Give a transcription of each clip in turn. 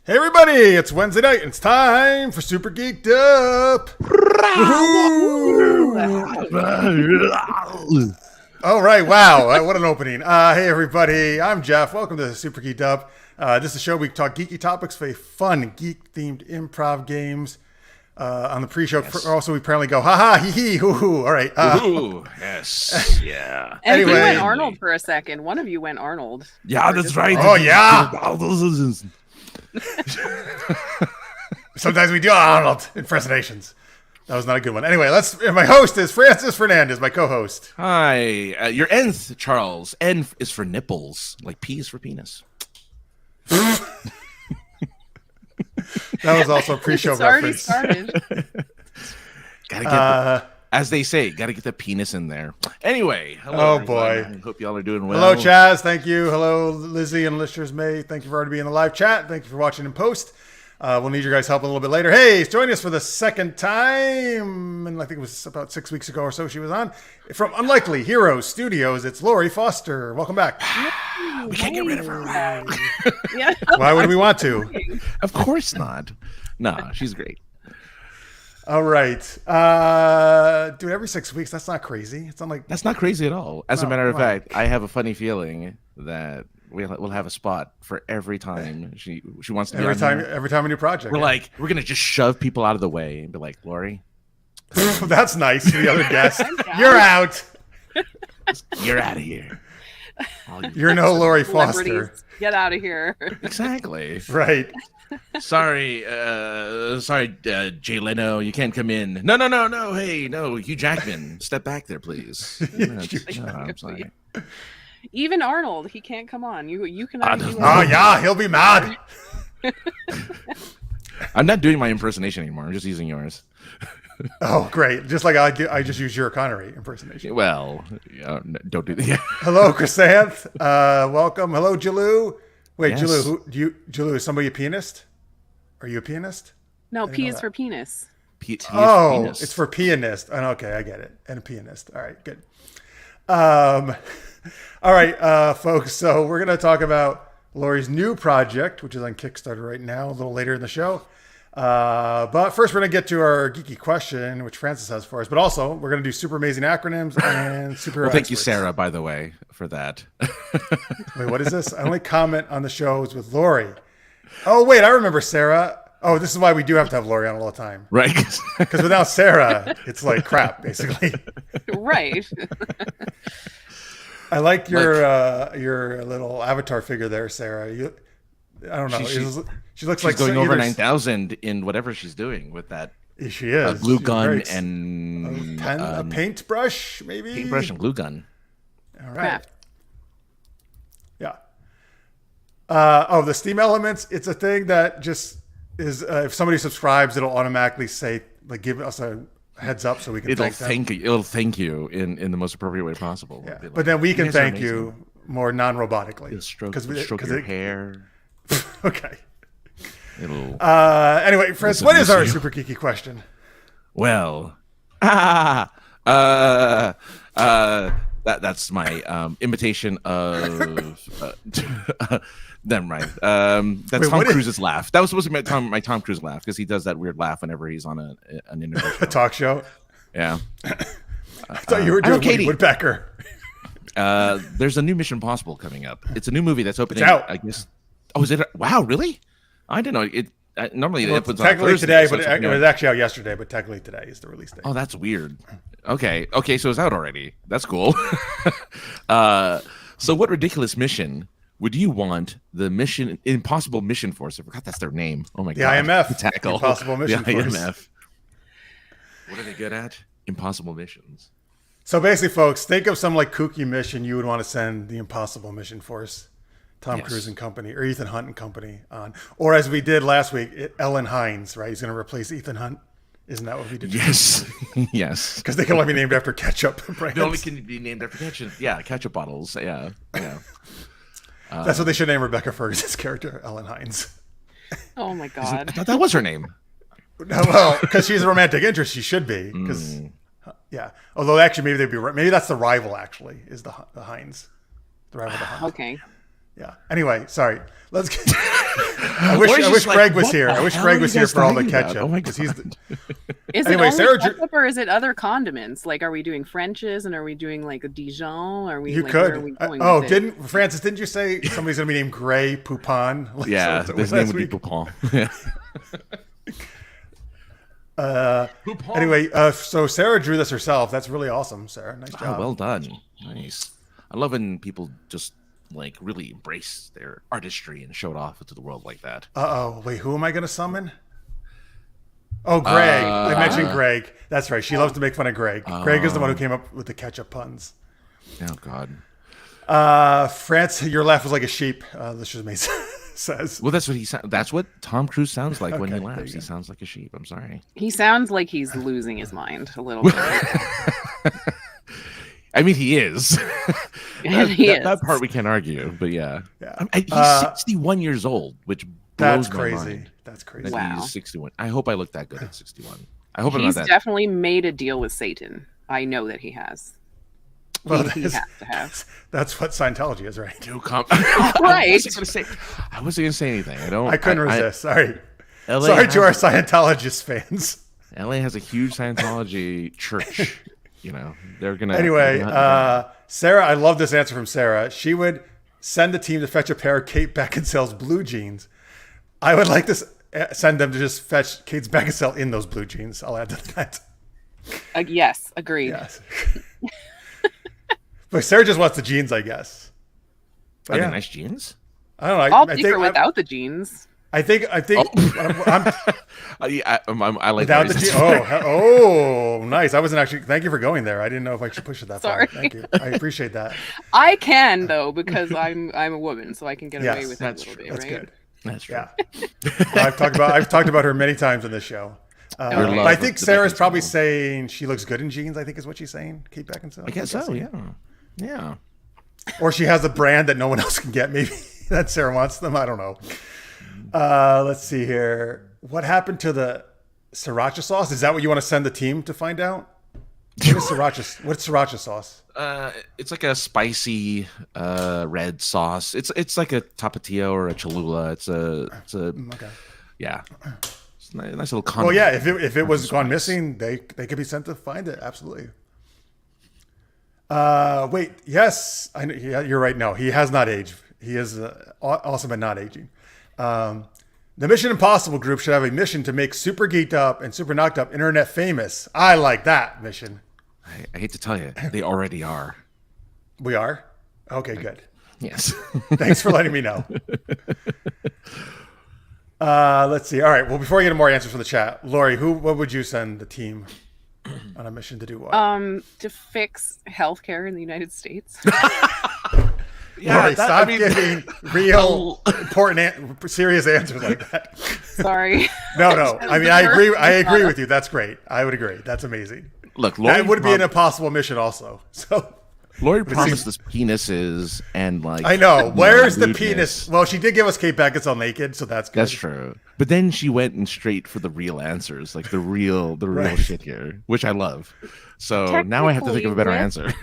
Hey everybody, it's Wednesday night and it's time for Super Geeked Up. All right, wow, what an opening. Hey everybody, I'm Jeff. Welcome to Super Geeked Up. This is a show we talk geeky topics for fun, geek-themed improv games. On the pre-show, also we apparently go, ha-ha, hee-hee, hoo-hoo. All right. Ooh, yes, yeah. And Anyway. you went Arnold for a second. One of you went Arnold. Yeah, that's right. Oh, yeah. Sometimes we do Arnold impersonations. That was not a good one. Anyway, my host is Francis Fernandez, my co-host. Hi. Your Nth, Charles. N is for nipples, like P is for penis. That was also a pre-show It's already reference. started. Gotta get as they say, gotta get the penis in there. Anyway, hello. Oh, boy. Everyone. I hope y'all are doing well. Hello, Chaz. Thank you. Hello, Lizzie and listeners May. Thank you for already being in the live chat. Thank you for watching in post. We'll need your guys' help a little bit later. Hey, joining us for the second time, and I think it was about 6 weeks ago or so she was on, from Unlikely Heroes Studios, it's Laurie Foster. Welcome back. We can't get rid of her. Yeah. Why would we want to? Of course not. Nah, she's great. All right. Dude, every 6 weeks, that's not crazy. It's not like... That's not crazy at all. As a No, matter of come on. fact, I have a funny feeling that we'll have a spot for every time she wants to be Every on here. time a new project. We're gonna just shove people out of the way and be like, Laurie, That's nice to the other guest. down. You're out. you're out of here. You're no Laurie Celebrities, Foster. get out of here. Exactly. Right. Sorry, Jay Leno, you can't come in. No. Hey, no, Hugh Jackman, step back there, please. I'm sorry. Even Arnold, he can't come on. You can. Oh, yeah, he'll be mad. I'm not doing my impersonation anymore. I'm just using yours. Oh, great. Just like I just use your Connery impersonation. Well, don't do that. Hello, Chrysanth. Welcome. Hello, Jalou. Wait, Yes. Jalou, Jalou, is somebody a pianist? Are you a pianist? No, didn't P know is that. for penis. Oh, it's for pianist. Oh, okay, I get it. And a pianist. All right, good. All right, folks. So we're going to talk about Laurie's new project, which is on Kickstarter right now, a little later in the show. But first, we're going to get to our geeky question, which Francis has for us. But also, we're going to do super amazing acronyms and superhero Well, thank you, experts. Sarah, by the way, for that. Wait, what is this? I only comment on the shows with Laurie. Oh, wait, I remember Sarah. Oh, this is why we do have to have Laurie on all the time. Right? Because without Sarah, it's like crap, basically. Right. I like your little avatar figure there, Sarah. I don't know. She looks She's like going over either- 9,000 in whatever she's doing with that She is. glue She's gun great. and a paintbrush, maybe. paintbrush and glue gun. All right. Craft. Yeah. The Steam Elements. It's a thing that just is. If somebody subscribes, it'll automatically say, like, give us a heads up so we can It'll thank them. thank you. It'll thank you in the most appropriate way possible. Yeah. It'll be like, But then we can guys are thank amazing. you more non-robotically. It'll stroke, we- stroke 'cause your it- hair. Okay. It'll Anyway, Francis, what is our you. super geeky question? well. That's my imitation of. Never mind. That's Wait, Tom what is- Cruise's laugh. That was supposed to be my Tom Cruise laugh because he does that weird laugh whenever he's on an interview. A talk show? Yeah. I thought you were I know doing Woody Katie. Woodpecker. There's a new Mission Impossible coming up. It's a new movie that's opening. It's out. I guess. Oh, is it? Wow, really? I didn't know it. Normally it opens on Technically Thursday, today, so but it's it opening was on- actually out yesterday. But technically today is the release date. Oh, that's weird. Okay, so it's out already. That's cool. So what ridiculous mission would you want the Impossible Mission Force? I forgot that's their name. Oh my The god. IMF, Tackle. Impossible Mission the Force. IMF. What are they good at? Impossible missions. So basically, folks, think of some like kooky mission you would want to send the Impossible Mission Force, Tom Yes. Cruise and company, or Ethan Hunt and company on, or as we did last week, Ellen Hines, right? He's going to replace Ethan Hunt. Isn't that what we did? Yes. Yes. Because they can only be named after ketchup brands. They only can be named after ketchup. Yeah, ketchup bottles. Yeah. That's what they should name Rebecca Ferguson's character, Ellen Hines. Oh my I God. thought that was her name. No, well, because she's a romantic interest, she should be. Because, yeah. Although actually, maybe that's the rival. Actually, is the Hines, the rival of the Hunt. Okay. Yeah. Anyway, sorry. Let's get. I wish Greg was here. I wish Greg was here for all the ketchup. Oh my God. Is Anyway, it only Sarah ketchup or is it other condiments? Like, are we doing French's and are we doing like a Dijon? Are we? You like, could. Where are we going with it? Francis? Didn't you say somebody's gonna be named Gray Poupon? Like, Yeah, his name would be Poupon. Anyway, so Sarah drew this herself. That's really awesome, Sarah. Nice job. Oh, well done. Nice. I love when people just like really embrace their artistry and show it off to the world like that. Wait, who am I gonna summon? Oh, Greg. I mentioned Greg. That's right. She loves to make fun of Greg. Greg is the one who came up with the ketchup puns. Oh God. France, your laugh was like a sheep. This just made says. Well, that's what he sounds. That's what Tom Cruise sounds like when he Okay, laughs. He sounds like a sheep. I'm sorry. He sounds like he's losing his mind a little bit. I mean, he is. That part we can't argue, but yeah. He's 61 years old, which blows That's my crazy. mind. That's crazy. Wow. He's 61. I hope I look that good at 61. I hope I'm He's not that. definitely made a deal with Satan. I know that he has. Well, he has to have. That's what Scientology is, right? No comment. Right. I wasn't gonna say anything. I couldn't resist. Sorry. LA Sorry to our Scientologist fans. LA has a huge Scientology church. You know, they're gonna. Anyway, Sarah, I love this answer from Sarah. She would send the team to fetch a pair of Kate Beckinsale's blue jeans. I would like to send them to just fetch Kate Beckinsale in those blue jeans. I'll add to that. Yes, agreed. Yes. But Sarah just wants the jeans, I guess. Are they nice jeans? I don't know. I'll take her without the jeans. I think. I'm I like without the jeans. Oh, nice. I wasn't actually. Thank you for going there. I didn't know if I should push it that far. Thank you. I appreciate that. I can though because I'm a woman, so I can get away with it a little bit, that's right? good. That's true. Yeah. I've talked about her many times on this show. But I think Sarah's probably saying she looks good in jeans. I think is what she's saying. Kate Beckinsale. I guess so. Yeah. Or she has a brand that no one else can get. Maybe that Sarah wants them. I don't know. Let's see here. What happened to the sriracha sauce? Is that what you want to send the team to find out? What's sriracha sauce? It's like a spicy red sauce. It's like a tapatio or a Cholula. It's a yeah. It's a nice little condiment. Well, yeah. If it was gone missing, they could be sent to find it. Absolutely. Wait. Yes, yeah, you're right. No, he has not aged. He is awesome at not aging. The Mission Impossible group should have a mission to make Super Geeked Up and Super Knocked Up internet famous. I like that mission. I hate to tell you, they already are. We are? Okay, good. Yes. Thanks for letting me know. Let's see. All right. Well, before I get more answers from the chat, Laurie, what would you send the team on a mission to do? What? To fix healthcare in the United States. Yeah, Laurie, stop giving real important, serious answers like that. Sorry. No. I mean, I agree with you. That's great. I would agree. That's amazing. Look, Laurie that would be an impossible mission, also. So, Laurie promised us penises and like. I know. Where's the penis? Well, she did give us Kate Beckinsale naked, so that's good. That's true. But then she went and straight for the real answers, like the real shit here, which I love. So now I have to think of a better answer.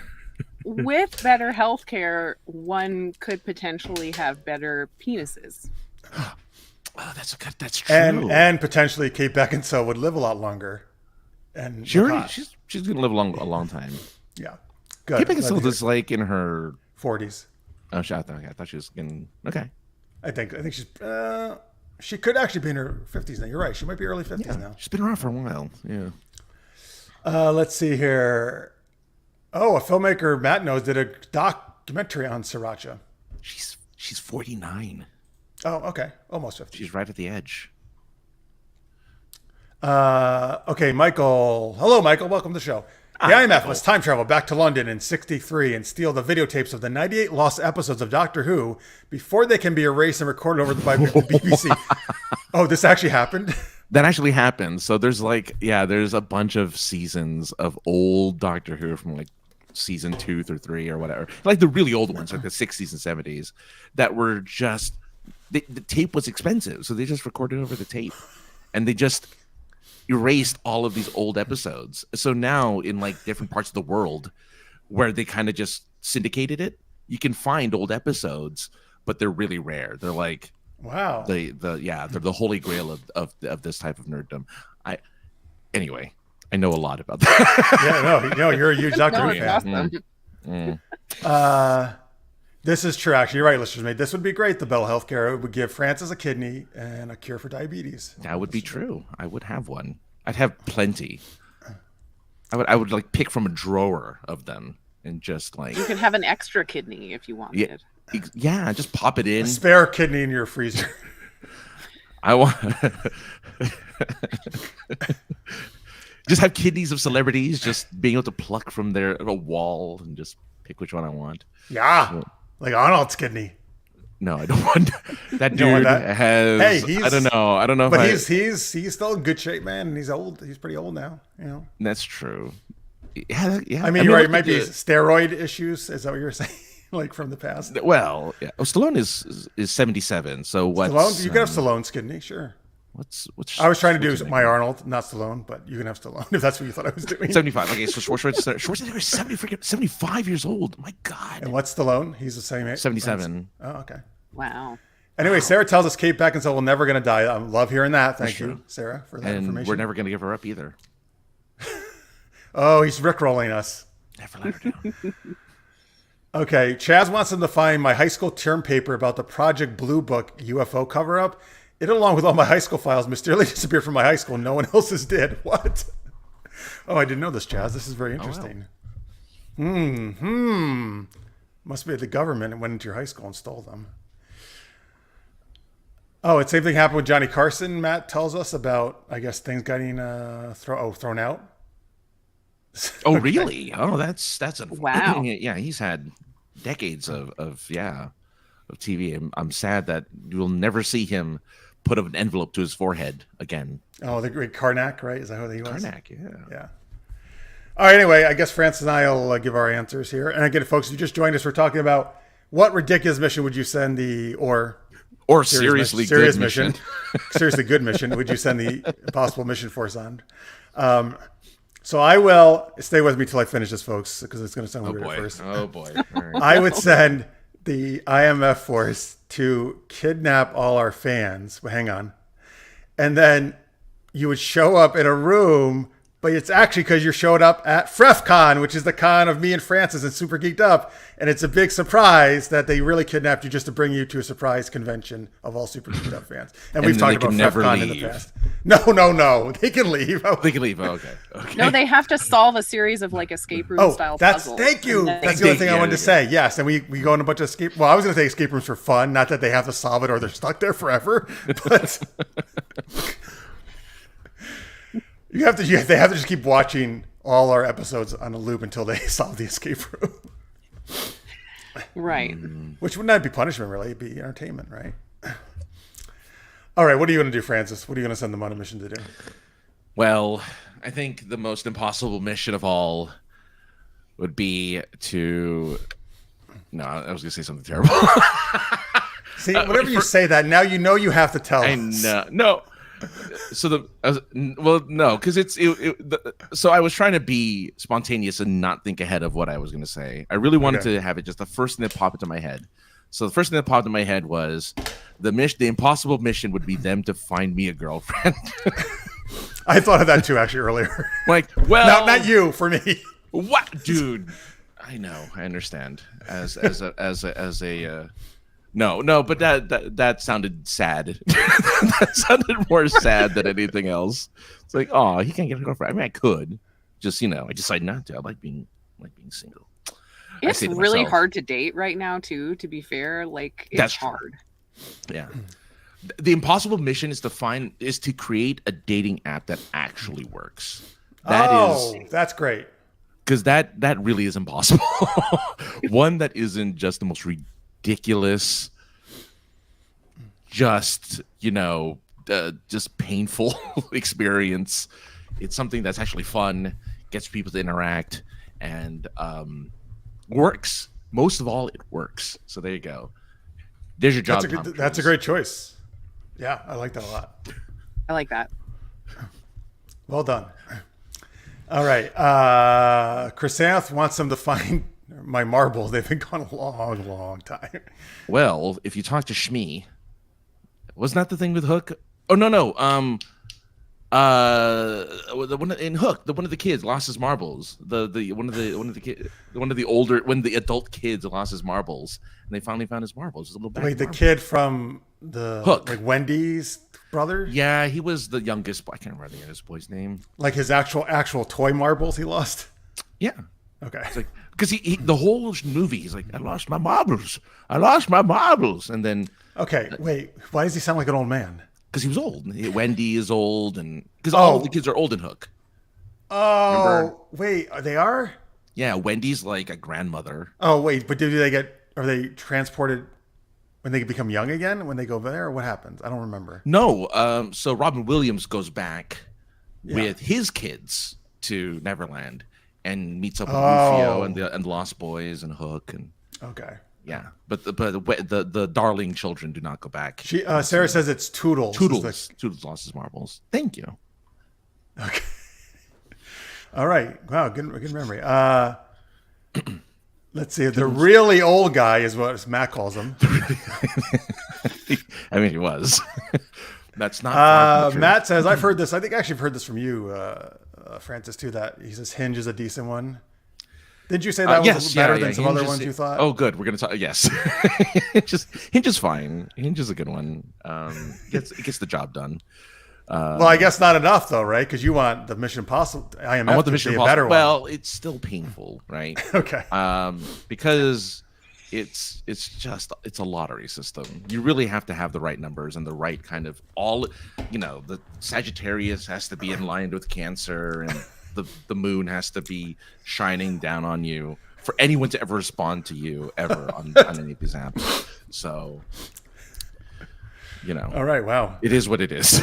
With better healthcare, one could potentially have better penises. Oh, that's true. And potentially Kate Beckinsale would live a lot longer. And she's gonna live a long time. Yeah, good. Kate Beckinsale is like in her 40s. Oh, I thought she was getting okay. I think she's she could actually be in her 50s now. You're right. She might be early 50s now. She's been around for a while. Yeah. Let's see here. Oh, a filmmaker Matt knows did a documentary on sriracha. She's 49. Oh, okay. Almost 50. She's right at the edge. Okay, Michael. Hello, Michael. Welcome to the show. The IMF must time travel back to London in 1963 and steal the videotapes of the 98 lost episodes of Doctor Who before they can be erased and recorded over by the BBC. Oh, this actually happened? That actually happened. So there's there's a bunch of seasons of old Doctor Who from like season 2 through 3 or whatever, like the really old ones, like the 60s and 70s, that were just the tape was expensive, so they just recorded over the tape, and they just erased all of these old episodes. So now in like different parts of the world where they kind of just syndicated it, you can find old episodes, but they're really rare. They're like Wow. The holy grail of this type of nerddom. Anyway, I know a lot about that. No, you're a huge Doctor No, Who it's fan. awesome. This is true. Actually, you're right, listeners. Mate, this would be great. The Bell Healthcare, it would give Francis a kidney and a cure for diabetes. That would be true. I would have one. I'd have plenty. I would like pick from a drawer of them and just like You could have an extra kidney if you wanted. yeah, just pop it in. A spare kidney in your freezer. I want just have kidneys of celebrities, just being able to pluck from a wall and just pick which one I want. Yeah, like Arnold's kidney. No, I don't want that dude. Want that? Has Hey, I don't know. But if he's still in good shape, man. And he's old. He's pretty old now. You know. That's true. Yeah. I mean, you're right. It might be steroid issues. Is that what you're saying? Like from the past? Well, yeah. Oh, Stallone is 77. So what? Stallone? You can have Stallone's kidney, sure. What's I was trying to do my Arnold, not Stallone, but you can have Stallone if that's what you thought I was doing. 75. Okay, so Schwarzenegger is 75 years old. My God. And what's Stallone? He's the same age. 77. Oh, okay. Wow. Anyway, Sarah tells us Kate Beckinsale will never going to die. I love hearing that. Thank you, Sarah, for that And information. we're never going to give her up either. Oh, he's rickrolling us. Never let her down. Okay, Chaz wants him to find my high school term paper about the Project Blue Book UFO cover-up. It, along with all my high school files, mysteriously disappeared from my high school. No one else's did. What? Oh, I didn't know this, Chaz. This is very interesting. Must be the government went into your high school and stole them. Oh, it's same thing happened with Johnny Carson. Matt tells us about, I guess, things getting thrown out. Oh, really? Oh, that's Wow. Yeah, he's had decades of TV. I'm sad that you'll never see him put up an envelope to his forehead again. Oh, the great Karnak, right? Is that who he was? Karnak, yeah. Yeah. All right, anyway, I guess Francis and I will give our answers here. And again, folks, if you just joined us, we're talking about what ridiculous mission would you send or seriously good mission. Seriously good mission would you send the Impossible Mission Force on? So I will, stay with me till I finish this, folks, because it's going to sound weird at first. Oh, boy. All right. I would send the IMF force to kidnap all our fans. Well, hang on. And then you would show up in a room, but it's actually because you showed up at FrefCon, which is the con of me and Francis and Super Geeked Up. And it's a big surprise that they really kidnapped you just to bring you to a surprise convention of all Super Geeked Up fans. And we've talked about FrefCon in the past. No. They can leave. They can leave. Okay. No, they have to solve a series of like escape room style puzzles. Thank you. That's the only thing I wanted to say. Yes, and we go on a bunch of escape. Well, I was going to say escape rooms for fun, not that they have to solve it or they're stuck there forever. But they have to just keep watching all our episodes on a loop until they solve the escape room. Right. Which would not be punishment, really. It'd be entertainment, right? All right, what are you going to do, Francis? What are you going to send them on a mission to do? Well, I think the most impossible mission of all would be to... No, I was going to say something terrible. See, whenever you say that, now you know you have to tell us. No. So no, because so I was trying to be spontaneous and not think ahead of what I was going to say. I really wanted to have it just the first thing that popped into my head. So the first thing that popped in my head was the impossible mission would be them to find me a girlfriend. I thought of that too, actually, earlier. Like, well, not you, for me. What, dude? I know, I understand. As a no, but that sounded sad. That sounded more sad than anything else. It's like, oh, he can't get a girlfriend. I mean, I could, just I decided not to. I like being single. It's really hard to date right now, too. To be fair, like it's hard. Yeah. The impossible mission is to create a dating app that actually works. That's great. Because that really is impossible. One that isn't just the most ridiculous, just painful experience. It's something that's actually fun, gets people to interact, and works. Most of all, it works. So there you go. There's your job. That's a great choice. Yeah, I like that a lot. I like that. Well done. All right. Chrysanth wants them to find my marbles. They've been gone a long, long time. Well, if you talk to Shmi, Wasn't that the thing with Hook? Oh no. The one in Hook, one of the kids lost his marbles. One of the adult kids lost his marbles, and they finally found his marbles. His little back Wait, the marble. kid from the Hook. like Wendy's brother? Yeah, he was the youngest. I can't remember the youngest boy's name. Like his actual toy marbles he lost? Yeah, Okay. it's like because he the whole movie he's like, I lost my marbles, and then Okay, wait. Why does he sound like an old man? because he was old. Wendy is old, and because all of the kids are old in Hook. Oh, Remember? wait. They are? Yeah, Wendy's like a grandmother. Oh, wait. But are they transported when they become young again? When they go there? Or what happens? I don't remember. No, so Robin Williams goes back with his kids to Neverland and meets up with Rufio and the Lost Boys and Hook and Okay. yeah, but the darling children do not go back. Sarah says it's Toodles. Toodles lost his marbles. Thank you. Okay. All right. Wow. Good memory. Let's see. The really old guy is what Matt calls him. I mean, he was. That's not. Matt says, I've heard this. I think I actually have heard this from you, Francis, too, that he says Hinge is a decent one. Did you say that was better than some other ones you thought? Oh, good. We're going to talk. Yes. Hinge is fine. Hinge is a good one. It gets the job done. Well, I guess not enough, though, right? Because you want the Mission Impossible. I want the Mission Impossible. Better one. Well, it's still painful, right? Okay. Because it's a lottery system. You really have to have the right numbers and the right kind of the Sagittarius has to be in line with Cancer, and the moon has to be shining down on you for anyone to ever respond to you ever on any of these apps. So, All right. Wow. It is what it is.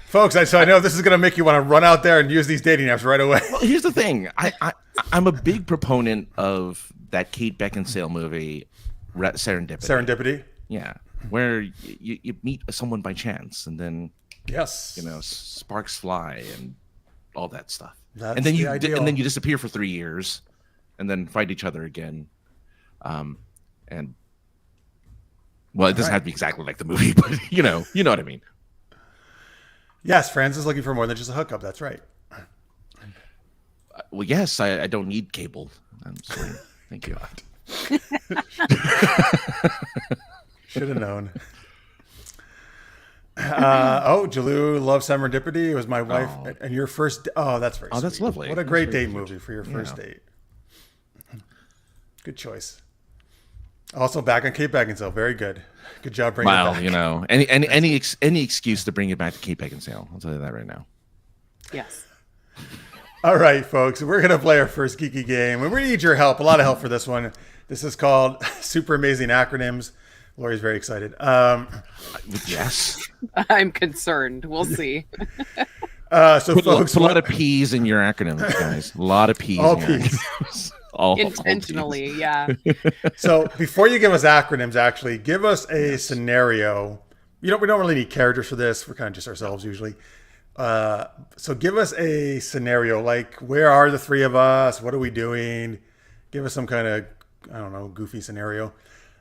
Folks, I know this is going to make you want to run out there and use these dating apps right away. Well, here's the thing. I'm a big proponent of that Kate Beckinsale movie, Serendipity. Serendipity? Yeah. Where you meet someone by chance and then, yes, sparks fly and all that stuff. That's and then ideal. you disappear for 3 years and then fight each other again. And well, it doesn't have to be exactly like the movie, but you know what I mean. Yes, Franz is looking for more than just a hookup. That's right. Well, yes, I don't need cable. I'm sorry. Thank you. Should have known. Jalou loves Serendipity. It was my wife and your first. Oh, that's very. That's sweet. lovely. What a great date movie for your first date. Good choice. Also, back on Kate Beckinsale. Very good. Good job bringing it back. Any excuse to bring it back to Kate Beckinsale. I'll tell you that right now. Yes. All right, folks. We're going to play our first geeky game. And we need your help. A lot of help for this one. This is called Super Amazing Acronyms. Laurie's very excited. Yes. I'm concerned. We'll see. Folks, a lot of P's in your acronyms, guys. A lot of P's. All P's. Intentionally, yeah. So before you give us acronyms, actually, give us a scenario. We don't really need characters for this. We're kind of just ourselves usually. So give us a scenario, like where are the three of us? What are we doing? Give us some kind of, goofy scenario.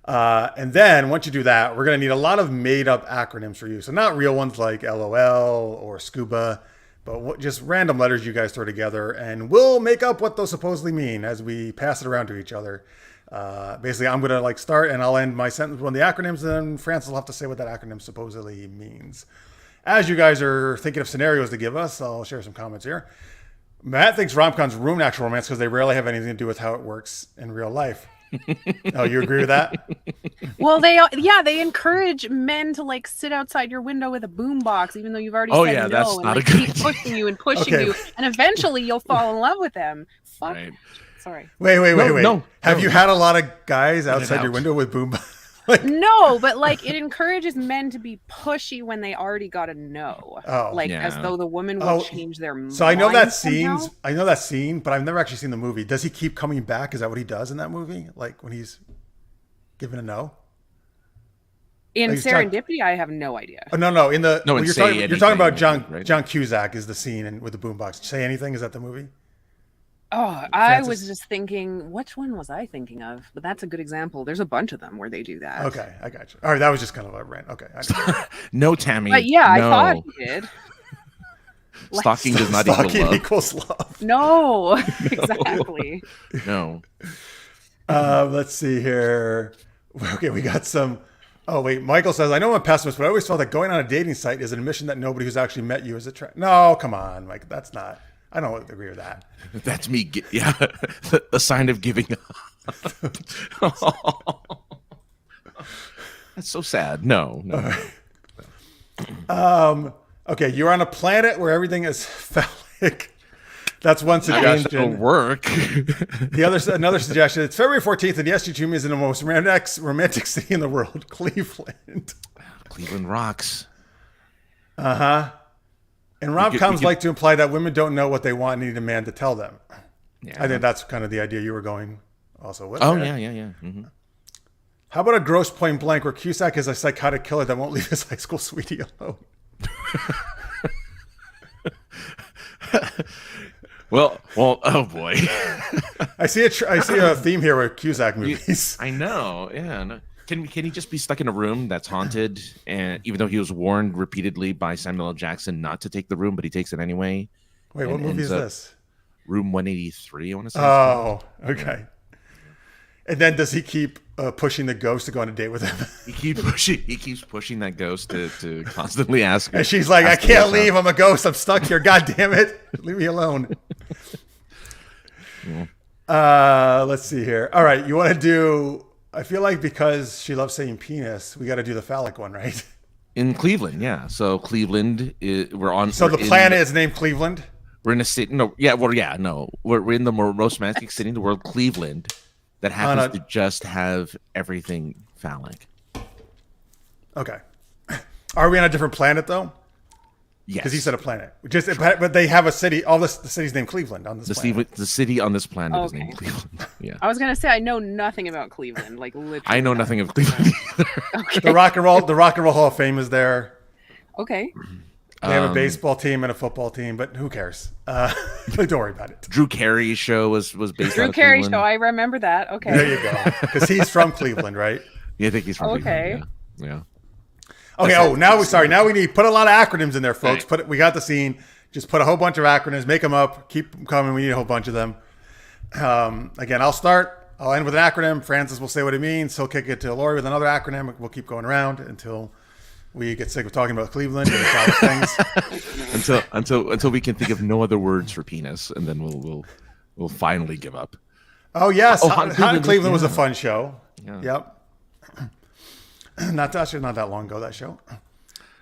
And then once you do that, we're going to need a lot of made up acronyms for you. So not real ones like LOL or SCUBA, but just random letters you guys throw together, and we'll make up what those supposedly mean as we pass it around to each other. Basically, I'm going to start and I'll end my sentence with one of the acronyms, and then Francis will have to say what that acronym supposedly means. As you guys are thinking of scenarios to give us, I'll share some comments here. Matt thinks rom-coms ruin actual romance because they rarely have anything to do with how it works in real life. Oh, you agree with that? Well, they encourage men to sit outside your window with a boombox, even though you've already said no, that's and not a good keep pushing you and pushing you, and eventually you'll fall in love with them. Fuck. Right. Sorry. Wait. No, have you had a lot of guys outside your window with boombox? No, but it encourages men to be pushy when they already got a no. As though the woman will change their mind. So I know that scene, but I've never actually seen the movie. Does he keep coming back? Is that what he does in that movie? Like when he's given a no? In Serendipity, I have no idea. Oh, no. You're talking about John Cusack is the scene with the boombox. Say Anything? Is that the movie? Oh, I was just thinking, which one was I thinking of? But that's a good example. There's a bunch of them where they do that. Okay, I got you. All right, that was just kind of a rant. Okay. No, Tammy. But yeah, no. I thought he did. Stalking does not equals love. No, exactly. No. Let's see here. Okay, we got some. Oh, wait. Michael says, I know I'm a pessimist, but I always felt that going on a dating site is an admission that nobody who's actually met you is attractive. No, come on, Mike. That's not. I don't agree with that. That's me. Yeah. A sign of giving up. That's so sad. No. Okay, you're on a planet where everything is phallic. That's one suggestion. It'll work. Another suggestion. It's February 14th, and yes, Jumi is in the most romantic city in the world, Cleveland. Cleveland rocks. And rom-coms like to imply that women don't know what they want and need a man to tell them. Yeah. I think that's kind of the idea you were going also with. Oh, there. yeah. Mm-hmm. How about a Gross Point Blank where Cusack is a psychotic killer that won't leave his high school sweetie alone? Well, oh boy. I see a theme here with Cusack movies. I know, yeah. No. Can he just be stuck in a room that's haunted, and even though he was warned repeatedly by Samuel L. Jackson not to take the room, but he takes it anyway? Wait, what movie is this? Room 183, I want to say. Oh, okay. And then does he keep pushing the ghost to go on a date with him? He keeps pushing that ghost to constantly ask her. And she's like, I can't leave. I'm a ghost. I'm stuck here. God damn it. Leave me alone. Yeah. Let's see here. All right. You want to do, I feel like because she loves saying penis, we got to do the phallic one, right? In Cleveland, yeah. So Cleveland, we're on. So the planet is named Cleveland? We're in a city. No, yeah. Well, yeah, no. We're in the most romantic city in the world, Cleveland. That happens to just have everything phallic. Okay. Are we on a different planet, though? Yes. Because he said a planet. But they have a city. The city's named Cleveland on this planet. The city on this planet is named Cleveland. Yeah. I was going to say, I know nothing about Cleveland. Like, literally. I know nothing of Cleveland either. Okay. The Rock and Roll Hall of Fame is there. Okay. They have a baseball team and a football team, but who cares? Don't worry about it. Drew Carey's show was based on Drew Carey's show. I remember that. Okay. There you go. Because he's from Cleveland, right? Yeah, I think he's from Cleveland. Yeah. Okay. Now we need put a lot of acronyms in there, folks. Right. We got the scene. Just put a whole bunch of acronyms. Make them up. Keep them coming. We need a whole bunch of them. Again, I'll start. I'll end with an acronym. Francis will say what it means. He'll kick it to Laurie with another acronym. We'll keep going around until we get sick of talking about Cleveland and things. until we can think of no other words for penis, and then we'll finally give up. Oh yes, Hot in Cleveland was a fun show. Yeah. Yep. Not that long ago, that show.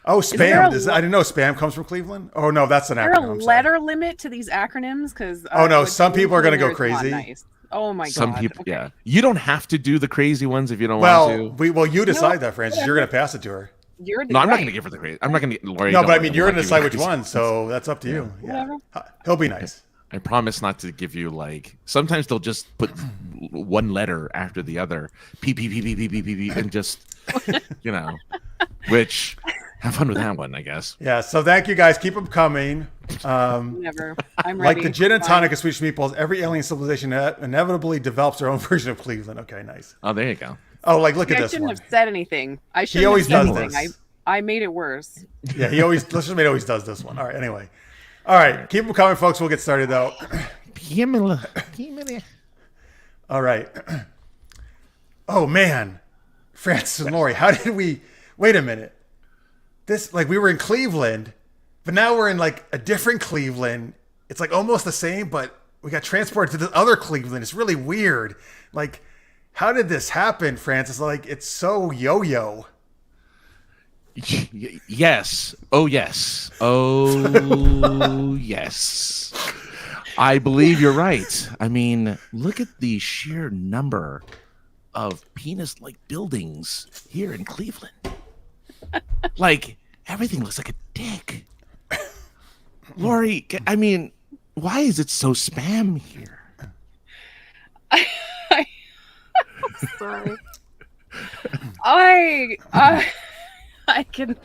Oh, spam! I didn't know spam comes from Cleveland. Oh no, that's an acronym. Is there a letter limit to these acronyms? Because some people are going to go crazy. Nice. Oh my god! Some people, yeah. You don't have to do the crazy ones if you don't want to. You decide that, Francis. You're going to pass it to her. I'm not going to give her the crazy. I'm not going to get Laurie. No, but I mean, you're going to decide which one, so that's up to you. Yeah. He'll be nice. I promise not to give you sometimes they'll just put one letter after the other, P, and just, which have fun with that one, I guess. Yeah. So thank you guys. Keep them coming. Never. I'm ready. Like the gin and tonic of Swedish meatballs, every alien civilization inevitably develops their own version of Cleveland. Okay, nice. Oh, there you go. Oh, look at this one. I shouldn't have said anything. He always does this. I made it worse. Yeah, always does this one. All right, anyway. All right, keep them coming, folks. We'll get started, though. All right. Oh, man. Francis and Laurie, how did we... Wait a minute. We were in Cleveland, but now we're in, a different Cleveland. It's, almost the same, but we got transported to this other Cleveland. It's really weird. How did this happen, Francis? It's so yo-yo. Yes. Oh, yes. Oh, yes. I believe you're right. I mean, look at the sheer number of penis-like buildings here in Cleveland. Everything looks like a dick. Laurie, I mean, why is it so spam here? Sorry. I can.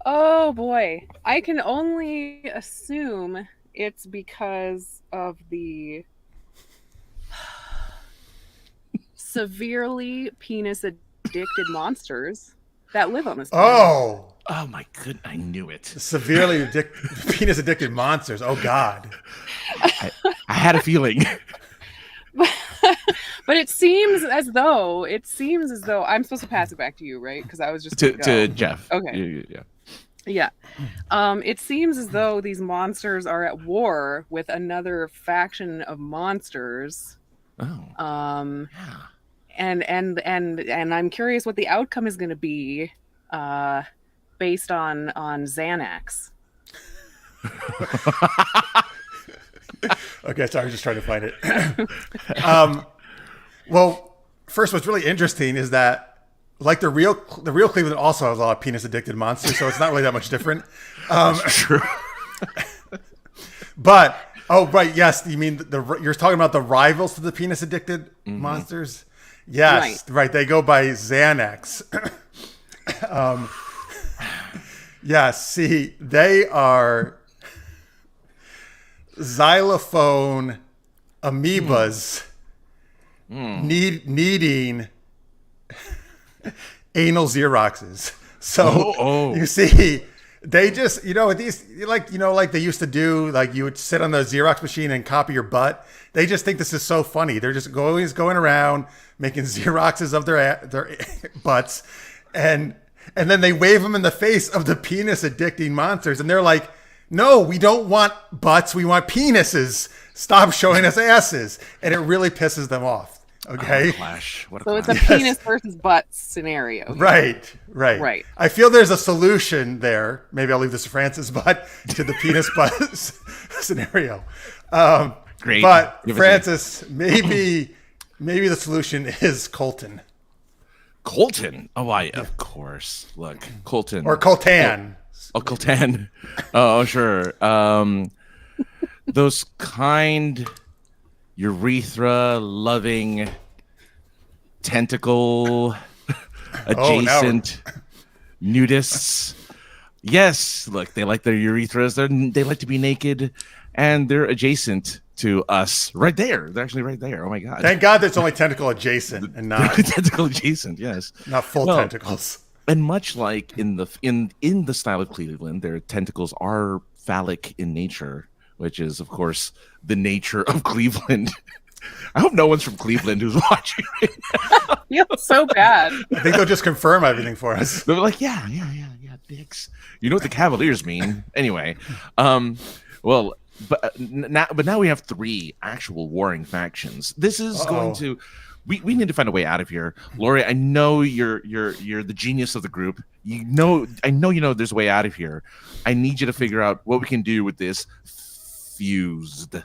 Oh boy, I can only assume it's because of the severely penis addicted monsters that live on this planet. Oh my goodness, I knew it. Severely penis addicted monsters. Oh God. I had a feeling. But it seems as though I'm supposed to pass it back to you, right? Because I was just to Jeff. Okay. Yeah. It seems as though these monsters are at war with another faction of monsters. Oh. Yeah. And I'm curious what the outcome is going to be, based on Xanax. Okay, sorry, I was just trying to find it. Well, first, what's really interesting is that, like the real Cleveland also has a lot of penis addicted monsters, so it's not really that much different. That's true. But right, yes, you mean you're talking about the rivals to the penis addicted monsters? Yes, right. They go by Xanax. Yes, see, they are xylophone amoebas needing anal Xeroxes. So you see, they just, these, like they used to do, like you would sit on the Xerox machine and copy your butt. They just think this is so funny. They're just always going around making Xeroxes of their butts, and then they wave them in the face of the penis addicting monsters, and they're like, no, we don't want butts, we want penises. Stop showing us asses. And it really pisses them off. Okay. What a clash. So it's a penis versus butt scenario. Right. I feel there's a solution there. Maybe I'll leave this to Francis, but to the penis butt scenario. Great. But Francis, maybe the solution is Colton. Colton? Of course. Look, Colton. Or Coltan. Coltan. Oh, sure. Those kind urethra loving tentacle adjacent nudists. Yes, look, they like their urethras. They like to be naked, and they're adjacent to us right there. They're actually right there. Oh my God. Thank God that's only tentacle adjacent and not tentacle adjacent, yes. Not full tentacles. And much like in the style of Cleveland, their tentacles are phallic in nature, which is, of course, the nature of Cleveland. I hope no one's from Cleveland who's watching right now. I feel so bad. I think they'll just confirm everything for us. They're like, yeah, dicks. You know what the Cavaliers mean. Anyway, but now we have 3 actual warring factions. This is going to... We need to find a way out of here. Laurie, I know you're the genius of the group. I know there's a way out of here. I need you to figure out what we can do with this fused.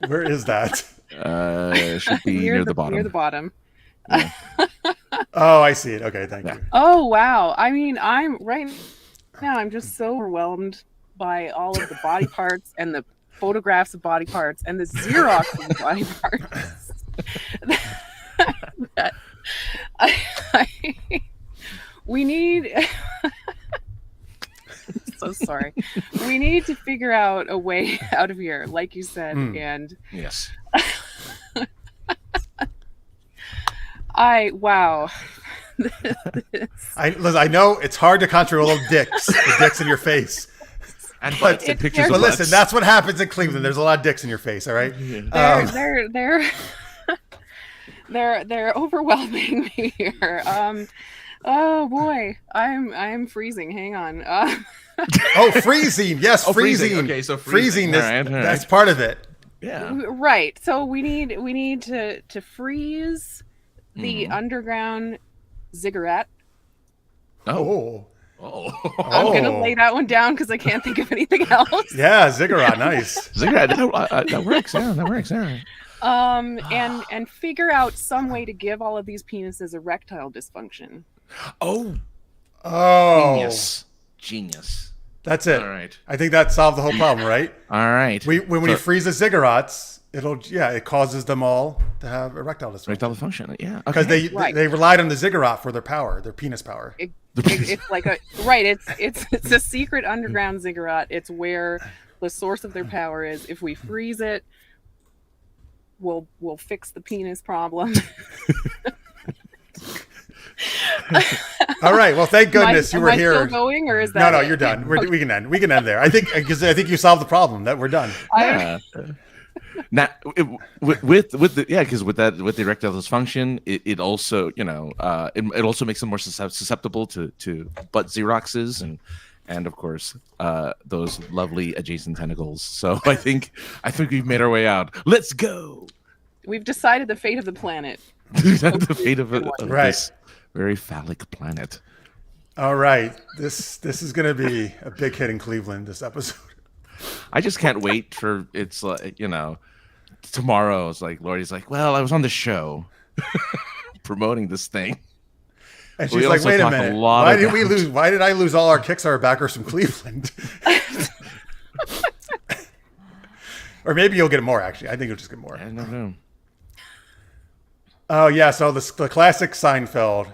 Where is that? It should be near the bottom. Near the bottom. Yeah. Oh, I see it. Okay, thank you. Oh, wow. I mean, I'm just so overwhelmed by all of the body parts and the photographs of body parts and the Xerox of the body parts. We need... So sorry. We need to figure out a way out of here, like you said. And yes. I know it's hard to control the dicks in your face. And pictures of but listen, butts. That's what happens in Cleveland. There's a lot of dicks in your face, all right? They're overwhelming me here. Oh boy, I'm freezing. Hang on. Freezing. Yes, freezing. Okay, so freezing. All right. That's part of it. Yeah. Right. So we need to freeze the underground ziggurat. Oh. I'm gonna lay that one down because I can't think of anything else. Yeah, ziggurat, nice. Ziggurat, that works. Yeah, that works. Yeah. And figure out some way to give all of these penises erectile dysfunction. Genius. That's it. All right. I think that solved the whole problem, right? All right. When you freeze the ziggurats, it causes them all to have erectile dysfunction. Erectile dysfunction. Yeah. Because Okay. they relied on the ziggurat for their power, their penis power. It's like it's a secret underground ziggurat. It's where the source of their power is. If we freeze it, we'll fix the penis problem. All right. Well, thank goodness you were here. Am I still going, or is that? No, you're done. We can end. We can end there. I think you solved the problem. That we're done. Yeah. Now, with the erectile dysfunction, it also it also makes them more susceptible to butt Xeroxes and of course those lovely adjacent tentacles. So I think we've made our way out. Let's go. We've decided the fate of the planet. The fate of this very phallic planet. All right. This is going to be a big hit in Cleveland, this episode. I just can't wait for it's like, tomorrow. It's like Laurie's like, well, I was on the show promoting this thing. And she's like, wait a minute. Why did we lose? Why did I lose all our Kickstarter backers from Cleveland? Or maybe you'll get more, actually. I think you'll just get more. I don't know. Oh, yeah. So the classic Seinfeld.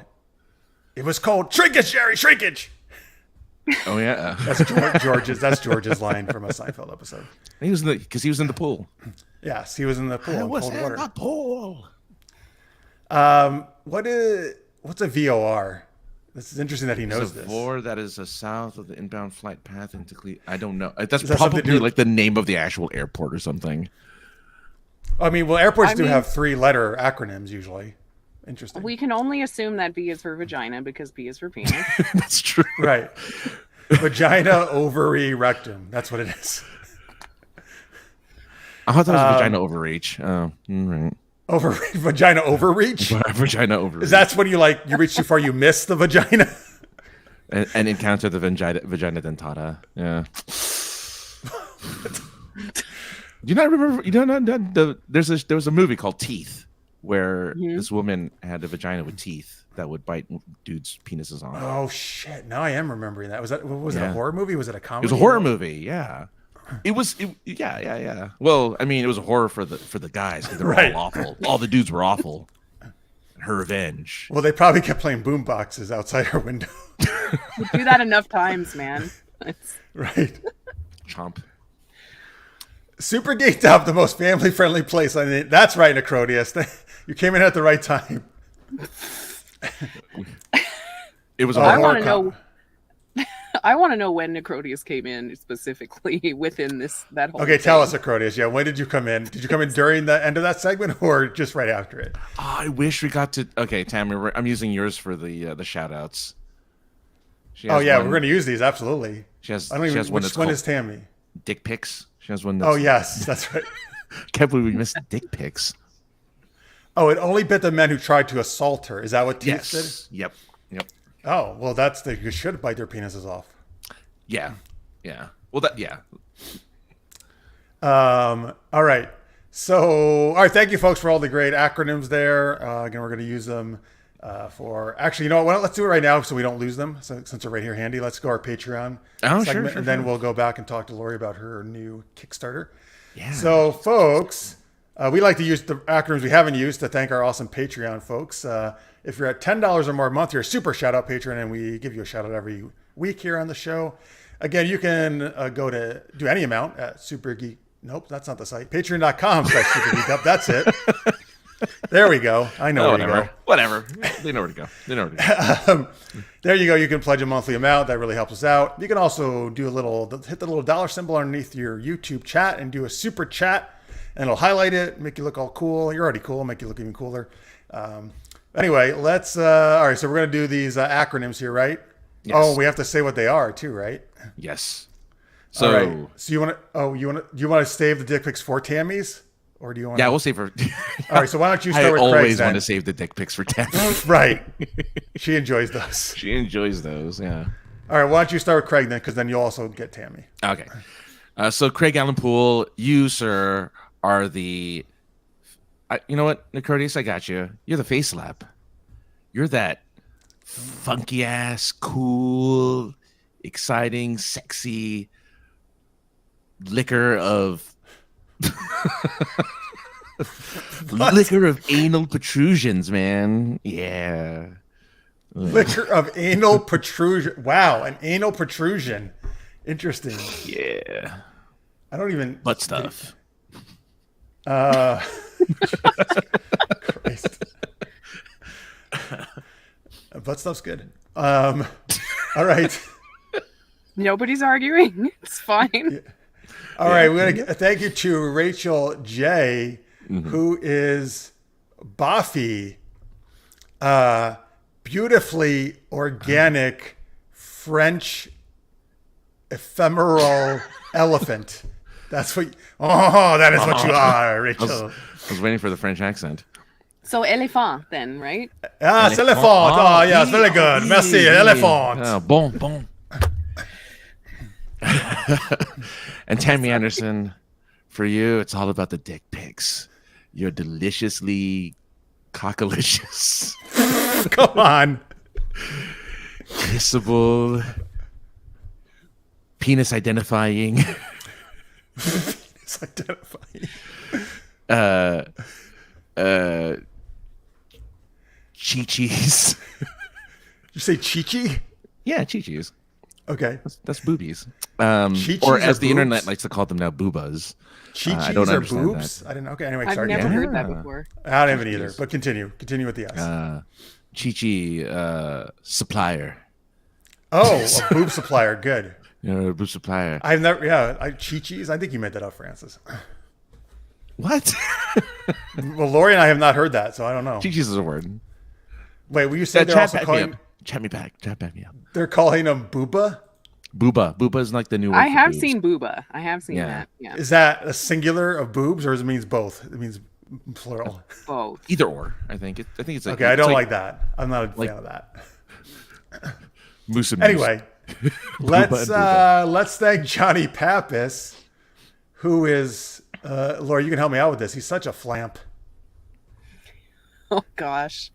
It was called Shrinkage, Jerry, Shrinkage. Oh, yeah. That's George's line from a Seinfeld episode. He was in the pool. Yes, he was in the pool. I was cold in water. the pool. What's a VOR? This is interesting that he knows this. VOR, that is a south of the inbound flight path into Cleveland. I don't know. That's probably like the name of the actual airport or something. I mean, well, airports do have 3-letter acronyms usually. Interesting. We can only assume that V is for vagina because P is for penis. That's true. Right. Vagina, ovary, rectum. That's what it is. I thought that was vagina overreach. Oh, right. Vagina overreach? Vagina overreach. Is that when you reach too far, you miss the vagina? and encounter the vagina dentata. Yeah. Do you not remember? You don't know there was a movie called Teeth where this woman had a vagina with teeth that would bite dudes' penises on. Oh shit! Now I am remembering that. Was it a horror movie? Was it a comedy? It was a horror movie. Yeah. Yeah. Well, I mean, it was a horror for the guys because they were all awful. All the dudes were awful. Her revenge. Well, they probably kept playing boom boxes outside her window. You do that enough times, man. Right. Chomp. Super Geeked Up, the most family-friendly place. I mean, that's right, Acronyms. You came in at the right time. It was. I want to know. I want to know when Necrodius came in specifically within that whole. Okay, tell us, Acronyms. Yeah, when did you come in? Did you come in during the end of that segment or just right after it? Oh, I wish we got to. Okay, Tammy, I'm using yours for the shout outs. Oh yeah, we're going to use these absolutely. She has. Which one is Tammy? Dick pics. She has one. That's, oh yes, that's right. Can't believe we missed dick pics. Oh, it only bit the men who tried to assault her. Is that what Teeth did? Yep. Oh, well, you should bite their penises off. Yeah. Well, yeah. All right. So, all right. Thank you, folks, for all the great acronyms there. Again, we're going to use them for. Actually, you know what? Let's do it right now so we don't lose them. So, since they're right here handy, let's go our Patreon segment, sure. And then we'll go back and talk to Laurie about her new Kickstarter. Yeah. So, folks. We like to use the acronyms we haven't used to thank our awesome Patreon folks. If you're at $10 or more a month, you're a super shout out patron, and we give you a shout out every week here on the show. Again, you can go to do any amount at super-geek. Nope, that's not the site. Patreon.com/super-geek-up. That's it. There we go. I know where to go. Whatever. They know where to go. There you go. You can pledge a monthly amount. That really helps us out. You can also do hit the little dollar symbol underneath your YouTube chat and do a super chat. And it'll highlight it, make you look all cool. You're already cool, make you look even cooler. Anyway, let's. All right, so we're gonna do these acronyms here, right? Yes. Oh, we have to say what they are too, right? Yes. So, right. So you want to? Oh, you want to save the dick pics for Tammy's, or do you want? Yeah, we'll save her. All right, so why don't you start with Craig's? I always want to save the dick pics for Tammy. Right. She enjoys those. She enjoys those. Yeah. All right, why don't you start with Craig then, because then you'll also get Tammy. Okay. So Craig Allen Poole, you, sir, are the. You know what, Necrodius, I got you. You're the face lap. You're that funky ass, cool, exciting, sexy liquor of Liquor of anal protrusions, man. Yeah. Liquor of anal protrusion. Wow, an anal protrusion. Interesting. Yeah. I don't even Butt stuff. Christ. Butt stuff's good. All right. Nobody's arguing. It's fine. All right. We're gonna thank you to Rachel J, who is Buffy, beautifully organic French ephemeral elephant. That's what. That is what you are, Rachel. I was waiting for the French accent. So elephant then, right? Ah, c'est elephant. Oh, yes, very good. Merci, elephant. Bon. And Tammy Anderson, for you, it's all about the dick pics. You're deliciously cockalicious. Come on. Kissable. Penis identifying. Penis identifying. Chi-chis. Did you say Chi-Chi? Yeah, chi-chis. Okay. That's boobies. Chi-chis Or as the boobs? internet likes to call them now, boobas. Chi-Chis I don't are understand boobs? that. I didn't know. Okay, anyway, I've sorry. never Yeah. heard that before. I don't even either, but continue. Continue with the S. Chi-chi supplier. Oh, a boob supplier. Good. You're a boob supplier. I've never, Chi-Chis. I think you made that up, Francis. What? Well, Laurie and I have not heard that, so I don't know. Chi-chis is a word. Wait, will you say they're also calling, Chat me back me up. they're calling them booba? Booba. Booba is like the new word I for have boobs. seen booba. I have seen Yeah. that. Yeah. Is that a singular of boobs, or does it means both? It means plural. Both. Either or, I think. I think it's like, Okay, I don't it's like that. I'm not a fan of that. Moose and moose. Anyway, let's thank Johnny Pappas, who is Laura. You can help me out with this. He's such a flamp. Oh gosh.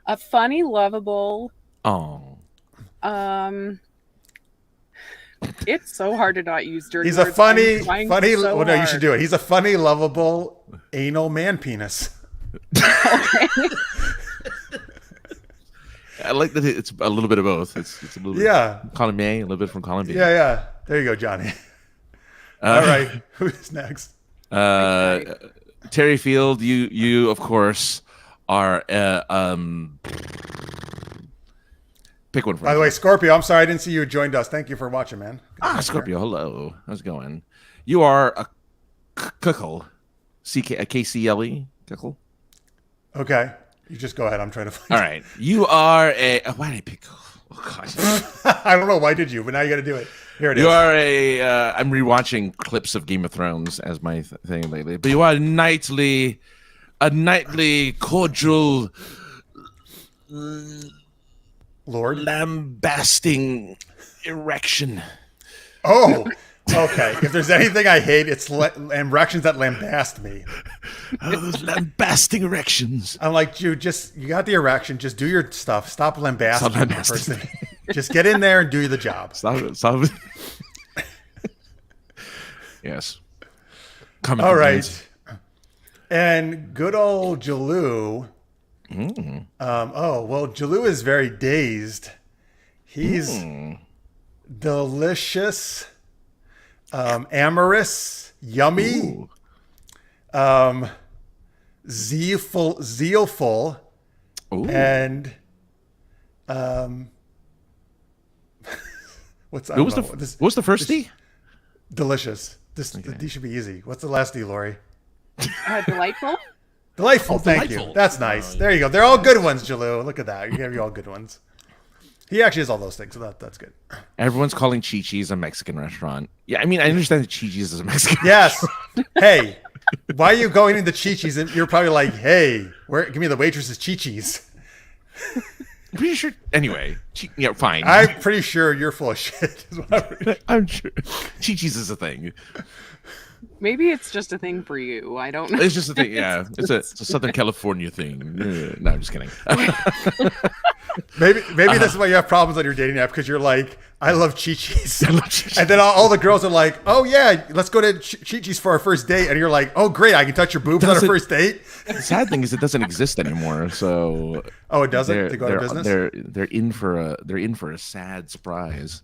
A funny, lovable. Oh. It's so hard to not use dirty He's a words. funny. I'm trying No, so you hard. should do it. He's a funny, lovable anal man penis. I like that it's a little bit of both. It's a little bit column A, a little bit from column B. Yeah. There you go, Johnny. All right, who's next? Terry Field, you of course are pick one for By me. the way, Scorpio, I'm sorry I didn't see you had joined us. Thank you for watching, man. Scorpio, hello. How's it going? You are a cuckle. A KCLE cuckle. Okay, you just go ahead. I'm trying to find. All right. You are a why did I pick? Oh gosh. I don't know why did you, but now you got to do it. Here it is. You are I'm rewatching clips of Game of Thrones as my thing lately. But you are a nightly cordial Lord. lambasting erection. Oh, okay. If there's anything I hate, it's erections that lambast me. Those lambasting erections. I'm like, you got the erection. Just do your stuff. Stop lambasting. Stop lambasting. the person. Just get in there and do the job. Stop. Yes. All right. And good old Jalou. Jalou is very dazed. He's delicious, amorous, yummy, zealful, and what was the first D? Delicious. This D should be easy. What's the last D, Laurie? Delightful. Delightful. Thank you. Delightful. That's nice. There you go. They're all good ones, Jalou. Look at that. You gave you all good ones. He actually has all those things, so that's good. Everyone's calling Chi-Chi's a Mexican restaurant. Yeah, I mean, I understand that Chi-Chi's is a Mexican Yes. Hey, why are you going into Chi-Chi's? And you're probably like, hey, give me the waitress's Chi-Chi's. I'm pretty sure. Anyway, fine. I'm pretty sure you're full of shit. Is what I'm sure Chi-Chi's is a thing. Maybe it's just a thing for you. I don't know. It's just a thing. Yeah, it's a Southern California thing. No, I'm just kidding. Maybe this is why you have problems on your dating app, because you're like, I love Chi-Chi's. And then all the girls are like, oh yeah, let's go to Chi-Chi's for our first date. And you're like, oh great, I can touch your boobs on our first date. The sad thing is it doesn't exist anymore. So oh, it doesn't. They go out of business. They're in for a sad surprise.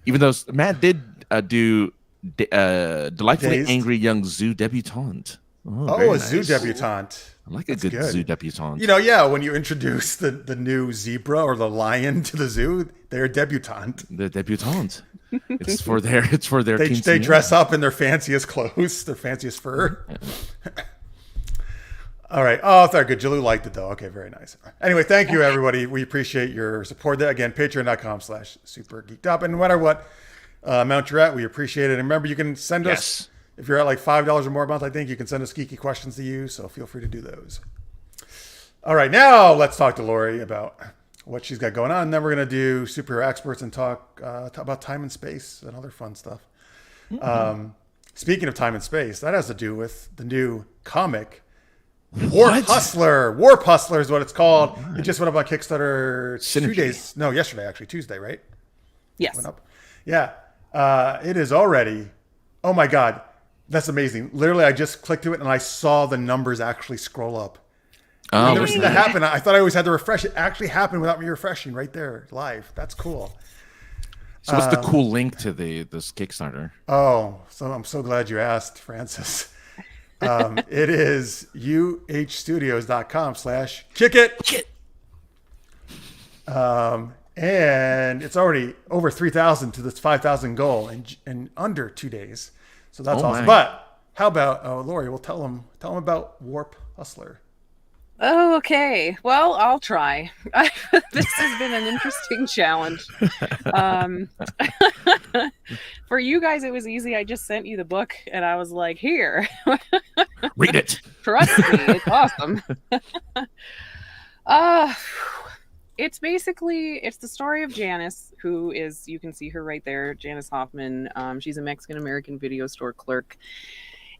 Even though Matt did do Delightfully Dazed? Angry Young Zoo Debutante. Oh, very a nice. zoo debutante. I like a good zoo debutante. You know, yeah, when you introduce the new zebra or the lion to the zoo, they're a debutante. The debutante. It's for their They dress up in their fanciest clothes, their fanciest fur. All right. Oh, very good. Jalou liked it though. Okay, very nice. Anyway, thank you everybody. We appreciate your support. There again, patreon.com/super-geeked-up. And no matter what amount you're at, we appreciate it. And remember, you can send us, if you're at like $5 or more a month, I think you can send us geeky questions to you. So feel free to do those. All right, now let's talk to Laurie about what she's got going on. And then we're going to do superhero experts and talk about time and space and other fun stuff. Mm-hmm. Speaking of time and space, that has to do with the new comic, Warp Hustler. Warp Hustler is what it's called. It just went up on Kickstarter yesterday, actually, Tuesday, right? Yes. Went up. Yeah. It is already, oh my God, that's amazing. Literally, I just clicked to it and I saw the numbers actually scroll up. I've never seen that happen. I thought I always had to refresh. It actually happened without me refreshing right there live. That's cool. So what's the cool link to this Kickstarter? Oh, so I'm so glad you asked, Francis. It is uhstudios.com/kickit. And it's already over 3,000 to this 5,000 goal in under 2 days. So that's awesome. But how about Laurie? We'll tell them about Warp Hustler. Oh, okay. Well, I'll try. This has been an interesting challenge. For you guys, it was easy. I just sent you the book, and I was like, "Here, read it. Trust me, it's awesome." It's the story of Janice, who is, you can see her right there, Janice Hoffman. She's a Mexican-American video store clerk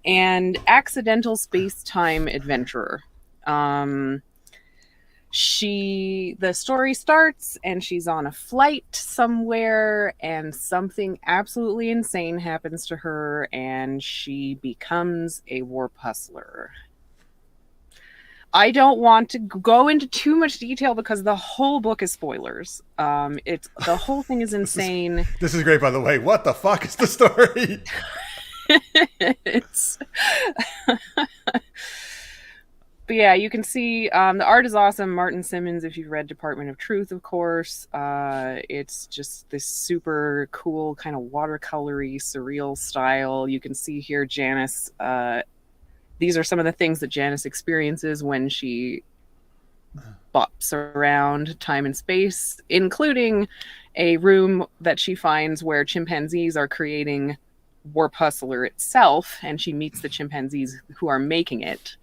and accidental space-time adventurer. The story starts and she's on a flight somewhere and something absolutely insane happens to her and she becomes a warp hustler. I don't want to go into too much detail because the whole book is spoilers. The whole thing is insane. This is great, by the way. What the fuck is the story? But yeah, you can see the art is awesome. Martin Simmons, if you've read Department of Truth, of course. It's just this super cool kind of watercolory, surreal style. You can see here Janice. These are some of the things that Janice experiences when she bops around time and space, including a room that she finds where chimpanzees are creating Warp Hustler itself, and she meets the chimpanzees who are making it.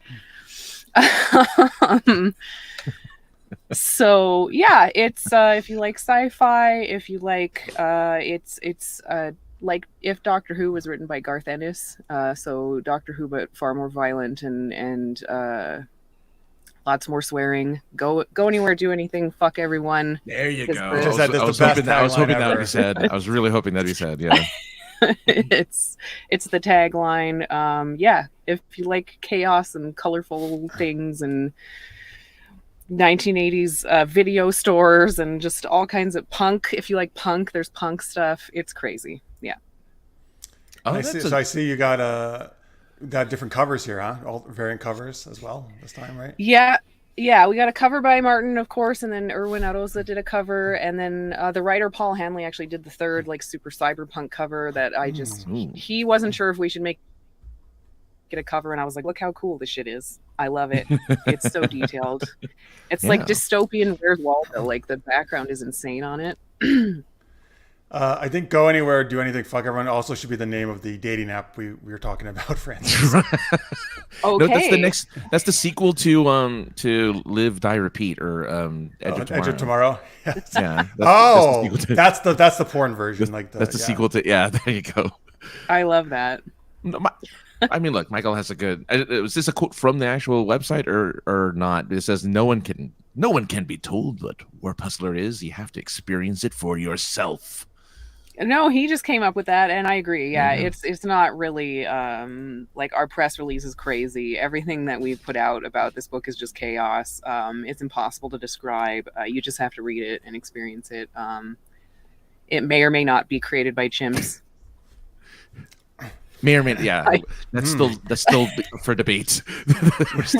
So yeah, it's if you like sci-fi, if you like it's like if Doctor Who was written by Garth Ennis, so Doctor Who but far more violent and lots more swearing. Go anywhere, do anything, fuck everyone. There you go. I was hoping that would be said. I was really hoping that'd be said. Yeah. It's the tagline. Yeah, if you like chaos and colorful things and 1980s video stores and just all kinds of punk, if you like punk, there's punk stuff. It's crazy. Yeah. Oh, I see you got different covers here, huh? All variant covers as well this time, right? Yeah, we got a cover by Martin, of course, and then Erwin Arosa did a cover, and then the writer Paul Hanley actually did the third, like, super cyberpunk cover that I just... He wasn't sure if we should make it a cover, and I was like, look how cool this shit is. I love it. It's so detailed. It's like dystopian Where's Waldo. Like, the background is insane on it. I think Go Anywhere, Do Anything, Fuck Everyone also should be the name of the dating app we were talking about, Francis. Okay. No, that's the sequel to Live, Die, Repeat, or Edge of Tomorrow. Yes. Yeah. That's the porn version. That's the sequel to. Yeah, there you go. I love that. I mean, look, Michael has a good. Was this a quote from the actual website or not? It says no one can No one can be told what Warp Hustler is. You have to experience it for yourself. No, he just came up with that, and I agree. Yeah, Yeah. it's not really like our press release is crazy. Everything that we've put out about this book is just chaos. It's impossible to describe. You just have to read it and experience it. It may or may not be created by chimps. May or may yeah. That's still for debate.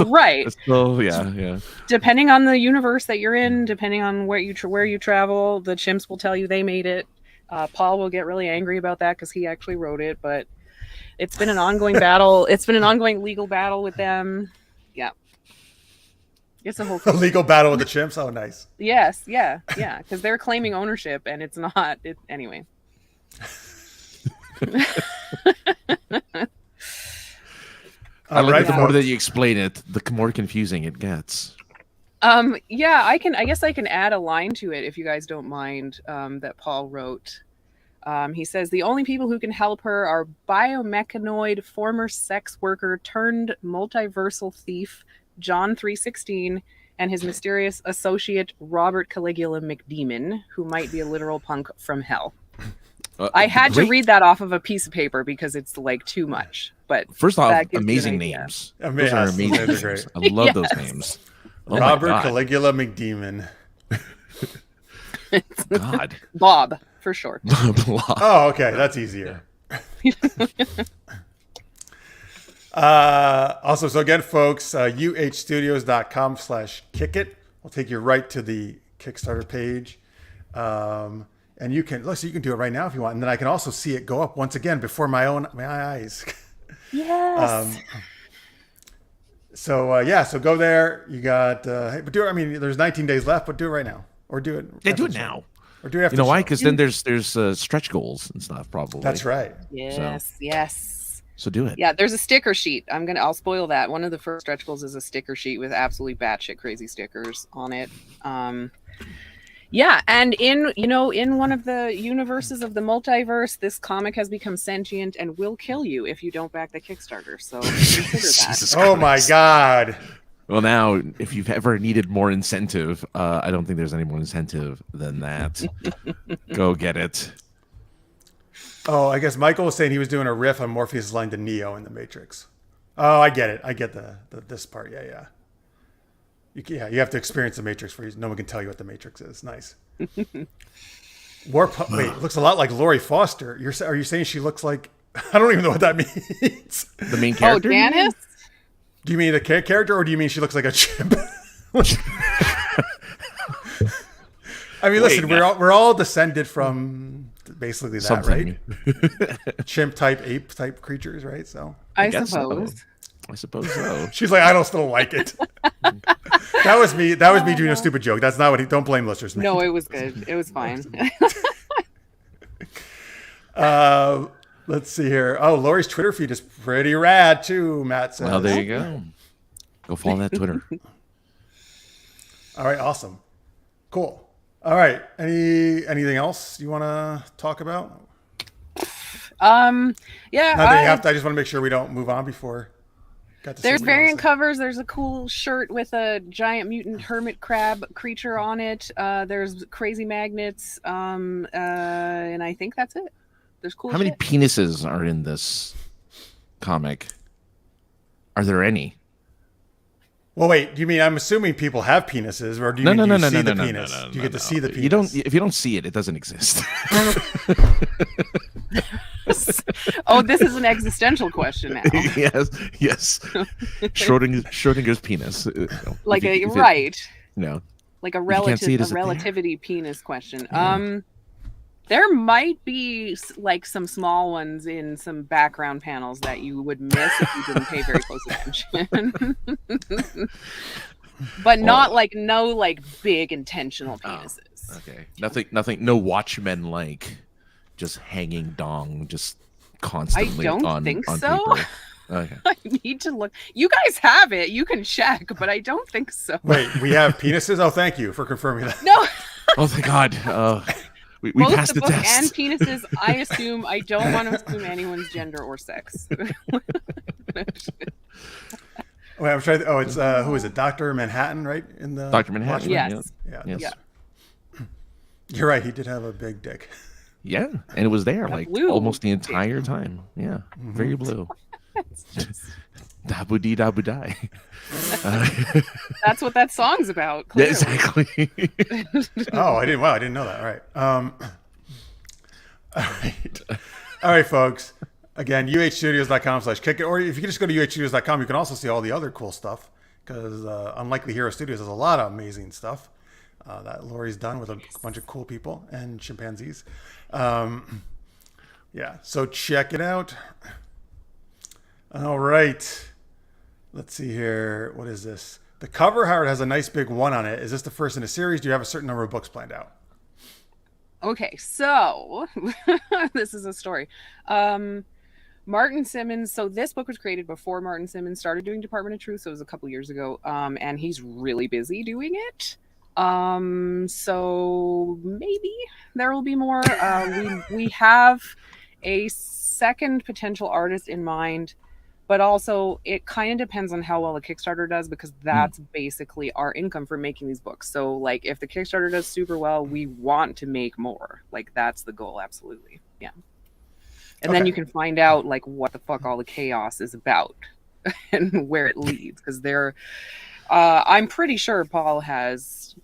Right. That's still, yeah. Depending on the universe that you're in, depending on where you travel, the chimps will tell you they made it. Paul will get really angry about that because he actually wrote it, but it's been an ongoing battle. It's been an ongoing legal battle with them. Yeah. It's a whole thing. A legal battle with the chimps. Oh, nice. Yes, yeah, because they're claiming ownership, and it's not. Anyway. I like the more that you explain it, the more confusing it gets. Yeah, I guess I can add a line to it if you guys don't mind, that Paul wrote. He says the only people who can help her are biomechanoid former sex worker turned multiversal thief John 3:16 and his mysterious associate Robert Caligula McDemon, who might be a literal punk from hell. I had to read that off of a piece of paper because it's like too much. But first off, amazing names. Those are amazing names. Great. I love those names. Oh, Robert Caligula McDemon. God. Bob, for short. Oh, okay. That's easier. Also, so again, folks, uhstudios.com/kickit will take you right to the Kickstarter page. And you can do it right now if you want. And then I can also see it go up once again before my eyes. Yes. So go there. You got, but do it. I mean, there's 19 days left, but do it right now, or do it. Yeah, do it now. Or do it after. You know why? Because then there's stretch goals and stuff. Probably. That's right. Yes. Yes. So do it. Yeah, there's a sticker sheet. I'll spoil that. One of the first stretch goals is a sticker sheet with absolutely batshit crazy stickers on it. Yeah, and in one of the universes of the multiverse, this comic has become sentient and will kill you if you don't back the Kickstarter. So consider that. Oh my God. Well, now, if you've ever needed more incentive, I don't think there's any more incentive than that. Go get it. Oh, I guess Michael was saying he was doing a riff on Morpheus' line to Neo in The Matrix. Oh, I get it. I get this part. Yeah. You have to experience the Matrix for you. No one can tell you what the Matrix is. Nice. Wait, looks a lot like Laurie Foster. Are you saying she looks like? I don't even know what that means. The main character. Oh, Janice. Do you mean the character, or do you mean she looks like a chimp? I mean, listen, we're all descended from basically that, something. Right? Chimp type, ape type creatures, right? So I suppose. So. I suppose so. She's like, I still don't like it. That was me doing a stupid joke. That's not what don't blame listeners. No, it was good. It was fine. Let's see here. Oh, Laurie's Twitter feed is pretty rad too, Matt says. Well, there you go. Go follow that Twitter. All right, awesome. Cool. All right. Anything else you want to talk about? Yeah. I just want to make sure we don't move on before. There's variant covers. There's a cool shirt with a giant mutant hermit crab creature on it. There's crazy magnets. And I think that's it. There's cool. How many penises are in this comic? Are there any? Well, wait. Do you mean I'm assuming people have penises, or do you see the penis? Do you get to see the penis? If you don't see it, it doesn't exist. Oh, this is an existential question now. Yes. Schrodinger's penis. Like right. No. Like a relativity penis question. Yeah. There might be like some small ones in some background panels that you would miss if you didn't pay very close attention. But not big intentional penises. Okay. Nothing. No Watchmen like just hanging dong just constantly. I don't think on so. Paper. Okay. I need to look. You guys have it. You can check, but I don't think so. Wait, we have penises? Oh, thank you for confirming that. No. Oh, thank God. We both passed the book test. And penises, I assume. I don't want to assume anyone's gender or sex. Wait, I'm trying. Oh, it's who is it? Dr. Manhattan, right? In the Dr. Manhattan. Yes. Yeah. Yes. Yeah. You're right. He did have a big dick. Yeah, and it was there like blue. almost the entire time. Yeah, very blue. Dabu dee dabu die. That's what that song's about. Yeah, Clearly. exactly. Oh, I didn't. Wow, I didn't know that. All right. All right, folks. Again, uhstudios.com/kickit, or if you just go to uhstudios.com, you can also see all the other cool stuff, because Unlikely Hero Studios has a lot of amazing stuff that Laurie's done with a bunch of cool people and chimpanzees. Yeah, so check it out. All right. Let's see here. What is this? The cover, Howard, has a nice big one on it. Is this the first in a series? Do you have a certain number of books planned out? Okay, so this is a story. Martin Simmons. So this book was created before Martin Simmons started doing Department of Truth. So it was a couple years ago. And he's really busy doing it. So maybe there will be more. We have a second potential artist in mind, but also it kind of depends on how well the Kickstarter does, because that's basically our income for making these books. So like if the Kickstarter does super well, we want to make more. Like that's the goal. Absolutely. Yeah. And then you can find out like what the fuck all the chaos is about and where it leads. Because I'm pretty sure Paul has,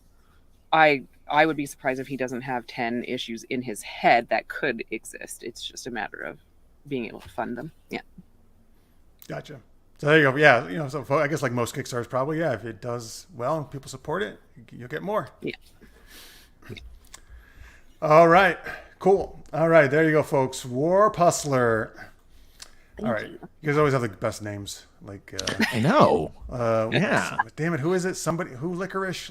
I would be surprised if he doesn't have 10 issues in his head that could exist. It's just a matter of being able to fund them. Yeah. Gotcha. So there you go. Yeah. So I guess like most Kickstarters probably, if it does well and people support it, you'll get more. Yeah. All right. Cool. All right. There you go, folks. Warp Hustler. All right. You guys always have the best names. Like, I know. Yeah. Damn it. Who is it? Somebody who Licorice.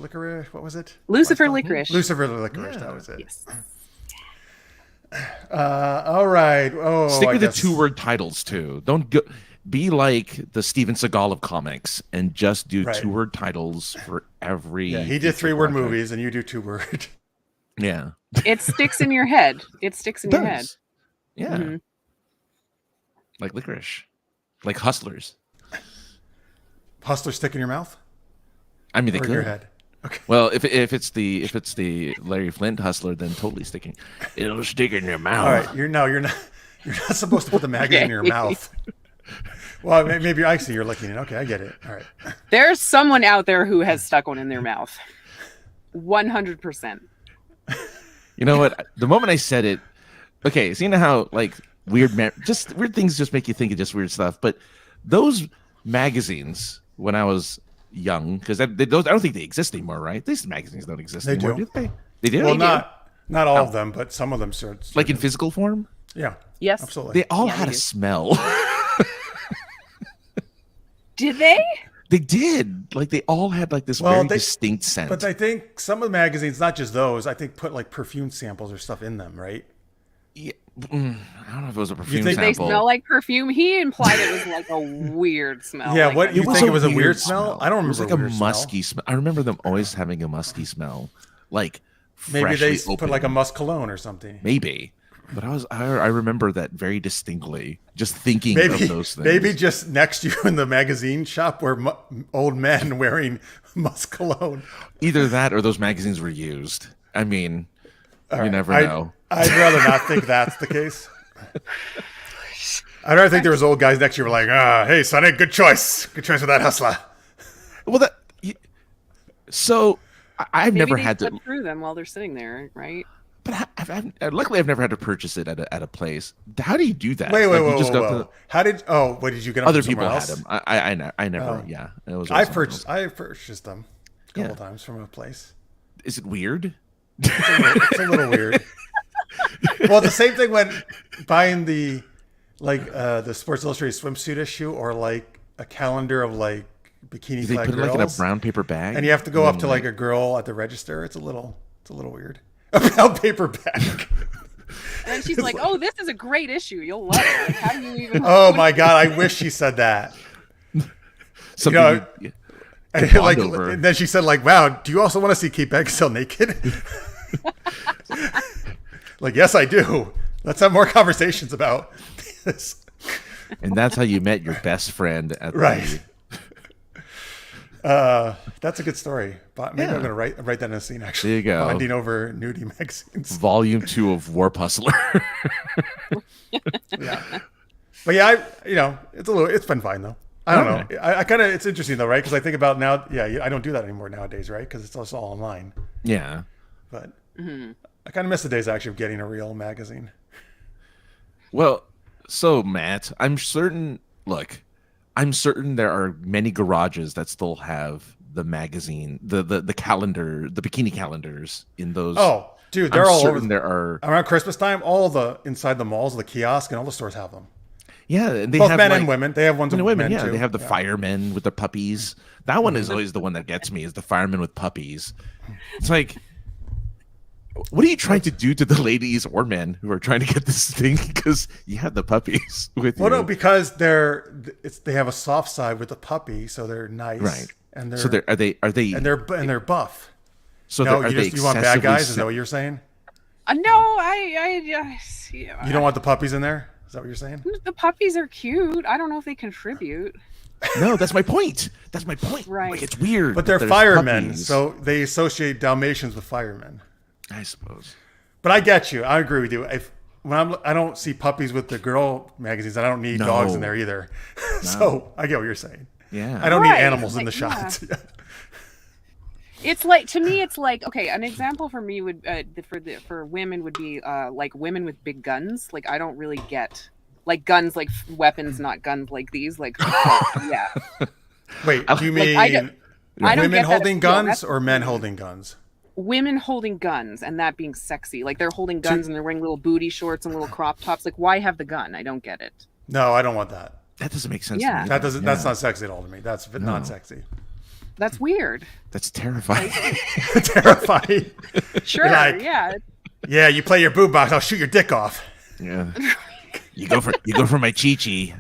What was it? Lucifer Licorice. Lucifer Licorice. Yeah. That was it. Yes. All right. Oh, Stick with the 2-word titles too. Don't go. Be like the Steven Seagal of comics and just do 2-word titles for every. Yeah, he did 3-word movies, and you do 2-word. Yeah. It sticks in your head. It sticks in your head. Yeah. Mm-hmm. Like licorice. Like hustlers. Hustlers stick in your mouth? I mean, they could. Your head. Okay. Well, if it's the Larry Flint hustler, then totally sticking. It'll stick in your mouth. All right, you're not supposed to put the magazine in your mouth. Well, maybe I see you're licking it. Okay, I get it. All right. There's someone out there who has stuck one in their mouth. 100%. You know what? The moment I said it, okay, so you know how like weird things just make you think of just weird stuff. But those magazines, when I was young, because I don't think they exist anymore, right? These magazines don't exist anymore, do they? They do. Well, not all of them, but some of them sort. Like in physical form. Yeah. Yes. Absolutely. They all had a smell. Did they? They did. Like they all had like this very distinct scent. But I think some of the magazines, not just those, I think put like perfume samples or stuff in them, right? Yeah. I don't know if it was a perfume Did sample. they smell like perfume? He implied it was like a weird smell. Yeah, like what you think it was a weird smell? I don't remember. It was like a musky smell. I remember them always having a musky smell. Like maybe they opened. put like a musk cologne or something. Maybe. But I remember that very distinctly, just thinking of those things. Maybe just next to you in the magazine shop were old men wearing musk cologne. Either that or those magazines were used. I mean, you never know. I'd rather not think that's the case. I'd rather think there was old guys next to you who were like, hey, Sonny, good choice. Good choice with that hustler. Well, so I've Maybe never they had to flip through them while they're sitting there, right? But luckily, I've never had to purchase it at a place. How do you do that? Wait. How did? Oh, what did you get? Other people had them. I never. Yeah, it was. I purchased them a couple times from a place. Is it weird? It's a little weird. Well, the same thing when buying the Sports Illustrated swimsuit issue or like a calendar of like bikini they flag put it girls, like in a brown paper bag, and you have to go up to like a girl at the register. It's a little weird. A brown paper bag. And then she's like, "Oh, this is a great issue. You'll love it. Like, how do you even?" Oh my god! I wish she said that. Something. And then she said, "Like, wow, do you also want to see Kate Beckinsale naked?" Like, yes, I do. Let's have more conversations about this. And that's how you met your best friend at right. That's a good story. But maybe I'm Yeah. going to write that in a scene, actually. There you go. Bonding over nudie magazines. Volume 2 of Warp Hustler. Yeah. But yeah, it's been fine though. I don't know. I kind of, it's interesting though, right? Because I think about now, I don't do that anymore nowadays, right? Because it's also all online. Yeah. But I kind of miss the days actually of getting a real magazine. Well, so Matt, I'm certain there are many garages that still have the magazine, the calendar, the bikini calendars in those. Oh, dude, they're I'm all over. certain there are Around Christmas time, all the inside the malls, the kiosk, and all the stores have them. Yeah, and they Both have men like, and women. They have ones men with and women. men Yeah, too. they have the firemen with the puppies. That one is always the one that gets me. Is the firemen with puppies? It's like, what are you trying to do to the ladies or men who are trying to get this thing? Because you have the puppies with you. Well, no, because they have a soft side with the puppy, so they're nice, Right. And they're So they're buff. So No, are they you want bad excessively guys? Is that what you're saying? No, You don't want the puppies in there? Is that what you're saying? the puppies are cute. I don't know if they contribute. No, that's my point. That's my point. Right. Like, it's weird. But they're that there's firemen, puppies. so they associate Dalmatians with firemen. I suppose. But I get you. I agree with you. I don't see puppies with the girl magazines, and I don't need dogs in there either. So I get what you're saying. Yeah. I don't need Right. animals in the Like, shots. It's like, to me, it's like, okay, an example for me would for women would be like women with big guns. Like, I don't really get like guns, like weapons, not guns like these. Like, yeah. Wait, do you mean I don't women get that holding appeal. guns That's- or men holding guns? Women holding guns and that being sexy. Like, they're holding guns and they're wearing little booty shorts and little crop tops. Like, why have the gun? I don't get it. No, I don't want that. That doesn't make sense. Yeah. To me. That doesn't. Yeah. That's not sexy at all to me. That's not sexy. That's weird. That's terrifying. Terrifying. Sure, Like- yeah. Yeah, you play your boob box. I'll shoot your dick off. Yeah. You go for my chi-chi.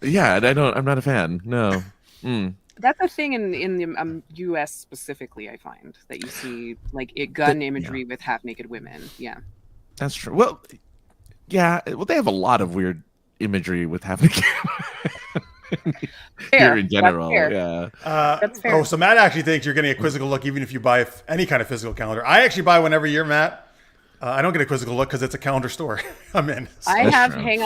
Yeah, and I'm not a fan. No. That's a thing in the U.S. specifically. I find that you see like gun imagery with half-naked women. Yeah, That's true. Well, yeah. Well, they have a lot of weird imagery with having here in general. That's fair. Yeah. That's fair. Oh, so Matt actually thinks you're getting a quizzical look even if you buy any kind of physical calendar. I actually buy one every year, Matt. I don't get a quizzical look because it's a calendar store I'm in. So- I That's have. true. Hang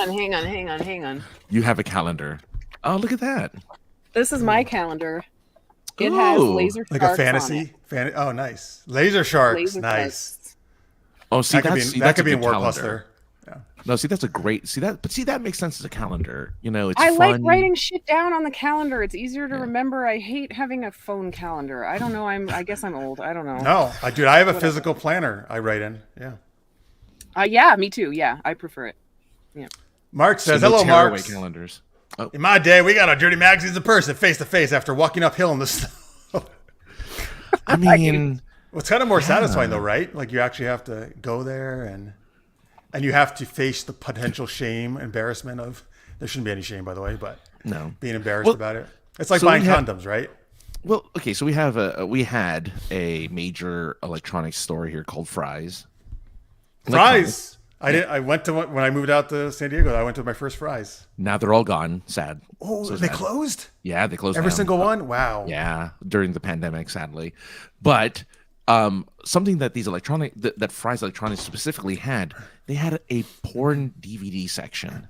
on. You have a calendar. Oh, look at that. This is my calendar. It has Ooh, laser like sharks a fantasy. Oh, nice. Laser sharks. Laser Nice. sharks. Oh, see, That that's could be a in good Warp calendar. Hustler. Yeah. No, see, that's a great. But that makes sense as a calendar. You know, it's I fun. like writing shit down on the calendar. It's easier to remember. I hate having a phone calendar. I don't know. I guess I'm old. I don't know. No, I have a physical planner I write in. Yeah. Yeah, me too. Yeah, I prefer it. Yeah. Mark So says, no hello, tearaway Mark. calendars. In my day, we got our dirty magazines in person, face to face, after walking uphill in the snow. I mean, Well, it's kind of more satisfying, though, right? Like you actually have to go there and you have to face the potential shame, embarrassment of. There shouldn't be any shame, by the way, but no. being embarrassed Well, about it. It's like so buying we had- condoms, right? Well, okay, so we had a major electronics store here called Fry's. Fries. I went to when I moved out to San Diego. I went to my first Fries. Now they're all gone. Sad. Oh, So they sad. closed Yeah, they closed every down. single one. Wow. Yeah, during the pandemic, sadly. But something that that Fry's Electronics specifically had, they had a porn DVD section.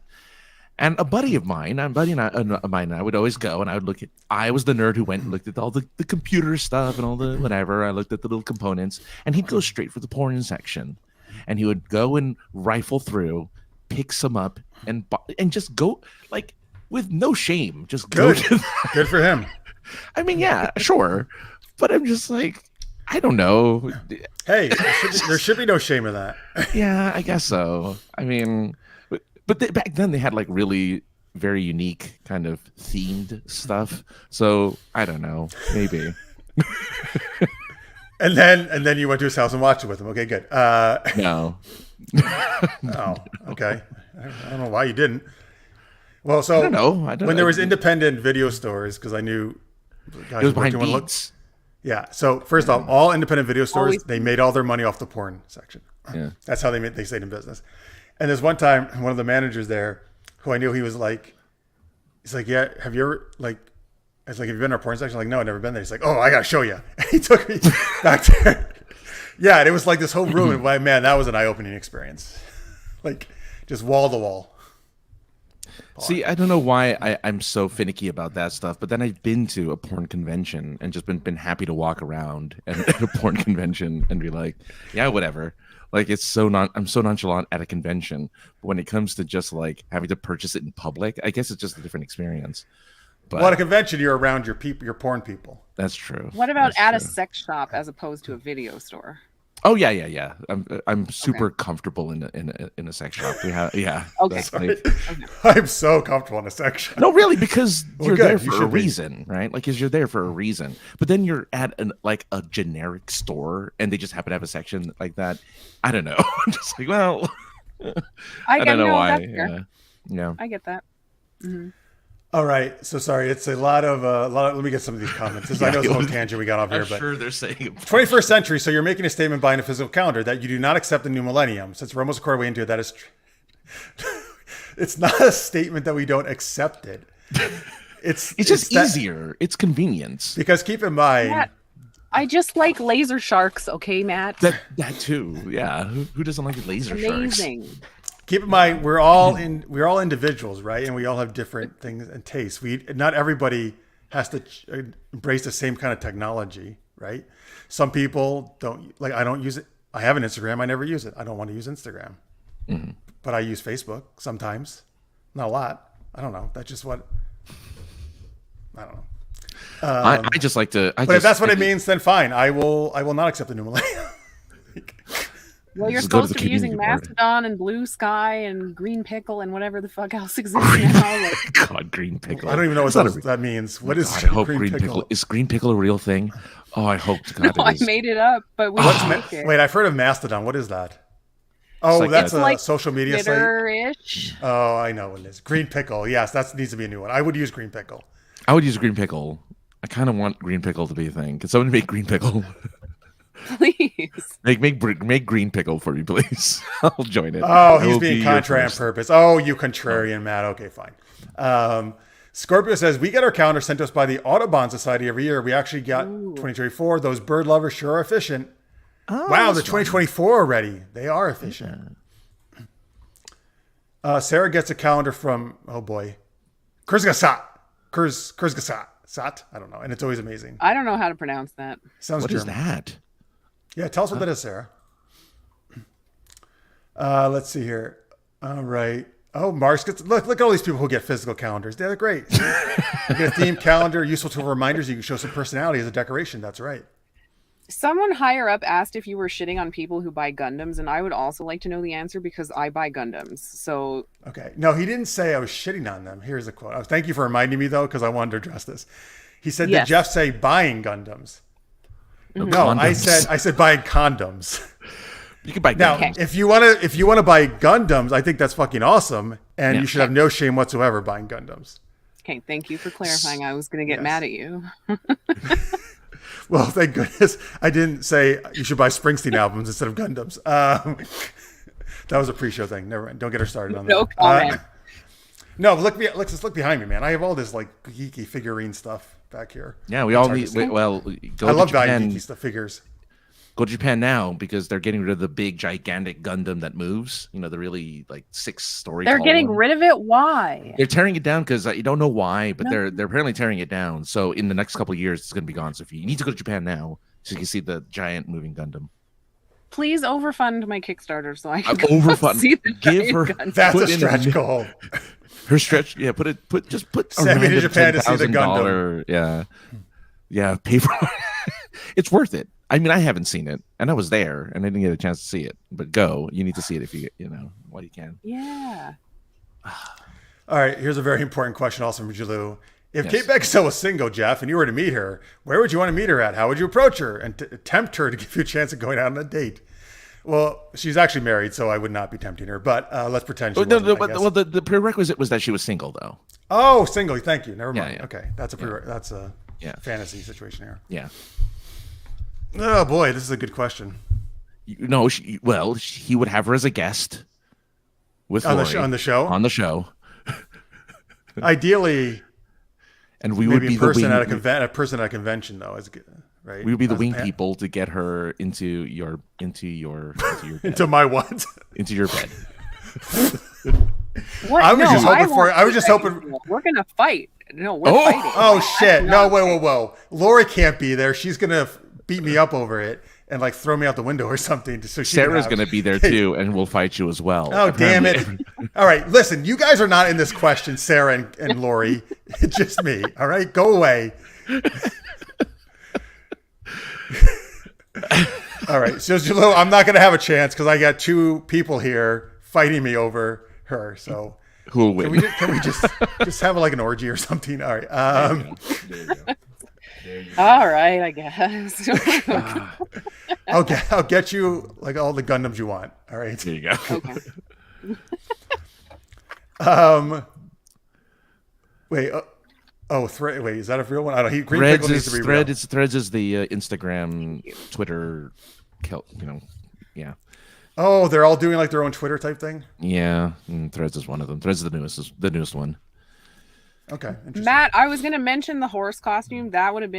And a buddy of mine, and I would always go and I would look at. I was the nerd who went and looked at all the computer stuff and all the whatever. I looked at the little components, and he'd go straight for the porn section, and he would go and rifle through, pick some up, and just go like with no shame. Just Good. go. Good for him. I mean, yeah, sure, but I'm just like, I don't know. Hey, there should be no shame in that. Yeah, I guess so. I mean, but back then they had like really very unique kind of themed stuff. So I don't know, maybe. And then you went to his house and watched it with him. Okay, good. No. Oh, okay. I don't know why you didn't. Well, so I don't know. when there was independent video stores, because I knew guys It was who worked behind in one Beats. Yeah. So first off, all independent video stores, Always. they made all their money off the porn section. Yeah. That's how they stayed in business. And there's one time, one of the managers there, who I knew he was like He's like, yeah, have you ever, like, I was like, have you been to our porn section? I'm like, no, I've never been there. He's like, oh, I got to show you. And he took me back there. Yeah, and it was like this whole room. And man, that was an eye-opening experience. Like, just wall to wall. See, I don't know why I'm so finicky about that stuff, but then I've been to a porn convention and just been happy to walk around at a porn convention and be like, yeah, whatever. Like, I'm so nonchalant at a convention, but when it comes to just like having to purchase it in public, I guess it's just a different experience. But well, at a convention, you're around your porn people. that's true. What about That's at a true. sex shop as opposed to a video store? Oh yeah. I'm super comfortable in a sex shop. Yeah. Okay. That's like- I'm so comfortable in a section. no, really, because Well, you're good. there You for a should be. reason, right? Like, because you're there for a reason. But then you're at like a generic store, and they just happen to have a section like that. I don't know. I'm just like, well, I don't know why. That's fair. Yeah. I get that. Mm-hmm. All right. So sorry. It's a lot of, let me get some of these comments. I know it's a little tangent we got off here, I'm but sure they're saying 21st century. So you're making a statement buying a physical calendar that you do not accept the new millennium. Since we're almost a quarter way into it, that is it's not a statement that we don't accept it. It's just that- easier. It's convenience. because keep in mind, Matt, I just like laser sharks, okay, Matt? That too. Yeah. Who doesn't like laser sharks? Amazing. keep in mind we're all individuals, right? And we all have different things and tastes. Not everybody has to embrace the same kind of technology, right? Some people don't like. I don't use it. I have an Instagram. I never use it. I don't want to use Instagram, but I use Facebook sometimes. Not a lot. I don't know. That's just what. I don't know. I just like to. But if that's what it means, then fine. I will not accept the new millennium. Well, you're Just go to supposed the to be using community board. Mastodon and Blue Sky and Green Pickle and whatever the fuck else exists now. Like, God, green pickle. I don't even know what It's not a- that means. What is God, I hope green pickle? Is green pickle a real thing? Oh, I hope to no, God I it is. made it up, but we What's don't care. Wait, I've heard of Mastodon. What is that? Oh, like that's a- a like social media site. Twitter-ish. Oh, I know what it is. Green pickle. Yes, that needs to be a new one. I would use green pickle. I would use green pickle. I kind of want green pickle to be a thing. Can someone make green pickle? Please. make green pickle for me, please. I'll join it. Oh, I he's will being be your contrary on first. purpose. Oh, you contrarian, Matt. Okay, fine. Scorpio says, we get our calendar sent to us by the Audubon Society every year. We actually got 2024. Those bird lovers sure are efficient. Oh, Wow, that's they're 2024 already. They are efficient. Sarah gets a calendar from, oh boy, Kurzgesagt. Sat? I don't know. And it's always amazing. I don't know how to pronounce that. Sounds What is German. that? Yeah, tell us what that is, Sarah. Let's see here. All right. Oh, Mars gets look at all these people who get physical calendars. They're great. You get a themed calendar, useful tool reminders. You can show some personality as a decoration. That's right. Someone higher up asked if you were shitting on people who buy Gundams, and I would also like to know the answer because I buy Gundams. So Okay. No, he didn't say I was shitting on them. Here's a quote. Thank you for reminding me though, because I wanted to address this. He said, Yes. "Did Jeff say buying Gundams?" No, No, I condoms. said buying condoms. You can buy Now, Gundams. if you want to buy Gundams, I think that's fucking awesome, and Yeah. you should have no shame whatsoever buying Gundams. okay, thank you for clarifying. I was going to get Yes. mad at you. Well, thank goodness I didn't say you should buy Springsteen albums instead of Gundams. That was a pre-show thing. Never mind. Don't get her started on that. No comment. No, let's look behind me, man. I have all this like geeky figurine stuff back here. Yeah, we all hard need. to say. Well, go I to love buying Japan. geeky stuff figures. Go to Japan now because they're getting rid of the big, gigantic Gundam that moves. You know, the really like 6-story. They're tall getting one. rid of it? Why? They're tearing it down because you don't know why, but No. they're apparently tearing it down. So in the next couple of years, it's going to be gone. So if you need to go to Japan now, so you can see the giant moving Gundam. Please overfund my Kickstarter so I can I'm go overfund. see the Give giant her Gundam. That's Put a in stretch a- goal. Her stretch. Yeah, put Send me to Japan to see the $10,000. Yeah, pay for. It's worth it. I mean, I haven't seen it, and I was there, and I didn't get a chance to see it. But go, you need to see it if you while you can. Yeah. All right, here's a very important question also from Jalou. If Yes. Kate Beckinsale was single, Jeff, and you were to meet her, where would you want to meet her at? How would you approach her and tempt her to give you a chance of going out on a date? Well, she's actually married, so I would not be tempting her. But let's pretend she Oh, no, wasn't, I but guess. the prerequisite was that she was single, though. Oh, single. Thank you. Never Yeah, mind. yeah. Okay, that's a Yeah. fantasy situation here. Yeah. Oh boy, this is a good question. No, he would have her as a guest with On the Laurie show- on the show? On the show. Ideally, And we would maybe be a person the at wing, a person at a convention though, is good, right? we would be the As a wing pan- people to get her into your bed. into my what? Into your bed. What? I was just hoping won't I was do just that. hoping. We're gonna fight. No, we're Oh! fighting. Oh That's shit! No, not whoa, okay. whoa, whoa! Lori can't be there. She's gonna beat me up over it and like throw me out the window or something. So she can Sarah's have- going to be there too, and we'll fight you as well. Oh damn it! All right, listen, you guys are not in this question, Sarah and Lori. It's just me. All right, go away. All right, so I'm not going to have a chance because I got two people here fighting me over her. So Who will win? can we just have like an orgy or something? All right. There you go. All right, I guess. I'll get you like all the Gundams you want. All right. There you go. Okay. Wait. Wait, is that a real one? I don't. Green Pickle needs to be real. Threads is the Instagram, Twitter, yeah. Oh, they're all doing like their own Twitter type thing. Yeah, and Threads is one of them. Threads is the newest one. Okay, interesting. Matt, I was gonna mention the horse costume. That would have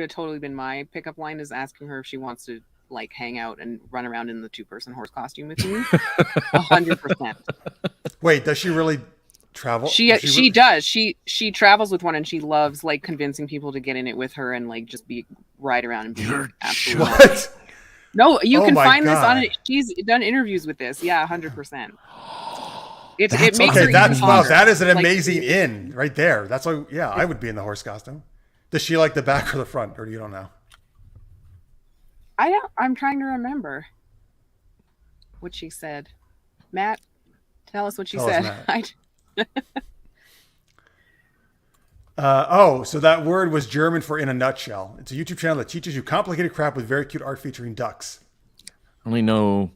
totally been my pickup line, is asking her if she wants to like hang out and run around in the 2-person horse costume with me. 100%. Wait, does she really travel? She does. She travels with one, and she loves like convincing people to get in it with her and like just ride around and be You're absolutely. What? No, you Oh can my find this on God. it. She's done interviews with this. Yeah, 100%. It That's makes Okay, her that's even wow. hotter. That is an Like, amazing in right there. That's why. Yeah, I would be in the horse costume. Does she like the back or the front, or you don't know? I'm trying to remember what she said. Matt, tell us what she Tell us, said. So that word was German for "in a nutshell." It's a YouTube channel that teaches you complicated crap with very cute art featuring ducks. I only know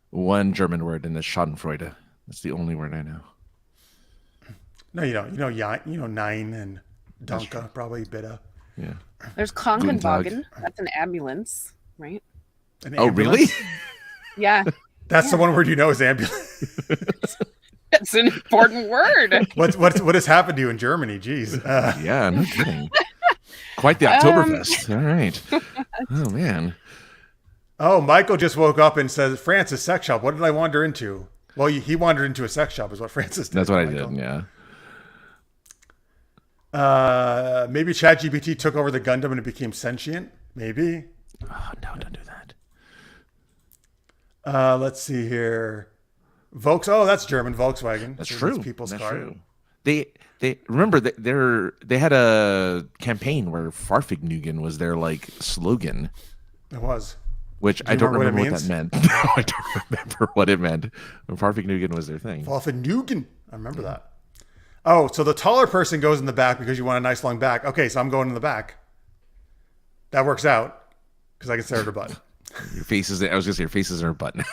one German word, and it's Schadenfreude. That's the only word I know. No, you don't. You know, nine and Danke, probably bitte. Yeah. There's Guten Tag. Krankenwagen. That's an ambulance, right? An Oh, really? ambulance? Yeah, That's the one word you know is ambulance. it's an important word. What has happened to you in Germany? Jeez. Yeah, no kidding. Quite the Oktoberfest. All right. Oh man. Oh, Michael just woke up and says, "Francis, sex shop. What did I wander into?" Well, he wandered into a sex shop, is what Francis did. That's what I Michael. did. Yeah. Maybe ChatGPT took over the Gundam and it became sentient. Maybe. Oh no! Don't do that. Let's see here. Oh, that's German. Volkswagen. That's So true. People's That's car. true. They remember that they had a campaign where Farfignugan was their like slogan, It was. which you I don't remember what remember it what that meant. No, I don't remember what it meant. When Farfignugan was their thing. Volkswagen. I remember that. Oh, so the taller person goes in the back because you want a nice long back. Okay, so I'm going in the back. That works out because I can stare at her butt. Your face is. I was gonna say your face is in her butt now.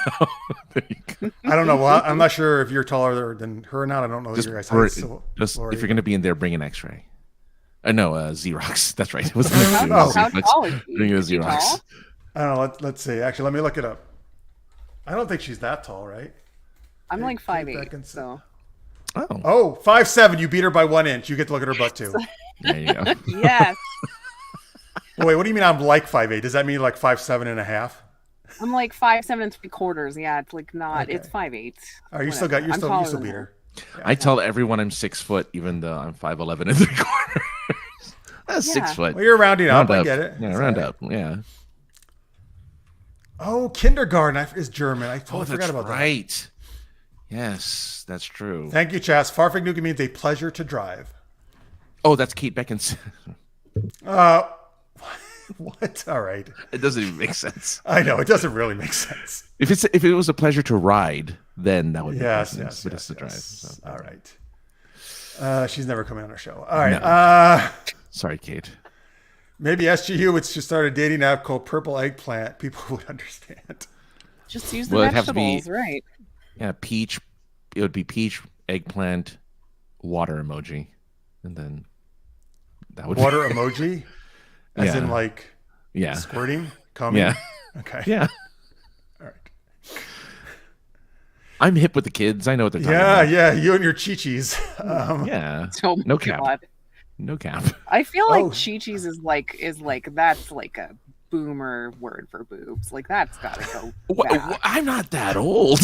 There you go. I don't know. Well, I'm not sure if you're taller than her or not. I don't know your guys' heights. So, Lori. If you're gonna be in there, bring an X-ray. No, Xerox. That's right. It was How tall is she? Bring a Is she Xerox. tall? I don't know. Let's see. Actually, let me look it up. I don't think she's that tall, right? I'm like back 5'8", and- so Oh, Oh, 5'7". You beat her by 1 inch. You get to look at her butt too. there you go. yes, Wait, what do you mean I'm like 5'8"? Does that mean like 5'7" and a half? I'm like 5'7"3/4". Yeah, it's like not. Okay. It's 5'8". Oh, you still got you I'm still taller beat than her. I tell everyone I'm 6 foot, even though I'm 5'11" and 3/4. That's Yeah. 6 foot. Well, you're rounding up. Round I up. get it. Yeah, It's round all right. up. Yeah. Oh, kindergarten is German. I totally Oh, forgot that's about right. Yes, that's true. that. Thank you, Chas. Farfignugan means a pleasure to drive. Oh, that's Kate Beckinsale. What? All right. It doesn't even make sense. I know it doesn't really make sense. If it was a pleasure to ride, then that would make Yes, sense. yes, But yes, it's to drive. yes. So. All right. She's never coming on our show. All right. No. Sorry, Kate. Maybe SGU would just start a dating app called Purple Eggplant. People would understand. Just use the Well, it'd have to be- vegetables, right? Yeah, peach. It would be peach, eggplant, water emoji, and then that would Water emoji, as Yeah. in like Yeah. squirting, coming. Yeah. Okay. Yeah. All right. I'm hip with the kids. I know what they're talking Yeah, about. yeah, you and your chi-chis. Yeah. Oh my No cap. God. No cap. I feel like Oh. chi-chis is like that's like a boomer word for boobs. Like that's gotta go back. I'm not that old.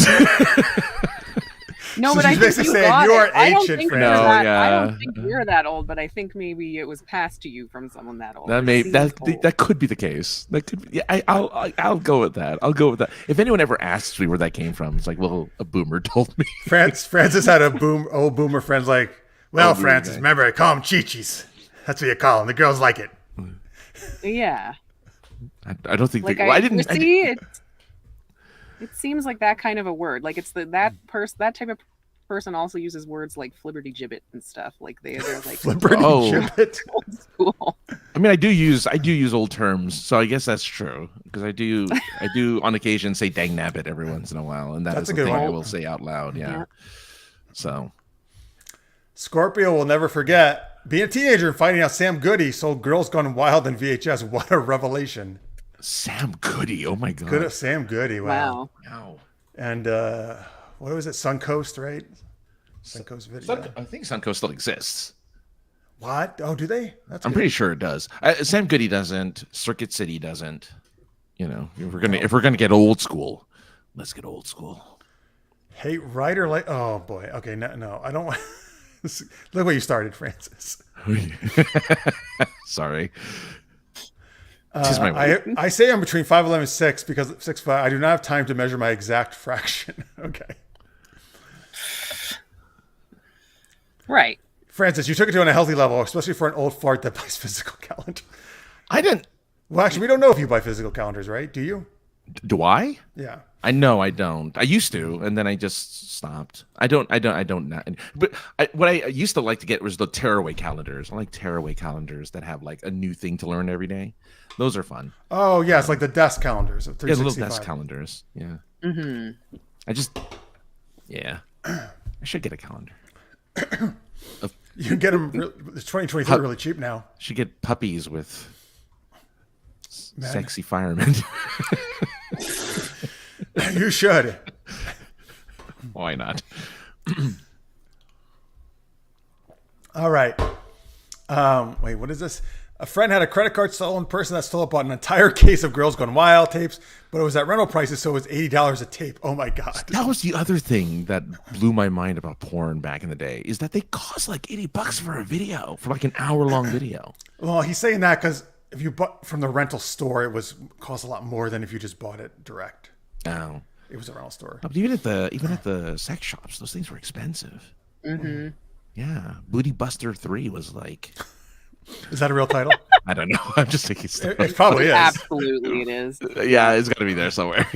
No, So but I she's think basically you saying got you're it. I don't ancient, think you're Fran. No, that. I yeah. don't think you're that old, but I think maybe it was passed to you from someone that old. That It seems old. that could be the case. That could be, yeah. I'll go with that. I'll go with that. If anyone ever asks me where that came from, it's like, well, a boomer told me. Francis had old boomer friends like, well, Old boomer Francis, guy. remember, I call them chi-chis. That's what you call them. The girls like it. Yeah. I don't think Like I didn't. it seems like that kind of a word. Like it's that type of person also uses words like flibberty gibbet and stuff. Like they're like Flipperty Oh. gibbet. old school. I mean, I do use old terms, so I guess that's true because I do on occasion say "dang nabbit" every once in a while, and That's is a the good thing one. I will say out loud. Yeah. Yeah. So Scorpio will never forget being a teenager and finding out Sam Goody sold Girls Gone Wild in VHS. What a revelation. Sam Goody, oh my god. Good Sam Goody. Wow. Wow. Wow. And what was it? Suncoast, right? Suncoast Video. I think Suncoast still exists. What? Oh, do they? That's I'm good. pretty sure it does. Sam Goody doesn't. Circuit City doesn't. You know, if we're gonna get old school, let's get old school. Hate writer like. Oh boy. Okay. No. I don't want. Look what you started, Francis. Sorry. Tis my way. I say I'm between 5'11" and 6 because 6'5". I do not have time to measure my exact fraction. Okay. Right. Francis, you took it to a healthy level, especially for an old fart that buys physical calendar. I didn't. Well, actually, we don't know if you buy physical calendars, right? Do you? Do I? Yeah. I know I don't. I used to, and then I just stopped. I don't. But what I used to like to get was the tearaway calendars. I like tearaway calendars that have like a new thing to learn every day. Those are fun. Oh, yeah. It's like the desk calenders of Yeah, the little 365. desk calendars. Yeah. Mm-hmm. Yeah. I should get a calendar. You can get them. It's 2023 really cheap now. Should get puppies with Man. sexy firemen. You should. Why not? All right. Wait, what is this? A friend had a credit card stolen. Person that stole bought an entire case of Girls Gone Wild tapes, but it was at rental prices, so it was $80 a tape. Oh my god! That was the other thing that blew my mind about porn back in the day is that they cost like $80 for a video, for like an hour-long video. Well, he's saying that because if you bought from the rental store, it was cost a lot more than if you just bought it direct. Oh. It was a rental store. But even at the sex shops, those things were expensive. Mm-hmm. Yeah. Booty Buster 3 was like, Is that a real title? I don't know. I'm just thinking stuff. It probably is. Absolutely, it is. Yeah, it's got to be there somewhere.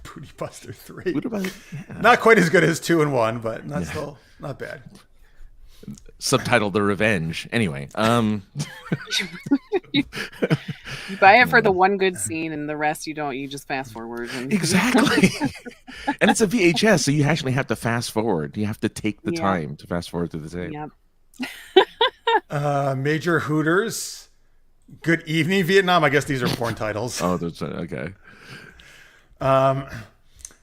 Booty Buster 3. Booty Buster, yeah. Not quite as good as 2 and 1, but still not bad. Subtitled The Revenge. Anyway, You buy it for the one good scene, and the rest you don't. You just fast forward. And... exactly. And it's a VHS, so you actually have to fast forward. You have to take the Yeah. time to fast forward through the tape. Yep. Major Hooters. Good Evening Vietnam. I guess these are porn titles. Oh, that's okay. All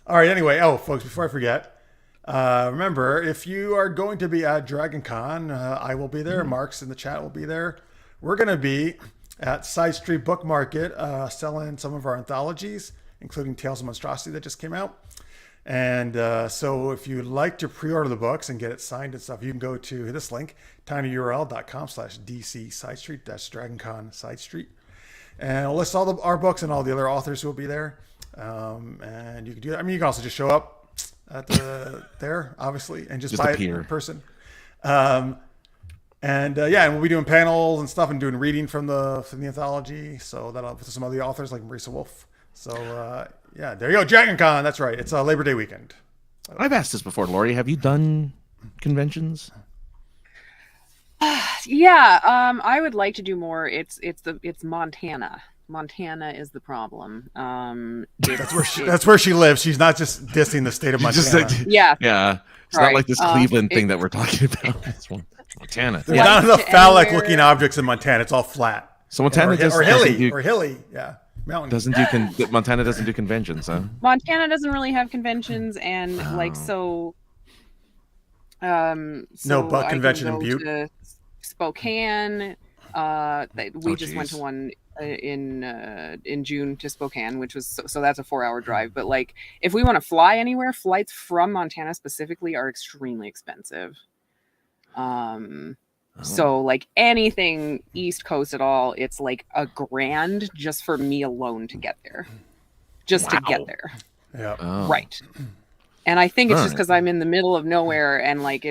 right. Anyway, folks, before I forget, remember, if you are going to be at Dragon Con, I will be there. Mark's in the chat will be there. We're going to be at Side Street Book Market selling some of our anthologies, including Tales of Monstrosity that just came out. And so if you'd like to pre-order the books and get it signed and stuff, you can go to this link, tinyurl.com/DC Side Street. That's Dragon Con Side Street. And it'll list all our books and all the other authors who will be there. And you can do that. I mean, you can also just show up at there, obviously, and just buy it appear. in person. And we'll be doing panels and stuff and doing reading from the anthology. So that'll with some other authors like Marisa Wolf. So there you go, Dragon Con. That's right. It's Labor Day weekend. I've asked this before, Laurie. Have you done conventions? Yeah, I would like to do more. It's Montana. Montana is the problem. That's where she lives. She's not just dissing the state of Montana. Yeah. Yeah. It's Right. not like this Cleveland thing that we're talking about. It's Montana. There's Yeah. not enough to phallic looking anywhere- objects in Montana. It's all flat. So Montana or just hilly. doesn't do- Or hilly. Yeah. mountain. Montana doesn't do conventions, huh? Montana doesn't really have conventions, and No buck convention in Butte. To Spokane. We just went to one in June to Spokane, which was so that's a 4-hour drive. But like, if we want to fly anywhere, flights from Montana specifically are extremely expensive. So like anything East Coast at all, it's like $1,000 just for me alone to get there, to get there. Yeah. Oh. Right. And I think it's just because I'm in the middle of nowhere, and like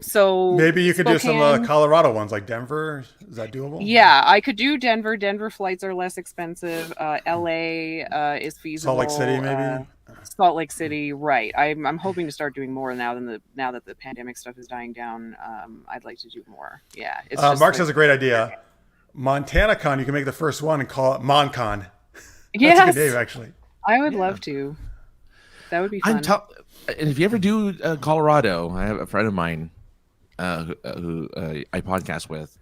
So maybe you could do some Colorado ones, like Denver. Is that doable? Yeah, I could do Denver. Denver flights are less expensive. LA is feasible. Salt Lake City, maybe. Salt Lake City, right? I'm hoping to start doing more now that the pandemic stuff is dying down. I'd like to do more. Yeah. Mark has a great idea. Montana Con, you can make the first one and call it MonCon. Yes. That's a good name, actually. I would love to. That would be fun. And if you ever do Colorado, I have a friend of mine who I podcast with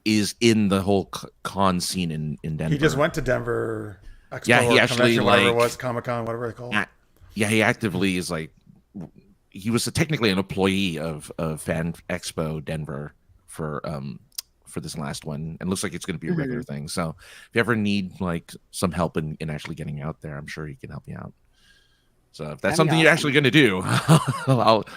is in the whole con scene in Denver. He just went to Denver Expo he actually whatever it was, Comic-Con, whatever they call it. Yeah, he actively is like, he was technically an employee of Fan Expo Denver for this last one, and looks like it's going to be a regular thing. So if you ever need like some help in actually getting out there, I'm sure he can help you out. So if that's something you're actually going to do,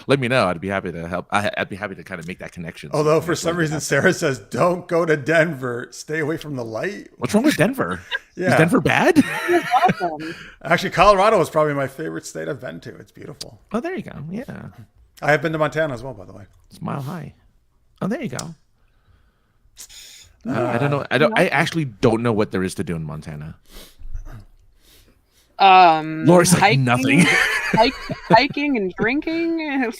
let me know. I'd be happy to help. I'd be happy to kind of make that connection. Although for some reason Sarah says, "Don't go to Denver. Stay away from the light." What's wrong with Denver? Yeah. Is Denver bad? Awesome. Actually, Colorado is probably my favorite state I've been to. It's beautiful. Oh, there you go. Yeah, I have been to Montana as well, by the way. It's Mile High. Oh, there you go. I don't know. I actually don't know what there is to do in Montana. Laurie's like hiking, nothing. Hiking and drinking.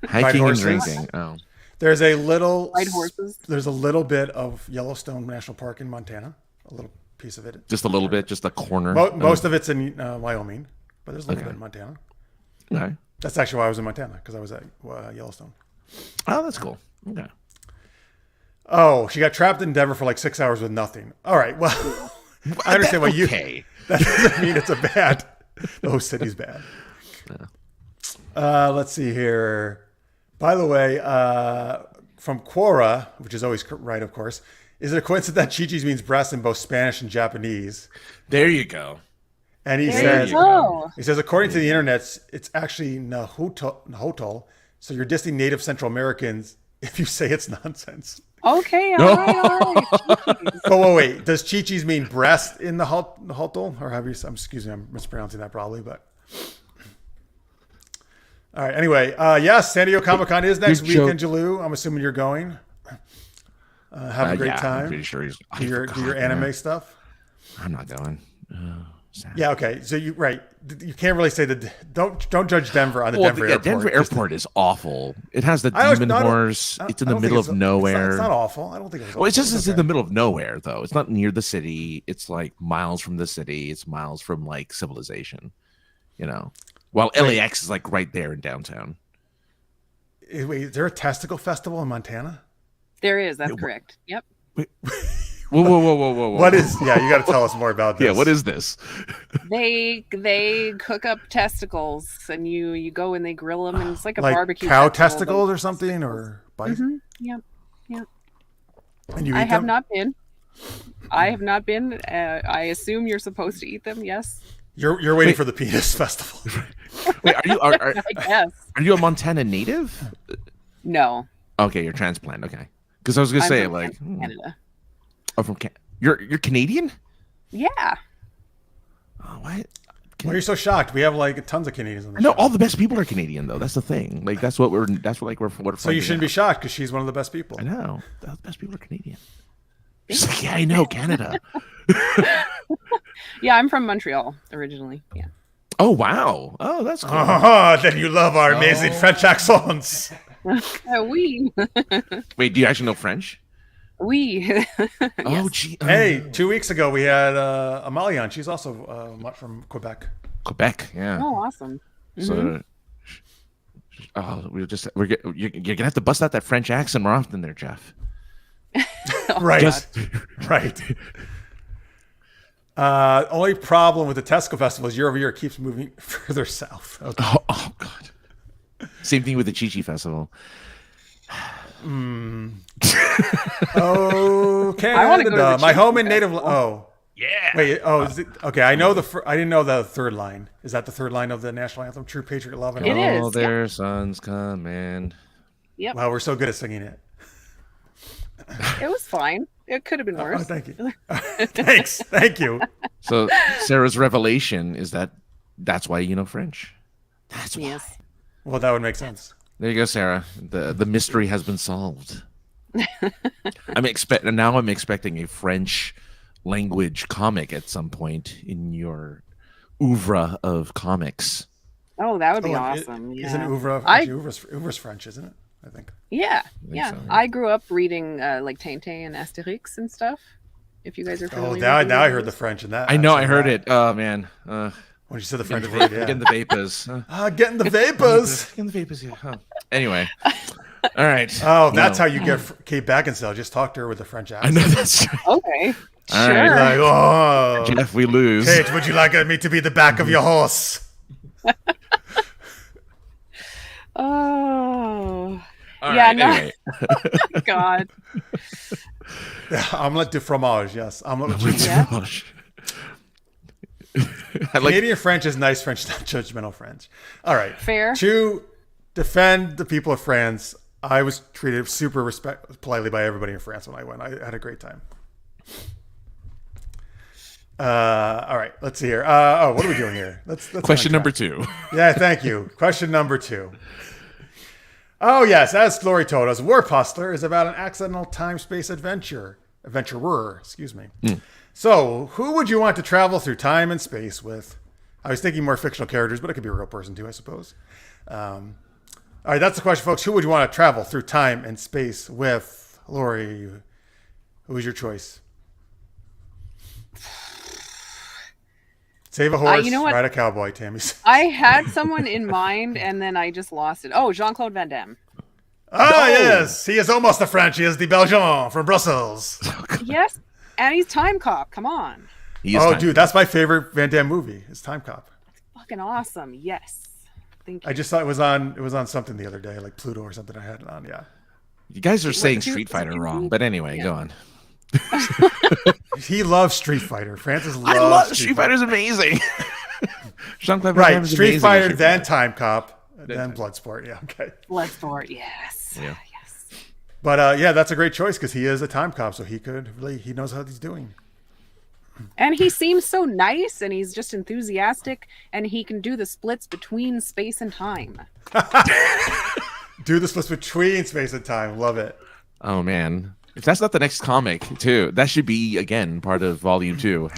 Hiking and drinking. Oh, there's a little ride horses. There's a little bit of Yellowstone National Park in Montana. A little piece of it. Just a little bit, just a corner. Most of it's in Wyoming, but there's a little bit in Montana. Okay. That's actually why I was in Montana, because I was at Yellowstone. Oh, that's cool. Okay. Oh, she got trapped in Denver for like 6 hours with nothing. All right. Well, I understand why you. Okay. That doesn't mean it's a bad. The whole city's bad. Let's see here. By the way, from Quora, which is always right, of course, is it a coincidence that Chi-Chi's means breast in both Spanish and Japanese? There you go. And he says, according to the internet, it's actually Nahotl. So you're dissing native Central Americans if you say it's nonsense. Okay, all right. Oh, wait. Does Chi-Chi's mean breast in the Hotl? Or have you, excuse me, I'm mispronouncing that probably, but. All right. Anyway, yes, San Diego Comic-Con is next week in Jaloo. I'm assuming you're going. Have a great time. I'm pretty sure he's. Do your anime stuff. I'm not going. Yeah. Okay. So you you can't really say that. Don't judge Denver on the Denver airport. Denver airport is awful. It has the demon horse. It's in the middle of nowhere. It's not awful. I don't think it's. Well, it's just in the middle of nowhere though. It's not near the city. It's like miles from the city. It's miles from like civilization. You know, while LAX is like right there in downtown. Wait, is there a testicle festival in Montana? There is. That's correct. Yep. Whoa. What is? Yeah, you got to tell us more about this. Yeah, what is this? They cook up testicles, and you go and they grill them, and it's like a like barbecue. Cow testicles or something, or bison? Yeah. And you eat I have them? not been. I have not been. I assume you're supposed to eat them. Yes. You're waiting for the penis festival. Wait, I guess. Are you a Montana native? No. Okay, you're transplant. Okay, because I was gonna say like Canada. Oh, from you're Canadian? Yeah. Oh, what? Why are you so shocked? We have like tons of Canadians on the No, show. all the best people are Canadian though. That's the thing. Like we're So you shouldn't be shocked because she's one of the best people. I know. The best people are Canadian. She's like, yeah, I know, Canada. Yeah, I'm from Montreal originally. Yeah. Oh wow. Oh, that's cool. Then you love our amazing French accents. Oui. Wait, do you actually know French? Oui. Oh, gee. Hey, 2 weeks ago we had Amalie on. She's also from Quebec. Quebec, yeah. Oh, awesome. So, you're gonna have to bust out that French accent more often, there, Jeff. Right. Right. Only problem with the Tesco Festival is year over year it keeps moving further south. Okay. Oh God. Same thing with the Chi Chi Festival. Oh, I wanna go to Canada, the my Chi home Chi and native. Festival. Oh, Yeah. wait. Oh, is it okay? I know I didn't know the third line. Is that the third line of the national anthem? True patriot love and It honor. is. All their sons command. Yep. Wow, we're so good at singing it. It was fine. It could have been worse. Oh, thank you. Thanks. Thank you. So Sarah's revelation is that's why you know French. That's why. Yes. Well, that would make sense. There you go, Sarah. The mystery has been solved. I'm expecting a French language comic at some point in your oeuvre of comics. Oh, that would be Oh, awesome. Isn't Yeah. oeuvre? I- Actually, oeuvre's French, isn't it? I think. Yeah. think Yeah. so, yeah. I grew up reading like Tintin and Asterix and stuff. If you guys are familiar. Oh, with now I those. heard the French in that. I know, I actually, heard wow. it. Oh man. When you said the French Getting word, yeah. the vapors. Getting the vapors. Getting the vapors. Yeah. Huh. Anyway. All right. Oh, that's No. how you get Kate Beckinsale. Just talk to her with a French I accent. know that's right. Okay. All Sure. right. Like, oh, Jeff, we lose. Kate, would you like me to be the back of your horse? Oh. All Yeah, right, no. anyway. God. Omelette de fromage, yes. Omelette with cheese. Yeah. I like Canadian French is nice French, not judgmental French. All right. Fair. To defend the people of France, I was treated super politely by everybody in France when I went. I had a great time. All right, let's see here. What are we doing here? Let's question on number track. 2. Yeah, thank you. Question number 2. Oh yes, as Laurie told us, Warp Hustler is about an accidental time-space adventurer. Excuse me. So, who would you want to travel through time and space with? I was thinking more fictional characters, but it could be a real person too, I suppose. All right, that's the question, folks. Who would you want to travel through time and space with? Laurie, who was your choice? Save a horse, you know what? ride a cowboy, Tammy. I had someone in mind and then I just lost it. Oh, Jean-Claude Van Damme. Ah, yes. He is almost a French. He is the Belgian from Brussels. Yes. And he's Time Cop. Come on. Dude, that's my favorite Van Damme movie. Is Time Cop. Fucking awesome. Yes. Thank you. I just thought it was on something the other day, like Pluto or something. I had it on. Yeah. You guys are saying two- Street Fighter two- wrong, but anyway, go on. He loves Street Fighter. Francis loves I love Street Fighter's amazing. Jean-Claude Van Right, Damme is Street amazing in Fighter, Street then Fighter. Time Cop, then Bloodsport. Yeah, okay. Bloodsport. Yes. Yeah. Yes. But yeah, that's a great choice because he is a time cop, so he knows how he's doing. And he seems so nice and he's just enthusiastic and he can do the splits between space and time. Do the splits between space and time. Love it. Oh man, if that's not the next comic too, that should be again part of Volume 2.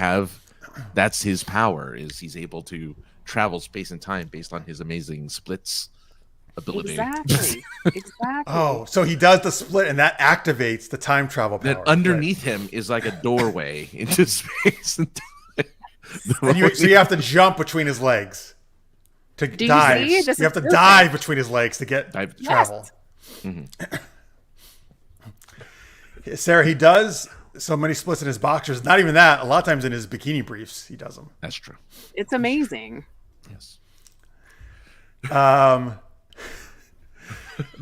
That's his power, is he's able to travel space and time based on his amazing splits ability. Exactly. Exactly. Oh, so he does the split, and that activates the time travel power. Then underneath him is like a doorway into space and time. And so you have to jump between his legs to Do you dive. see? This You have is to perfect. dive between his legs to get Dive. travel. Sarah, he does so many splits in his boxers. Not even that. A lot of times in his bikini briefs, he does them. That's true. It's amazing. Yes.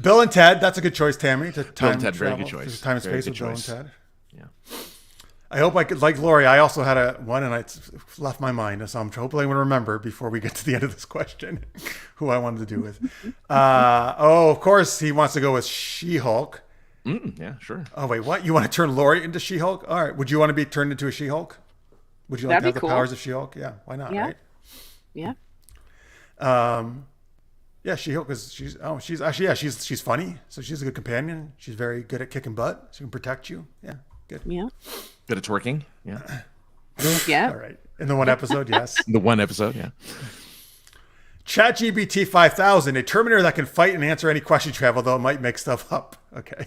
Bill and Ted, that's a good choice, Tammy. To time and Ted, very travel good choice. through time and Very space with good Bill choice. and Ted. Yeah. I hope I could, like Laurie, I also had one and it's left my mind. So I'm hopefully I'm going to remember before we get to the end of this question who I wanted to do with. Of course, he wants to go with She-Hulk. Yeah, sure. Oh, wait, what? You want to turn Laurie into She-Hulk? All right. Would you want to be turned into a She-Hulk? Would you like That'd to have be the cool. powers of She-Hulk? Yeah, why not, Yeah. right? Yeah. Yeah, She-Hulk is she's funny, so she's a good companion. She's very good at kicking butt. She can protect you. Yeah, good. Yeah. Good at twerking. Yeah. Yeah. All right. In the one episode, yes. The one episode. Yeah. ChatGPT 5000, a Terminator that can fight and answer any question you have, although it might make stuff up. Okay.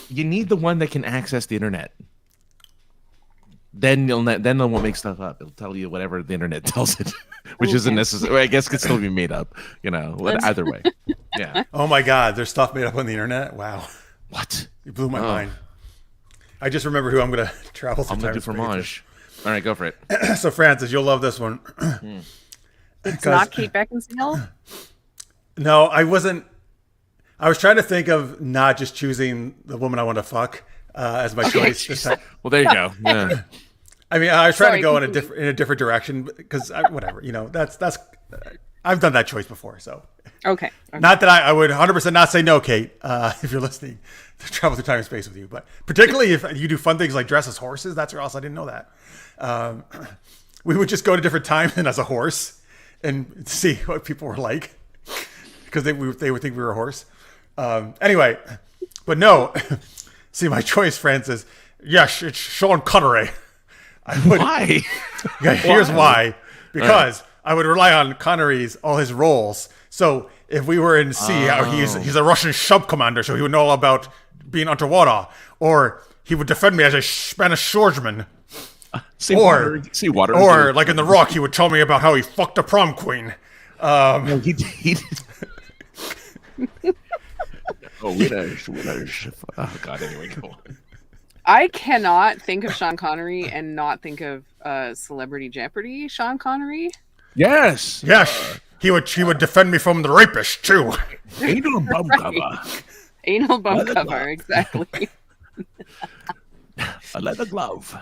You need the one that can access the internet. Then then it won't make stuff up. It'll tell you whatever the internet tells it, which isn't necessary. I guess it could still be made up. Either way. Yeah. Oh my God, there's stuff made up on the internet. Wow, What? you blew my mind. I just remember who I'm going to travel through I'm time gonna do and space with. fromage. All right, go for it. So, Francis, you'll love this one. It's not Kate Beckinsale. No, I wasn't. I was trying to think of not just choosing the woman I want to fuck as my choice this time. Well, there you go. Yeah. I mean, I was trying to go in continue. a different direction because whatever, that's I've done that choice before. So, Okay. not that I would 100% not say no, Kate, if you're listening to travel through time and space with you, but particularly if you do fun things like dress as horses, that's else I didn't know that. We would just go to different times and as a horse and see what people were like because they would think we were a horse. Anyway, but no, see, my choice, Francis, yes, it's Sean Connery. Why? Yeah, here's why. Because I would rely on Connery's all his roles. So if we were in sea, he's a Russian sub commander, so he would know all about being underwater, or he would defend me as a Spanish swordsman. Seawater. Or like in The Rock, he would tell me about how he fucked a prom queen. No, he did. Winners. Oh God. Anyway, go on. I cannot think of Sean Connery and not think of Celebrity Jeopardy. Sean Connery. Yes, he would defend me from the rapist too. Anal bum cover. Anal bum cover, exactly. A leather glove.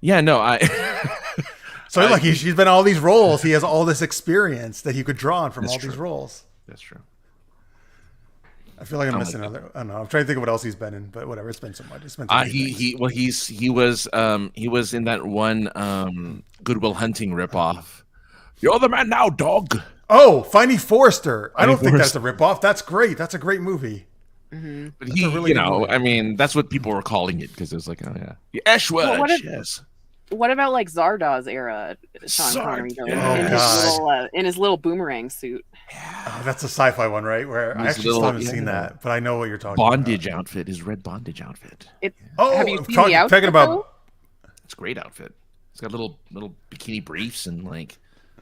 Yeah, no, I. So like he's been all these roles. He has all this experience that he could draw on from all true. these roles. That's true. I feel like I'm missing another. I don't know. I'm trying to think of what else he's been in, but whatever. It's been so much. It's been so many things. He was in that one Good Will Hunting ripoff. You're the man now, dog. Oh, Finding Forrester. I don't think that's Forrester. a ripoff. That's great. That's a great movie. Mm-hmm. But That's a really good movie. I mean, that's what people were calling it because it was like, oh yeah, Ashworth. Yes. What about like Zardaw's era, Sean Connery in his little boomerang suit? Oh, that's a sci-fi one, right? Where I actually still haven't seen that, but I know what you're talking bondage about. outfit, his red bondage outfit. Have you seen the outfit? It's a great outfit. It's got little bikini briefs and like.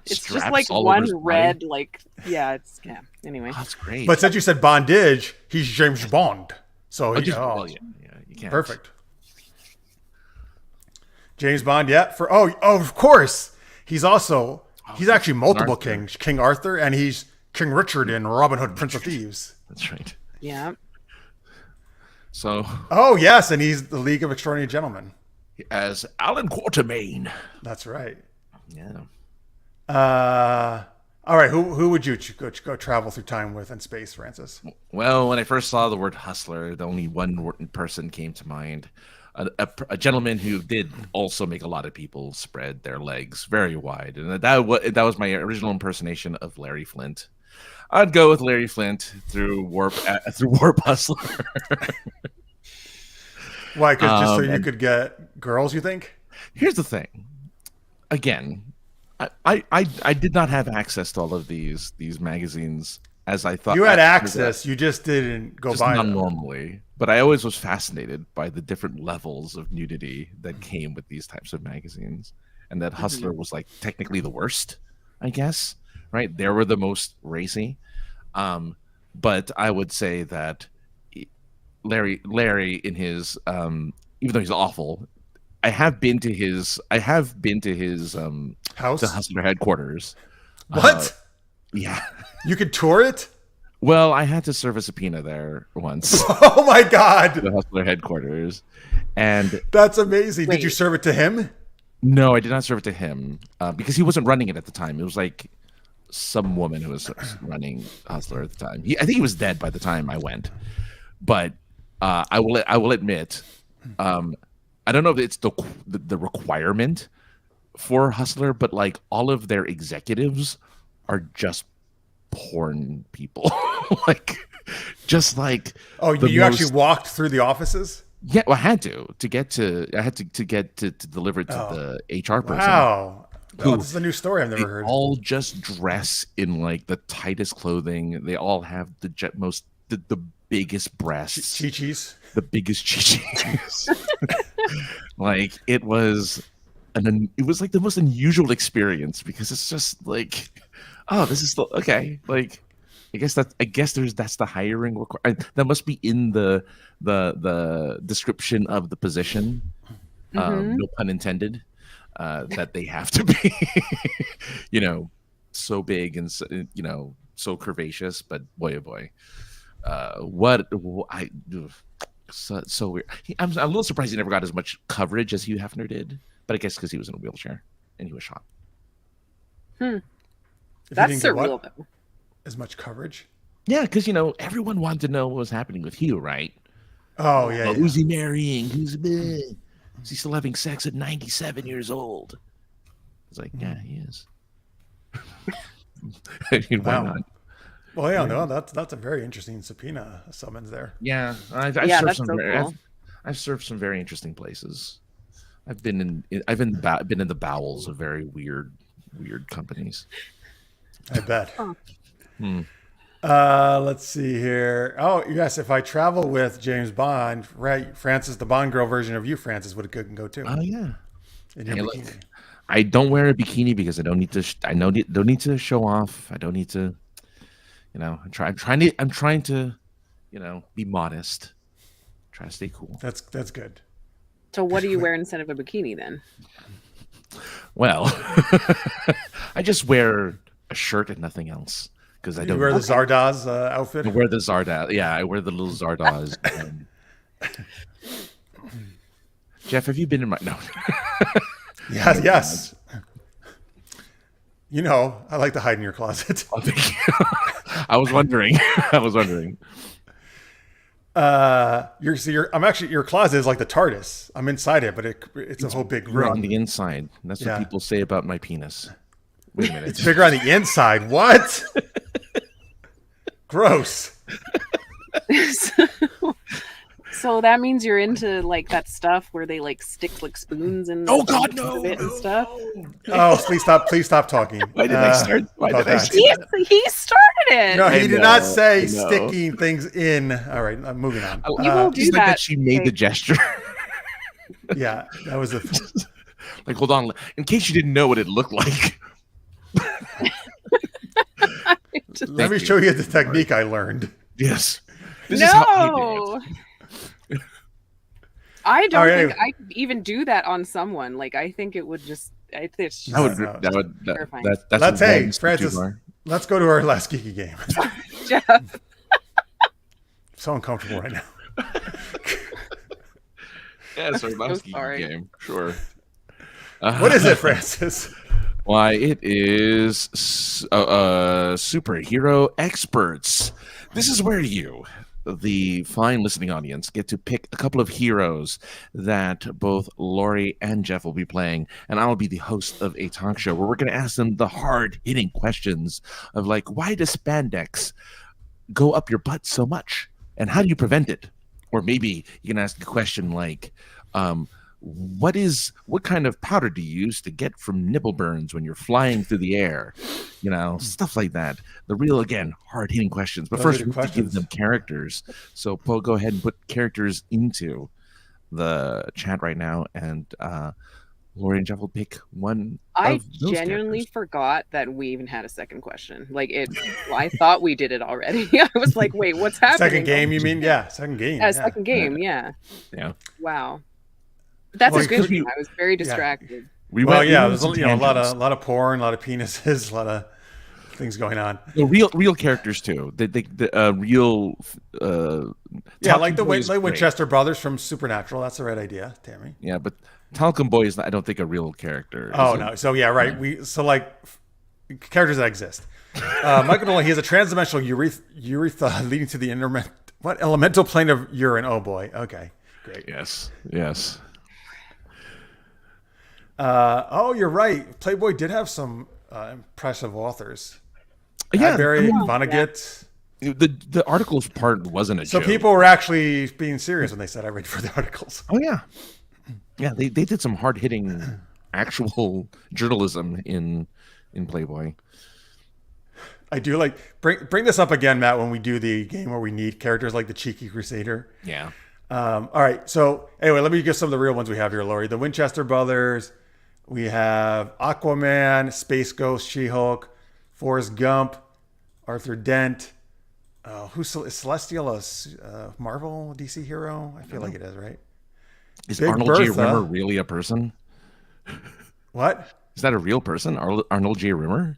It's straps just like all one over his red, body. Anyway, Oh, that's great. But since you said bondage, he's James Bond. So you can't. Perfect. James Bond, yeah. Of course. He's actually multiple kings. King Arthur, and he's King Richard in Robin Hood, Prince of Thieves. That's right. yeah. So. Oh, yes, and he's the League of Extraordinary Gentlemen. As Alan Quatermain. That's right. Yeah. All right, who would you go travel through time with in space, Francis? Well, when I first saw the word hustler, the only one person came to mind. A gentleman who did also make a lot of people spread their legs very wide, and that was my original impersonation of Larry Flint. I'd go with Larry Flint through Warp Hustler. Why? Just so you could get girls, you think? Here's the thing. Again, I did not have access to all of these magazines as I thought. You had access, you just didn't go by them. Normally. But I always was fascinated by the different levels of nudity that came with these types of magazines. And that Hustler was like technically the worst, I guess. Right? They were the most racy. But I would say that Larry in his even though he's awful, I have been to his house, the Hustler headquarters. What? Yeah. You could tour it? Well, I had to serve a subpoena there once. Oh my God. The Hustler headquarters. And that's amazing. Wait. Did you serve it to him? No, I did not serve it to him because he wasn't running it at the time. It was like some woman who was running Hustler at the time. I think he was dead by the time I went. But I will admit, I don't know if it's the requirement for Hustler, but like all of their executives are just porn people. Oh, you actually walked through the offices? Yeah, well, I had to get to deliver it to the HR person. Wow. Oh, this is a new story I've never heard. All just dress in like the tightest clothing. They all have the biggest breasts. Chi-chis. The biggest chi-chis. Like it was like the most unusual experience because it's just like, oh, this is okay. Like, I guess that's the hiring requirement. That must be in the description of the position. No pun intended. That they have to be, so big and so curvaceous. But boy, oh boy, so weird. I'm a little surprised he never got as much coverage as Hugh Hefner did, but I guess because he was in a wheelchair and he was shot. That's surreal, though. As much coverage. Yeah, because everyone wanted to know what was happening with Hugh, right? Oh yeah. Who's he marrying? Is he still having sex at 97 years old? It's like, yeah, he is. I mean, why not? Well, yeah, no, that's a very interesting subpoena summons there. Yeah, I've served some very interesting places. I've been in the bowels of very weird companies. I bet. Huh. Let's see here. Oh, yes, if I travel with James Bond, right, Frances, the Bond girl version of you, Frances, would go too. Oh yeah. In your bikini. Look, I don't wear a bikini because I don't need to. Don't need to show off. I don't need to. I'm trying to, be modest. Try to stay cool. That's good. So what do you wear instead of a bikini then? Well, I just wear a shirt and nothing else because I don't. You wear the Zardoz outfit. I wear the Zardoz. Yeah, I wear the little Zardoz. Jeff, have you been in my no? Yes. I like to hide in your closet. Oh, thank you. I was wondering. Your closet is like the TARDIS. I'm inside it, but it's a whole big room. You're on the inside. That's what people say about my penis. Wait a minute. It's bigger on the inside. What? Gross. So that means you're into like that stuff where they like stick like spoons in oh god no it and stuff. Oh, please stop talking. Why did I start? He started it. No, he did not say sticking things in. All right, I'm moving on. You will do that. She made the gesture. Yeah, that was a like. Hold on, in case you didn't know what it looked like. Let me show you the technique I learned. Yes. This is how I don't think I could even do that on someone. Like, I think it would just. It's just terrifying. Francis, let's go to our last geeky game. Jeff. So uncomfortable right now. Yeah, it's our last geeky game. Sure. What is it, Francis? Why, it is superhero experts. This is where you, the fine listening audience, get to pick a couple of heroes that both Laurie and Jeff will be playing, and I'll be the host of a talk show where we're going to ask them the hard-hitting questions of like, why does spandex go up your butt so much, and how do you prevent it? Or maybe you can ask a question like, what kind of powder do you use to get from nipple burns when you're flying through the air? Stuff like that. The real, again, hard-hitting questions. But first, we have to give them characters. So, Paul, go ahead and put characters into the chat right now, and Laurie and Jeff will pick one. I genuinely forgot that we even had a second question. Like I thought we did it already. I was like, wait, what's happening? Second game, you mean? Yeah, second game. Second game, yeah. Wow. That's a good thing. I was very distracted. There's a lot of porn, a lot of penises, a lot of things going on. The real characters too. The real. Like the Winchester brothers from Supernatural. That's the right idea, Tammy. Yeah, but Talcum Boy is not, I don't think, a real character. Oh no. So yeah, right. Characters that exist. Michael Nolan, he has a transdimensional urethra leading to the elemental plane of urine. Oh boy. Okay. Great. Yes. You're right. Playboy did have some impressive authors. Yeah, Barry Vonnegut. The articles part wasn't a joke. So people were actually being serious when they said I read for the articles. Oh yeah, they did some hard hitting actual journalism in Playboy. I do like bring this up again, Matt, when we do the game where we need characters like the Cheeky Crusader. Yeah. All right. So anyway, let me get some of the real ones we have here, Laurie. The Winchester brothers. We have Aquaman, Space Ghost, She-Hulk, Forrest Gump, Arthur Dent. Who's Celestial? A Marvel DC hero? I feel like it is, right? Is Big Arnold J. Bertha. Rimmer really a person? What? Is that a real person? Arnold J. Rimmer?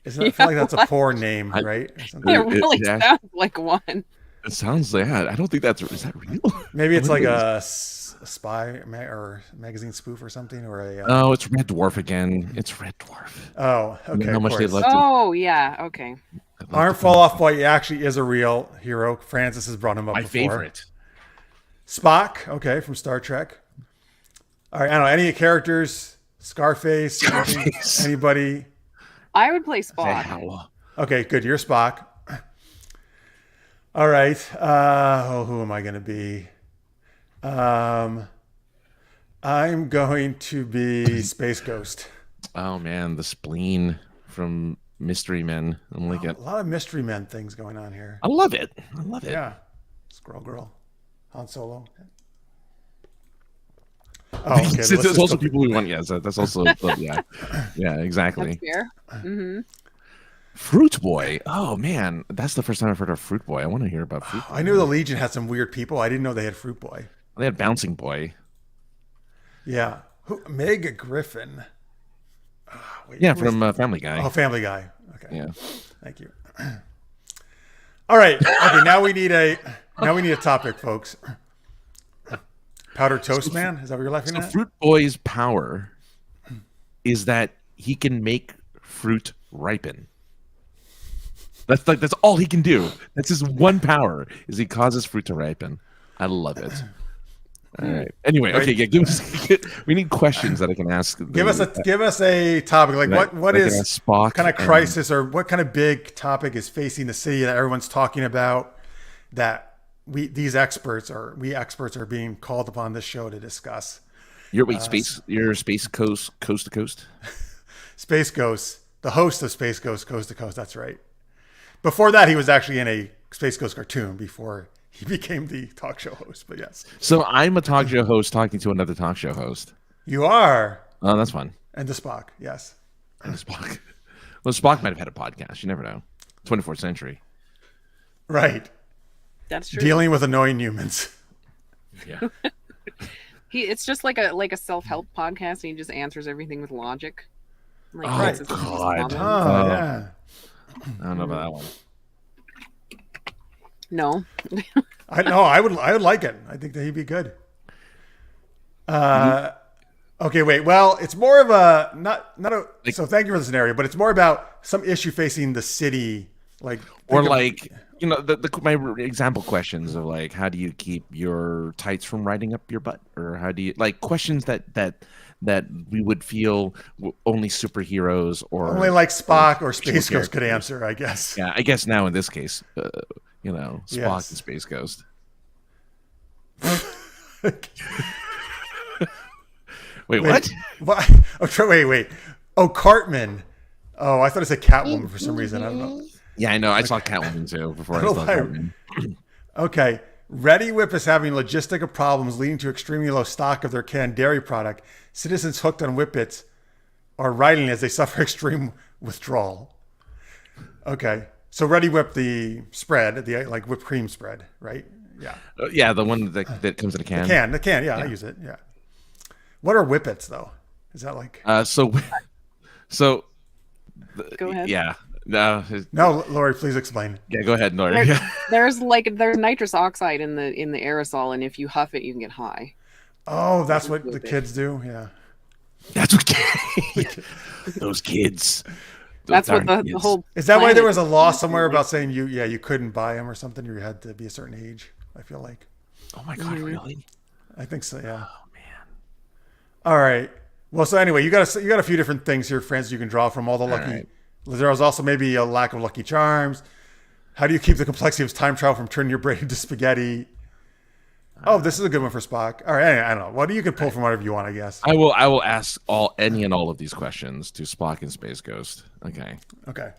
Isn't I feel like that's a poor name, I- right? It It- really yeah. sounds like one. It sounds like I don't think is that real? Maybe it's What like is- a spy or magazine spoof or something, or a. Oh, it's Red Dwarf again. It's Red Dwarf. Oh, okay. How of much they course. love to- Oh yeah, okay. Arm Fall Off Boy actually is a real hero. Francis has brought him up My before. favorite. Spock, okay, from Star Trek. All right, I don't know any characters. Scarface. Scarface. Anybody? I would play Spock. Wow. Okay, good. You're Spock. All right. Who am I going to be? I'm going to be Space Ghost. Oh man, the spleen from Mystery Men. I'm like A lot of Mystery Men things going on here. I love it. I love it. Yeah. Squirrel Girl. Han Solo. Oh, okay. There's let's just also go- people we want. Yes, that's also yeah, exactly. That's fair. Mm-hmm. Fruit Boy. Oh man, that's the first time I've heard of Fruit Boy. I want to hear about Fruit Boy. I knew the Legion had some weird people. I didn't know they had Fruit Boy. They had Bouncing Boy. Yeah. Who? Meg Griffin. Wait, Yeah, who is- from Family Guy. Oh, Family Guy. Okay. Yeah. Thank you. All right. Okay. Now we need a topic, folks. Powdered Toast Man. Is that what you're laughing So at? Fruit Boy's power is that he can make fruit ripen. That's all he can do. That's his one power is he causes fruit to ripen. I love it. All right. Anyway, okay, yeah, we need questions that I can ask. Give us a topic. Like what I can is ask Spock kind of crisis or what kind of big topic is facing the city that everyone's talking about that we experts are being called upon this show to discuss. You're Space Coast to Coast. Space Ghost, the host of Space Ghost Coast to Coast. That's right. Before that, he was actually in a Space Ghost cartoon before he became the talk show host. But yes, So I'm a talk show host talking to another talk show host. you are. Oh, that's fun. And the Spock, yes. And Spock. Well, Spock might have had a podcast. You never know. 24th century. Right. That's true. Dealing with annoying humans. Yeah. It's just like a self-help podcast, and he just answers everything with logic. Like, Oh, Francis is just God. bumming. Oh, yeah. I don't know about that one. No. I would like it. I think that he'd be good. Okay, wait. Well, it's more of a not a. So thank you for the scenario, but it's more about some issue facing the city, like Or think of- like, you know, my example questions of like, how do you keep your tights from riding up your butt, or how do you like questions that we would feel only superheroes or only like Spock or Space people Ghost could answer, I guess. Yeah, I guess now in this case, you know, Spock Yes. and Space Ghost. Wait, what? What? Oh, wait. Oh, Cartman. Oh, I thought it said Catwoman for some reason. I don't know. Yeah, I know. I saw Catwoman too before I don't saw know why- Catwoman. Okay. Ready Whip is having logistical problems leading to extremely low stock of their canned dairy product. Citizens hooked on Whippets are writing as they suffer extreme withdrawal. Okay. So Ready Whip, the spread, the like whipped cream spread, right? Yeah. Yeah, the one that comes in a can. The can. Yeah, I use it. Yeah. What are Whippets though? Is that like? So Go ahead. Yeah. No, No, Laurie, please explain. yeah, go ahead, Nora. Yeah. There's nitrous oxide in the aerosol, and if you huff it, you can get high. Oh, that's what the kids do. Yeah. That's what those kids. Those That's what darn the kids. whole. Is that why there was a planet law is somewhere like- about saying you couldn't buy them or something? You had to be a certain age. I feel like. Oh my god, really? I think so. Yeah. Oh man. All right. Well, so anyway, you got a few different things here, Francis, you can draw from all the lucky. right. There was also maybe a lack of lucky charms. How do you keep the complexity of time travel from turning your brain into spaghetti? Oh, this is a good one for Spock. All right, I don't know. What you can pull from whatever you want, I guess. I will ask any and all of these questions to Spock and Space Ghost. Okay. Okay.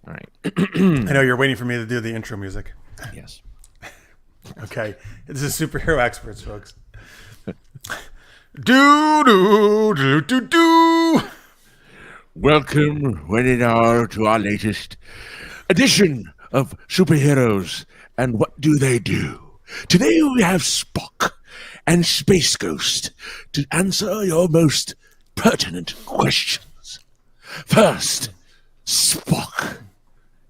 All right. I know you're waiting for me to do the intro music. Yes. Okay. This is superhero experts, folks. Do. Welcome, one and all, to our latest edition of Superheroes and What Do They Do? Today we have Spock and Space Ghost to answer your most pertinent questions. First, Spock.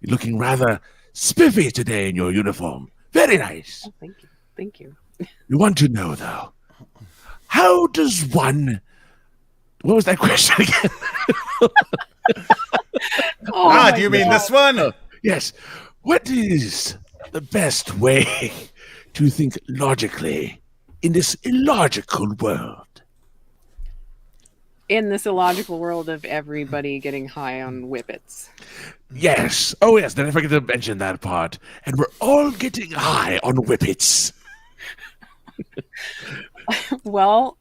You're looking rather spiffy today in your uniform. Very nice. Oh, thank you. Thank you. We want to know, though, how does one... What was that question again? Oh do you mean this one? Yes. What is the best way to think logically in this illogical world? In this illogical world of everybody getting high on whippets. Yes. Oh, yes. Then I forget to mention that part. And we're all getting high on whippets. Well,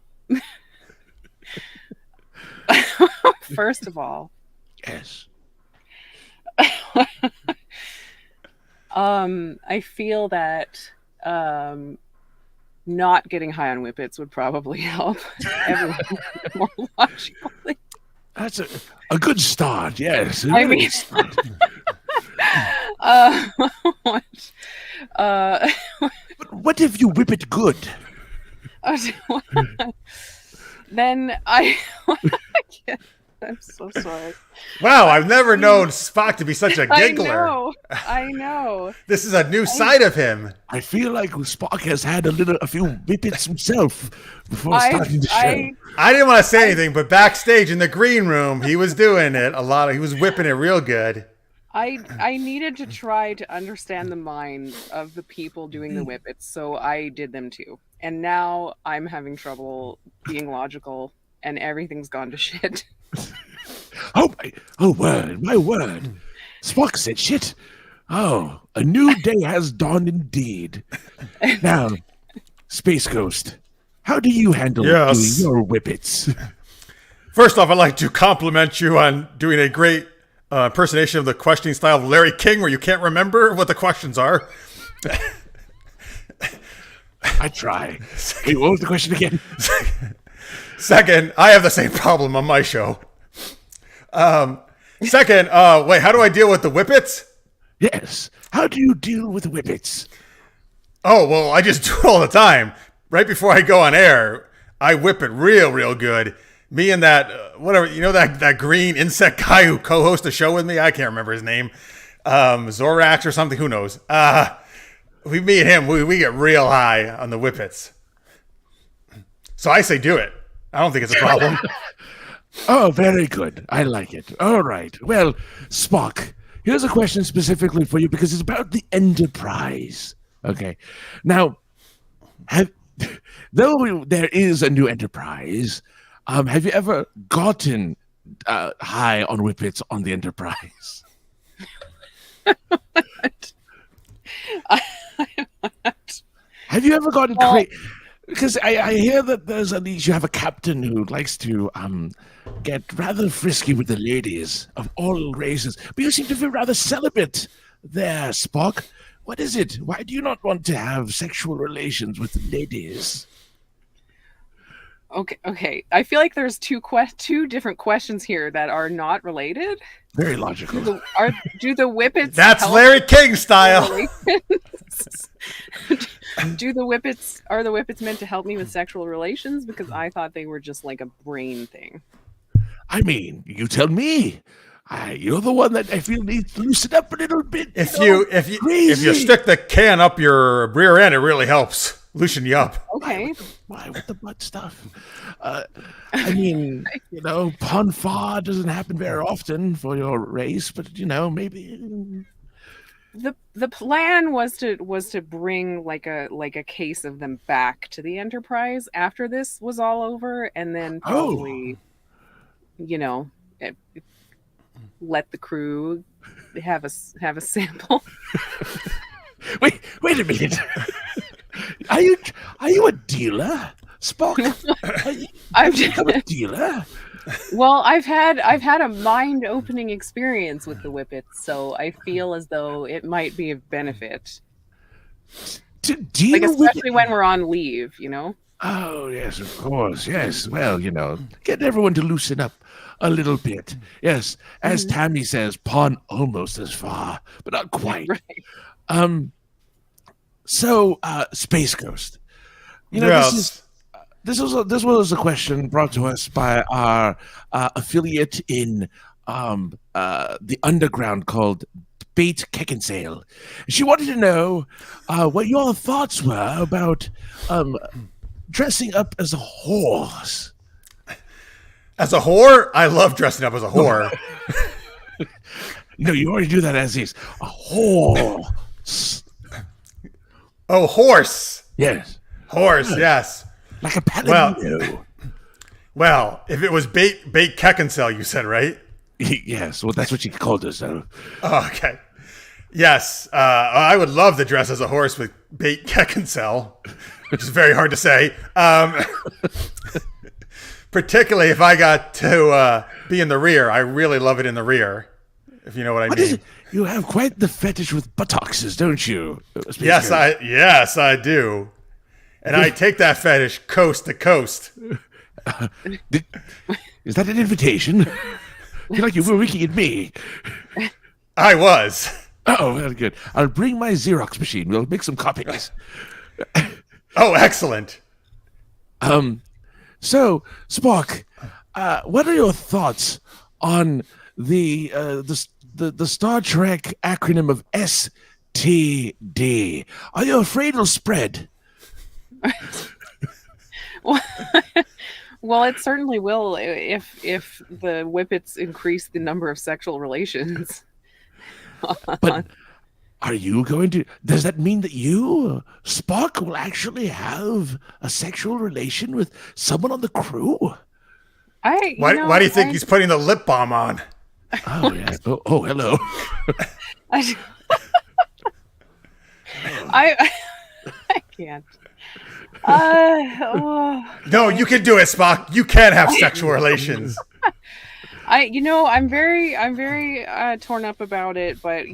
first of all, Yes. I feel that not getting high on whippets would probably help everyone more logically. That's a good start. Yes. I mean, But what if you whip it good? Then I'm so sorry. Wow, I've never known Spock to be such a giggler. I know. This is a new side of him. I feel like Spock has had a few whippets himself before starting the show. I didn't want to say anything, but backstage in the green room, he was doing it a lot. He was whipping it real good. I needed to try to understand the mind of the people doing the whippets, so I did them too. And now I'm having trouble being logical, and everything's gone to shit. My word. Spock said shit. Oh, a new day has dawned indeed. Now, Space Ghost, how do you handle doing your whippets? First off, I'd like to compliment you on doing a great impersonation of the questioning style of Larry King, where you can't remember what the questions are. I try. Wait, what was the question again? Second, I have the same problem on my show. Second, wait, how do I deal with the whippets? Yes. How do you deal with whippets? Oh, well, I just do it all the time. Right before I go on air, I whip it real good. Me and that, whatever, you know, that green insect guy who co-hosts the show with me? I can't remember his name. Zorax or something, who knows? Me and him, we get real high on the whippets. So I say do it. I don't think it's a problem. Oh, very good. I like it. All right. Well, Spock, here's a question specifically for you because it's about the Enterprise. Okay. Now, though there is a new Enterprise, have you ever gotten high on whippets on the Enterprise? Have you ever gotten crazy? Because I hear that there's at least you have a captain who likes to get rather frisky with the ladies of all races, but you seem to be rather celibate there, Spock. What is it? Why do you not want to have sexual relations with ladies? Okay. I feel like there's two different questions here that are not related. Very logical. Do the whippets? That's Larry King style. Are the whippets meant to help me with sexual relations? Because I thought they were just like a brain thing. I mean, you tell me. You're the one that I feel needs to loosen up a little bit. If you stick the can up your rear end, it really helps loosen you up. Okay. Why with the butt stuff? I mean, pon fa doesn't happen very often for your race, but maybe. The plan was to bring like a case of them back to the Enterprise after this was all over, and then probably, let the crew have a sample. Wait a minute. Are you a dealer, Spock? I'm just a dealer. Well, I've had a mind-opening experience with the whippets, so I feel as though it might be of benefit. To deal especially when we're on leave, Oh, yes, of course. Yes. Well, get everyone to loosen up a little bit. Yes. As Tammy says, pon almost as far, but not quite. Right. So, Space Ghost. This this was a question brought to us by our affiliate in the underground called Bait Keckensale. She wanted to know what your thoughts were about dressing up as a horse. As a whore? I love dressing up as a whore. No, you already do that as is. A horse. Oh, horse. Yes. Horse, yes. Like a palomino. Well, if it was Bait Keckensale, you said, right? Yes, well, that's what she called herself. Oh, okay. Yes, I would love to dress as a horse with Bait Keckensale, which is very hard to say. Particularly if I got to be in the rear. I really love it in the rear, if you know what I mean. You have quite the fetish with buttocks, don't you? Yes, I do. And I take that fetish coast to coast. Is that an invitation? I feel like you were winking at me. I was. Oh, very good. I'll bring my Xerox machine. We'll make some copies. Oh, excellent. So, Spock, what are your thoughts on the Star Trek acronym of STD? Are you afraid it'll spread? Well, it certainly will if the whippets increase the number of sexual relations. But are you going to? Does that mean that you, Spock, will actually have a sexual relation with someone on the crew? Why do you think he's putting the lip balm on? Oh yeah. Oh hello. I can't. No, you can do it, Spock. You can have sexual relations. I'm very torn up about it, but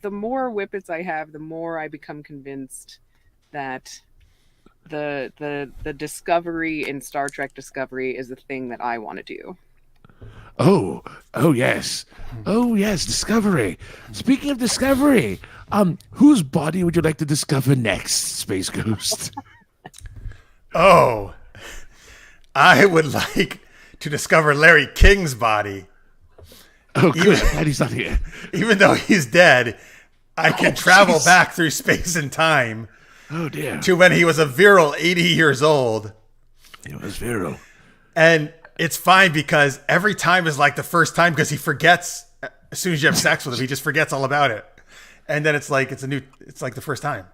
the more whippets I have, the more I become convinced that the Discovery in Star Trek Discovery is the thing that I want to do. Oh yes, Discovery. Speaking of Discovery, whose body would you like to discover next, Space Ghost? Oh, I would like to discover Larry King's body. Oh, good. I'm glad he's not here. Even though he's dead, I can travel back through space and time. Oh, dear. To when he was a virile 80 years old. He was virile. And it's fine because every time is like the first time because he forgets as soon as you have sex with him. He just forgets all about it. And then it's like the first time.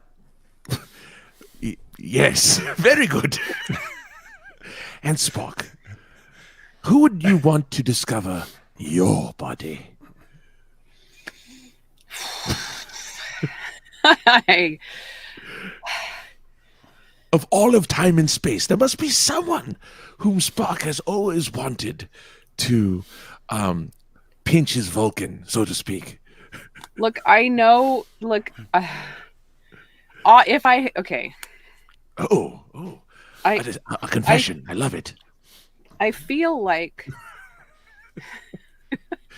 Yes, very good. And Spock, who would you want to discover your body? Of all of time and space, there must be someone whom Spock has always wanted to pinch his Vulcan, so to speak. Look, I know. Look, okay. Oh, a confession. I love it. I feel like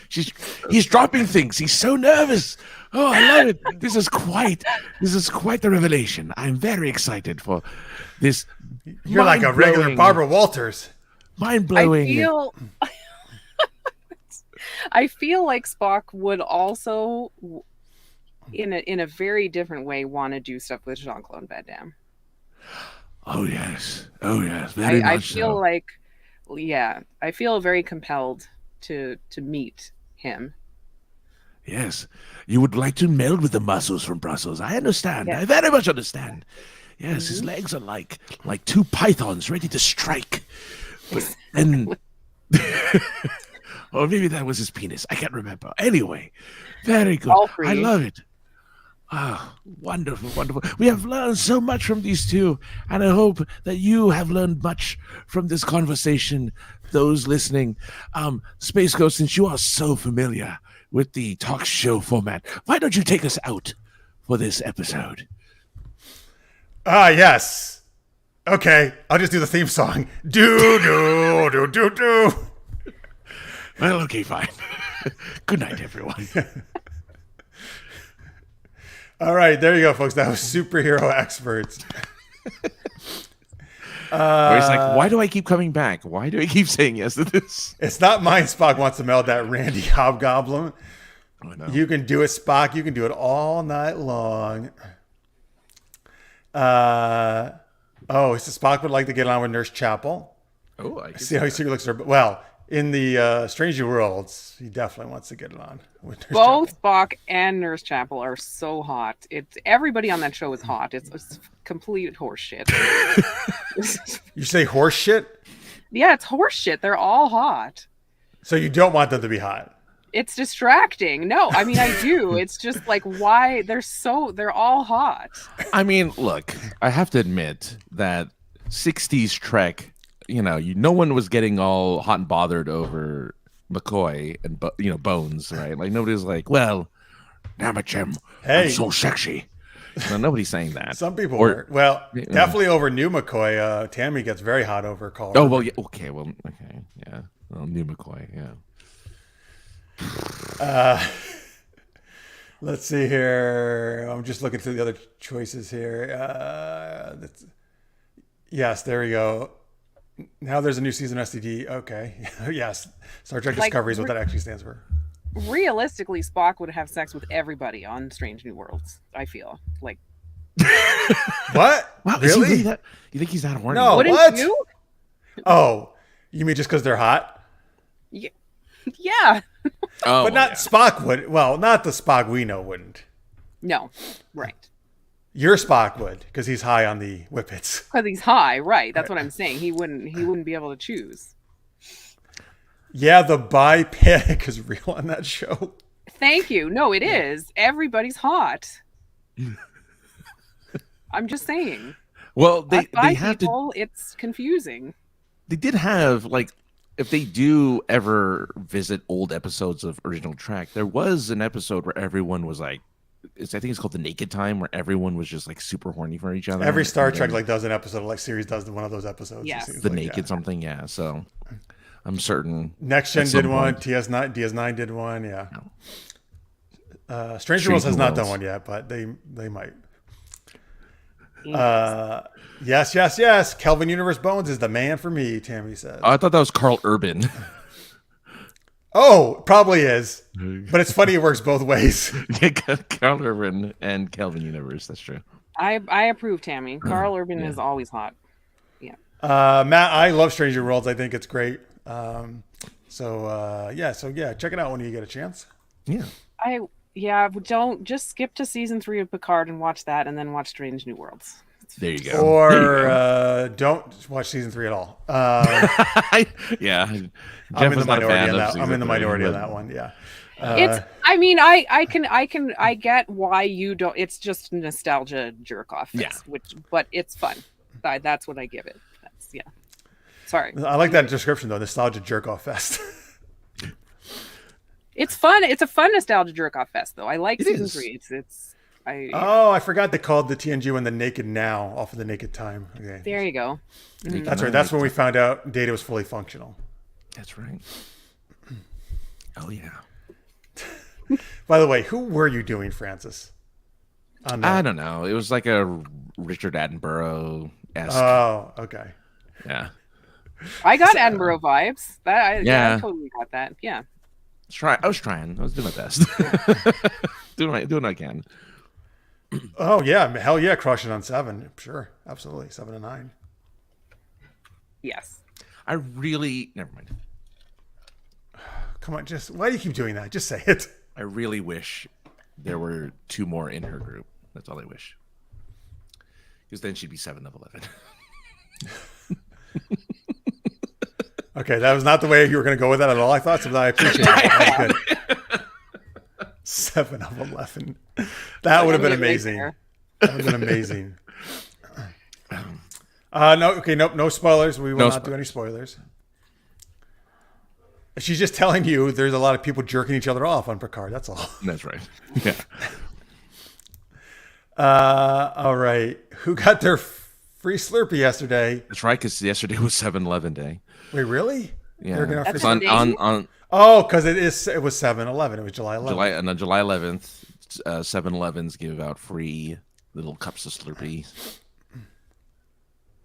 he's dropping things. He's so nervous. Oh, I love it. This is quite the revelation. I'm very excited for this. You're like a regular Barbara Walters. Mind-blowing. I feel like Spock would also, in a very different way, want to do stuff with Jean-Claude Van Damme. Oh yes, very much I feel so. like, yeah, I feel very compelled to meet him. Yes, you would like to meld with the muscles from Brussels. I understand. Yes. I very much understand. Yes, his legs are like two pythons ready to strike. And or maybe that was his penis. I can't remember. Anyway, very good. I love it. Ah, wonderful, wonderful. We have learned so much from these two, and I hope that you have learned much from this conversation, those listening. Space Ghost, since you are so familiar with the talk show format, why don't you take us out for this episode? Yes. Okay, I'll just do the theme song. Do, do, do, do, do. Well, okay, fine. Good night, everyone. All right, there you go, folks. That was Superhero Experts. Where he's like, why do I keep coming back? Why do I keep saying yes to this? It's not mine. Spock wants to meld that Randy Hobgoblin. Oh, no. You can do it, Spock. You can do it all night long. He says Spock would like to get on with Nurse Chapel. Oh, I See how he looks at her. Well, in the Strange New Worlds, he definitely wants to get it on with Nurse Both Chapel. Spock and Nurse Chapel are so hot. It's everybody on that show is hot. It's complete horseshit. You say horse shit? Yeah, it's horseshit. They're all hot. So you don't want them to be hot. It's distracting. No, I mean I do. It's just like why they're all hot. I mean, look, I have to admit that 60s Trek, no one was getting all hot and bothered over McCoy and Bones, right? Like nobody's like, well, damn it, Jim, Hey. I'm so sexy. No, nobody's saying that. Some people were. Well, definitely over New McCoy. Tammy gets very hot over Carl. Oh, well, yeah. Okay, yeah. Well, new McCoy, yeah. Let's see here. I'm just looking through the other choices here. Yes, there we go. Now there's a new season STD. Okay. Yes. Star Trek Discovery is what that actually stands for. Realistically, Spock would have sex with everybody on Strange New Worlds. I feel like. What? Wow, Really? You think he's that horny? No. Wouldn't what? you? Oh, you mean just because they're hot? Yeah. Oh, But not yeah. Spock would. Well, not the Spock we know wouldn't. No. Right. Your Spock would because he's high on the whippets. Because he's high, right? That's what I'm saying. He wouldn't be able to choose. Yeah, the bi panic is real on that show. Thank you. No, it is. Everybody's hot. I'm just saying. Well, Us bi they have to. people, it's confusing. They did have like, if they do ever visit old episodes of original Trek, there was an episode where everyone was like, I think it's called The Naked Time, where everyone was just like super horny for each other. Every Star And Trek then does an episode, like series does one of those episodes. Yes. It seems The like, Naked yeah. something, yeah. So I'm certain. Next Gen at some did one. point- DS9 did one. Yeah. No. Strange New Worlds has not done one yet, but they might. Yes. Kelvin Universe Bones is the man for me. Tammy says. Oh, I thought that was Carl Urban. Oh, probably is, but it's funny. It works both ways. Carl Urban and Kelvin Universe. That's true. I approve, Tammy. Carl Urban is always hot. Yeah. Matt, I love Stranger Worlds. I think it's great. So check it out when you get a chance. Yeah. Don't just skip to season 3 of Picard and watch that, and then watch Strange New Worlds. There you go. Or don't watch season 3 at all. Yeah. I'm in the Jeff was not a minority fan on of that. I'm season in the 3, minority on but- that one. Yeah. I get why you don't. It's just nostalgia jerk off. Yeah. But it's fun. That's what I give it. Sorry. I like that description though. Nostalgia jerk off fest. It's fun. It's a fun nostalgia jerk off fest, though. I like season is. 3. Oh, I forgot they called the TNG one the Naked Now off of the Naked Time. Okay. There you go. That's right. That's when we found out Data was fully functional. That's right. Oh yeah. By the way, who were you doing, Francis? I don't know. It was like a Richard Attenborough-esque. Oh, okay. Yeah. I got Edinburgh vibes. I totally got that. Yeah. I was trying. I was doing my best. doing what I can. Oh yeah, hell yeah, crushing on 7. Sure, absolutely, 7 and 9. Yes. Never mind. Come on, why do you keep doing that? Just say it. I really wish there were 2 more in her group. That's all I wish. Because then she'd be 7 of 11. Okay, that was not the way you were going to go with that at all. I thought so, but I appreciate it. That was good. 7 of 11. That would have been amazing. That would have been amazing. No spoilers. We will not do any spoilers. She's just telling you there's a lot of people jerking each other off on Picard. That's all. That's right. Yeah. All right. Who got their free Slurpee yesterday? That's right, because yesterday was 7-Eleven day. Wait, really? Yeah. They're gonna That's free- on Oh, because it was 7-Eleven. It was July 11th. July 11th, 7-Elevens give out free little cups of Slurpee.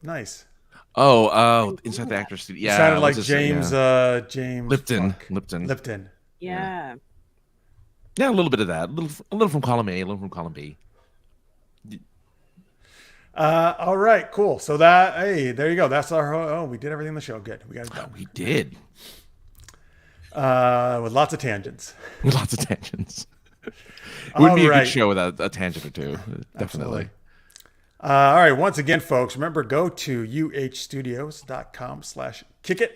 Nice. Inside the Actors Studio. He Yeah, sounded like what's his- James. yeah. James Lipton. fuck. Lipton. Lipton. Yeah. Yeah, a little bit of that. A little from column A, a little from column B. All right, cool. So that, hey, there you go. That's our. Oh, we did everything in the show. Good, we got it done. We did. With lots of tangents. With lots of tangents. It wouldn't be a right. good show without a tangent or two. Definitely. All right. Once again, folks, remember, go to uhstudios.com/kickit.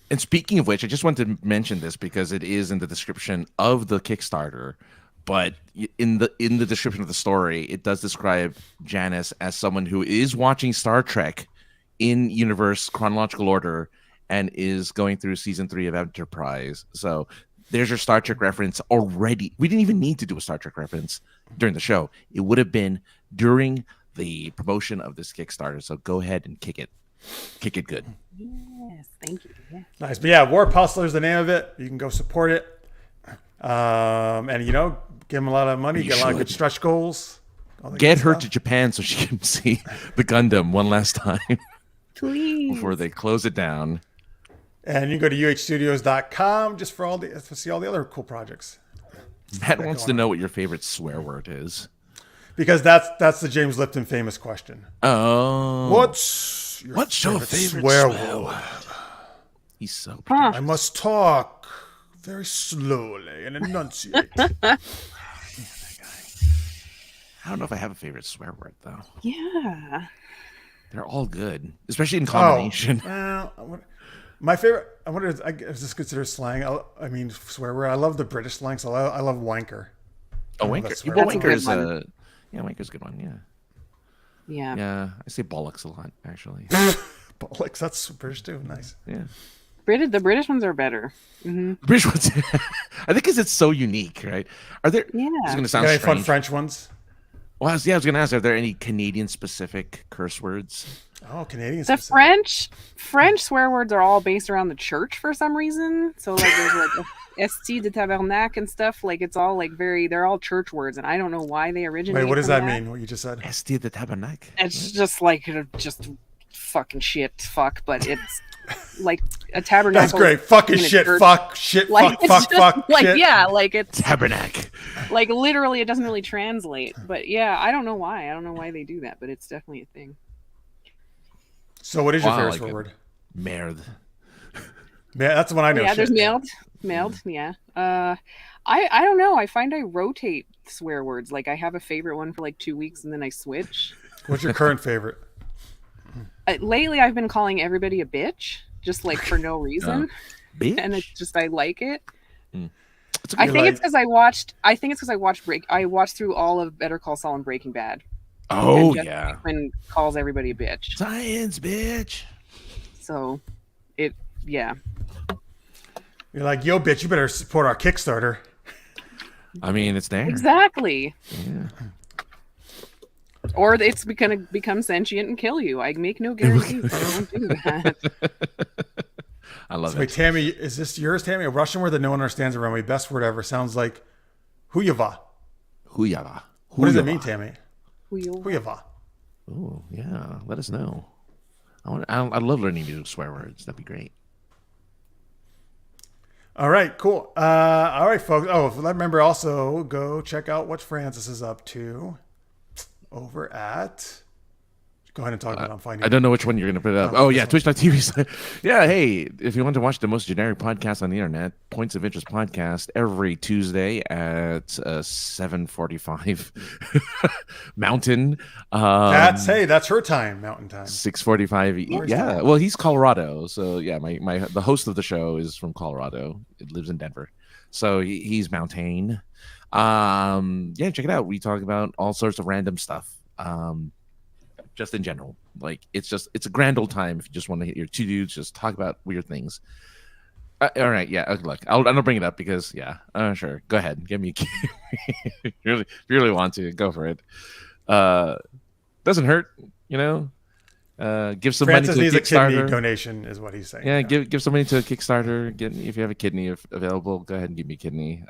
And speaking of which, I just wanted to mention this because it is in the description of the Kickstarter. But in the description of the story, it does describe Janice as someone who is watching Star Trek in universe chronological order and is going through season 3 of Enterprise. So there's your Star Trek reference already. We didn't even need to do a Star Trek reference during the show. It would have been during the promotion of this Kickstarter. So go ahead and kick it. Kick it good. Yes, thank you. Yeah. Nice. But yeah, Warp Hustler is the name of it. You can go support it. And, you know, give them a lot of money, get a lot of good stretch goals. Get her to Japan so she can see the Gundam one last time. Please. Before they close it down. And you can go to uhstudios.com just for to see all the other cool projects. Matt wants to know what your favorite swear word is. Because that's the James Lipton famous question. Oh. What's your favorite swear word? He's so I must talk very slowly and enunciate. I don't know if I have a favorite swear word, though. Yeah. They're all good, especially in combination. My favorite, I wonder, is this considered slang? I mean, swear word. I love the British slang, so I love wanker. Oh, wanker. Well, wanker is a... Yeah, wanker's a good one, yeah. Yeah. Yeah, I say bollocks a lot, actually. Bollocks, that's British too. Nice. Yeah. The British ones are better. Mm-hmm. The British ones, I think because it's so unique, right? Are there... Yeah. It's going to sound any strange. fun French ones? Well, I was going to ask, are there any Canadian-specific curse words? Oh, Canadian. The French swear words are all based around the church for some reason. So like there's like Esti de Tabernac and stuff. Like it's all like they're all church words, and I don't know why they originate. Wait, what does from that mean? What you just said? Esti de Tabernac. It's just like just fucking shit, fuck. But it's like a tabernacle. That's great. Fucking shit, fuck, shit, like, fuck, like shit. yeah, like it's Tabernac. Like literally, it doesn't really translate. But yeah, I don't know why. I don't know why they do that, but it's definitely a thing. So what is your favorite swear word? Merde. Yeah, that's the one I know. Yeah, there's mailed. Yeah. I don't know. I find I rotate swear words. Like I have a favorite one for like 2 weeks and then I switch. What's your current favorite? Lately, I've been calling everybody a bitch, just like for no reason. Bitch? And it's just I like it. I think it's because I watched I watched through all of Better Call Saul and Breaking Bad. Oh yeah. And calls everybody a bitch. Science, bitch. So, yeah. You're like, yo, bitch, you better support our Kickstarter. I mean, it's there. Exactly. Yeah. Or it's gonna become sentient and kill you. I make no guarantees. I don't do that. I love it. Wait, Tammy, is this yours, Tammy? A Russian word that no one understands around me. Best word ever. Sounds like huyava. Huyava. What does it mean, Tammy? Huyava. Oh, yeah. Let us know. I love learning new swear words. That'd be great. All right, cool. All right, folks. Oh, remember also go check out what Francis is up to over at. Go ahead and talk about it. I'm finding. I don't know which one you're going to put up. Oh, yeah, Twitch.tv. Yeah, hey, if you want to watch the most generic podcast on the internet, Points of Interest podcast, every Tuesday at 7:45 Mountain. That's her time, Mountain time. 6:45. Yeah, well, he's Colorado, so yeah, the host of the show is from Colorado. It lives in Denver, so he's Mountain. Yeah, check it out. We talk about all sorts of random stuff. Just in general, like it's a grand old time if you just want to hit your two dudes, just talk about weird things. All right, yeah. Okay, look, I don't bring it up because sure. Go ahead, give me. If you really want to go for it. Doesn't hurt, you know. Give some Francis money needs to a a kidney Kickstarter. donation, is what he's saying. Yeah, give some money to a Kickstarter. If you have a kidney available, go ahead and give me a kidney.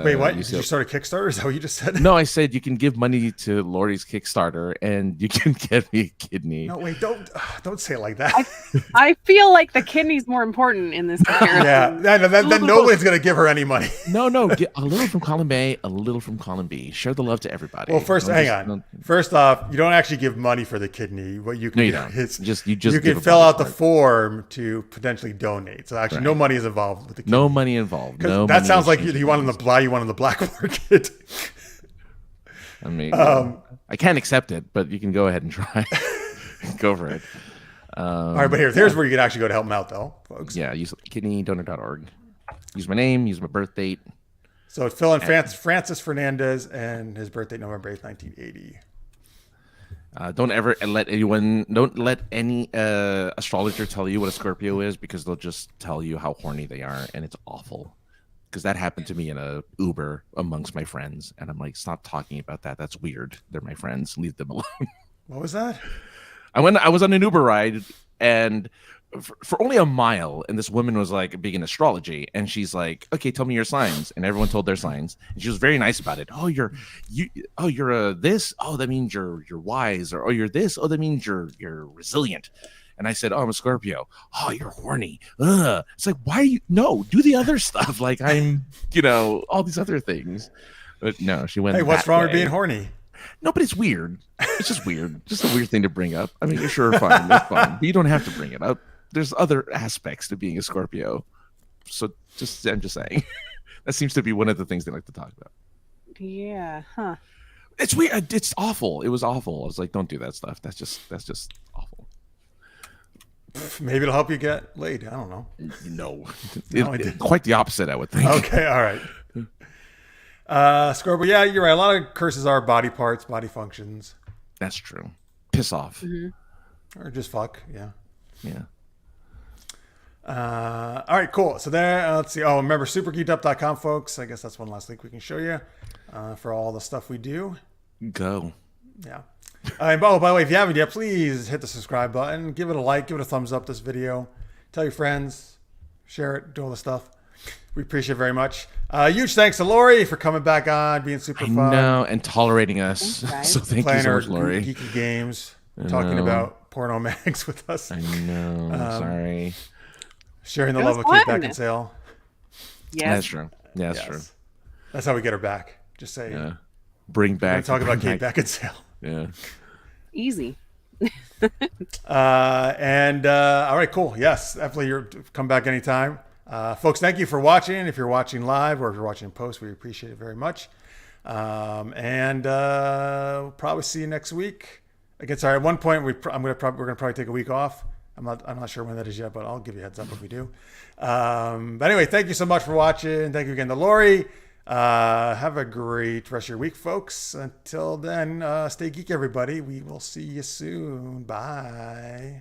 Wait, what? Did you start a Kickstarter? Is that what you just said? No, I said you can give money to Laurie's Kickstarter, and you can get me a kidney. No, wait, don't say it like that. I feel like the kidney's more important in this comparison. Yeah, then no one's gonna give her any money. No, get a little from column A, a little from column B. Share the love to everybody. Well, first, hang on. First off, you don't actually give money for the kidney. What you can No, you do don't. is You just can give a fill body out the part. form to potentially donate. So actually, no money is involved with the kidney. No money involved. 'Cause No. that money sounds like exchanged you want on the black market. I mean, I can't accept it, but you can go ahead and try. Go for it. All right, but here's where you can actually go to help them out, though, folks. Yeah, use kidneydonor.org. Use my name, use my birth date. So it's Phil and Francis Fernandez, and his birthday November 8th, 1980. Don't let any astrologer tell you what a Scorpio is, because they'll just tell you how horny they are, and it's awful. Because that happened to me in a Uber amongst my friends, and I'm like, stop talking about that. That's weird. They're my friends. Leave them alone. What was that? I was on an Uber ride, and for only a mile, and this woman was like big in astrology, and she's like, okay, tell me your signs, and everyone told their signs, and she was very nice about it. You're a this, that means you're wise, or you're this, that means you're resilient. And I said, I'm a Scorpio. You're horny. Ugh. It's like, why are you? No, do the other stuff. Like I'm, all these other things. But no, she went. Hey, what's wrong with being horny? No, but it's weird. It's just weird. Just a weird thing to bring up. I mean, you're sure fine. That's fine. But you don't have to bring it up. There's other aspects to being a Scorpio. So I'm just saying. That seems to be one of the things they like to talk about. Yeah. Huh. It's weird. It's awful. It was awful. I was like, don't do that stuff. That's just awful. Maybe it'll help you get laid. I don't know. No. No, I didn't. Quite the opposite, I would think. Okay, all right. Scorpio, yeah, you're right. A lot of curses are body parts, body functions. That's true. Piss off. Mm-hmm. Or just fuck, yeah. Yeah. All right, cool. So there, let's see. Remember super-geekedup.com, folks. I guess that's one last link we can show you for all the stuff we do. Go. Yeah. And by the way, if you haven't yet, please hit the subscribe button. Give it a like. Give it a thumbs up, this video. Tell your friends. Share it. Do all the stuff. We appreciate it very much. Huge thanks to Laurie for coming back on, being super fun. No, and tolerating us. Thanks, So thank you Playing so our much, Laurie. geeky games. Talking about porno mags with us. I know. Sorry. Sharing the It love was of Kate fun. Beckinsale. Yes. That's true. Yeah, that's true. That's how we get her back. Just say, Yeah. Bring back. talk about Kate back. Beckinsale. Yeah. Easy. All right, cool. Yes, definitely. Come back anytime. Folks, thank you for watching. If you're watching live or if you're watching in post, we appreciate it very much. We'll probably see you next week. Again, sorry, at one point we're gonna probably take a week off. I'm not sure when that is yet, but I'll give you a heads up if we do. But anyway, thank you so much for watching. Thank you again to Laurie. Have a great rest of your week, folks. Until then, stay geek, everybody. We will see you soon. Bye.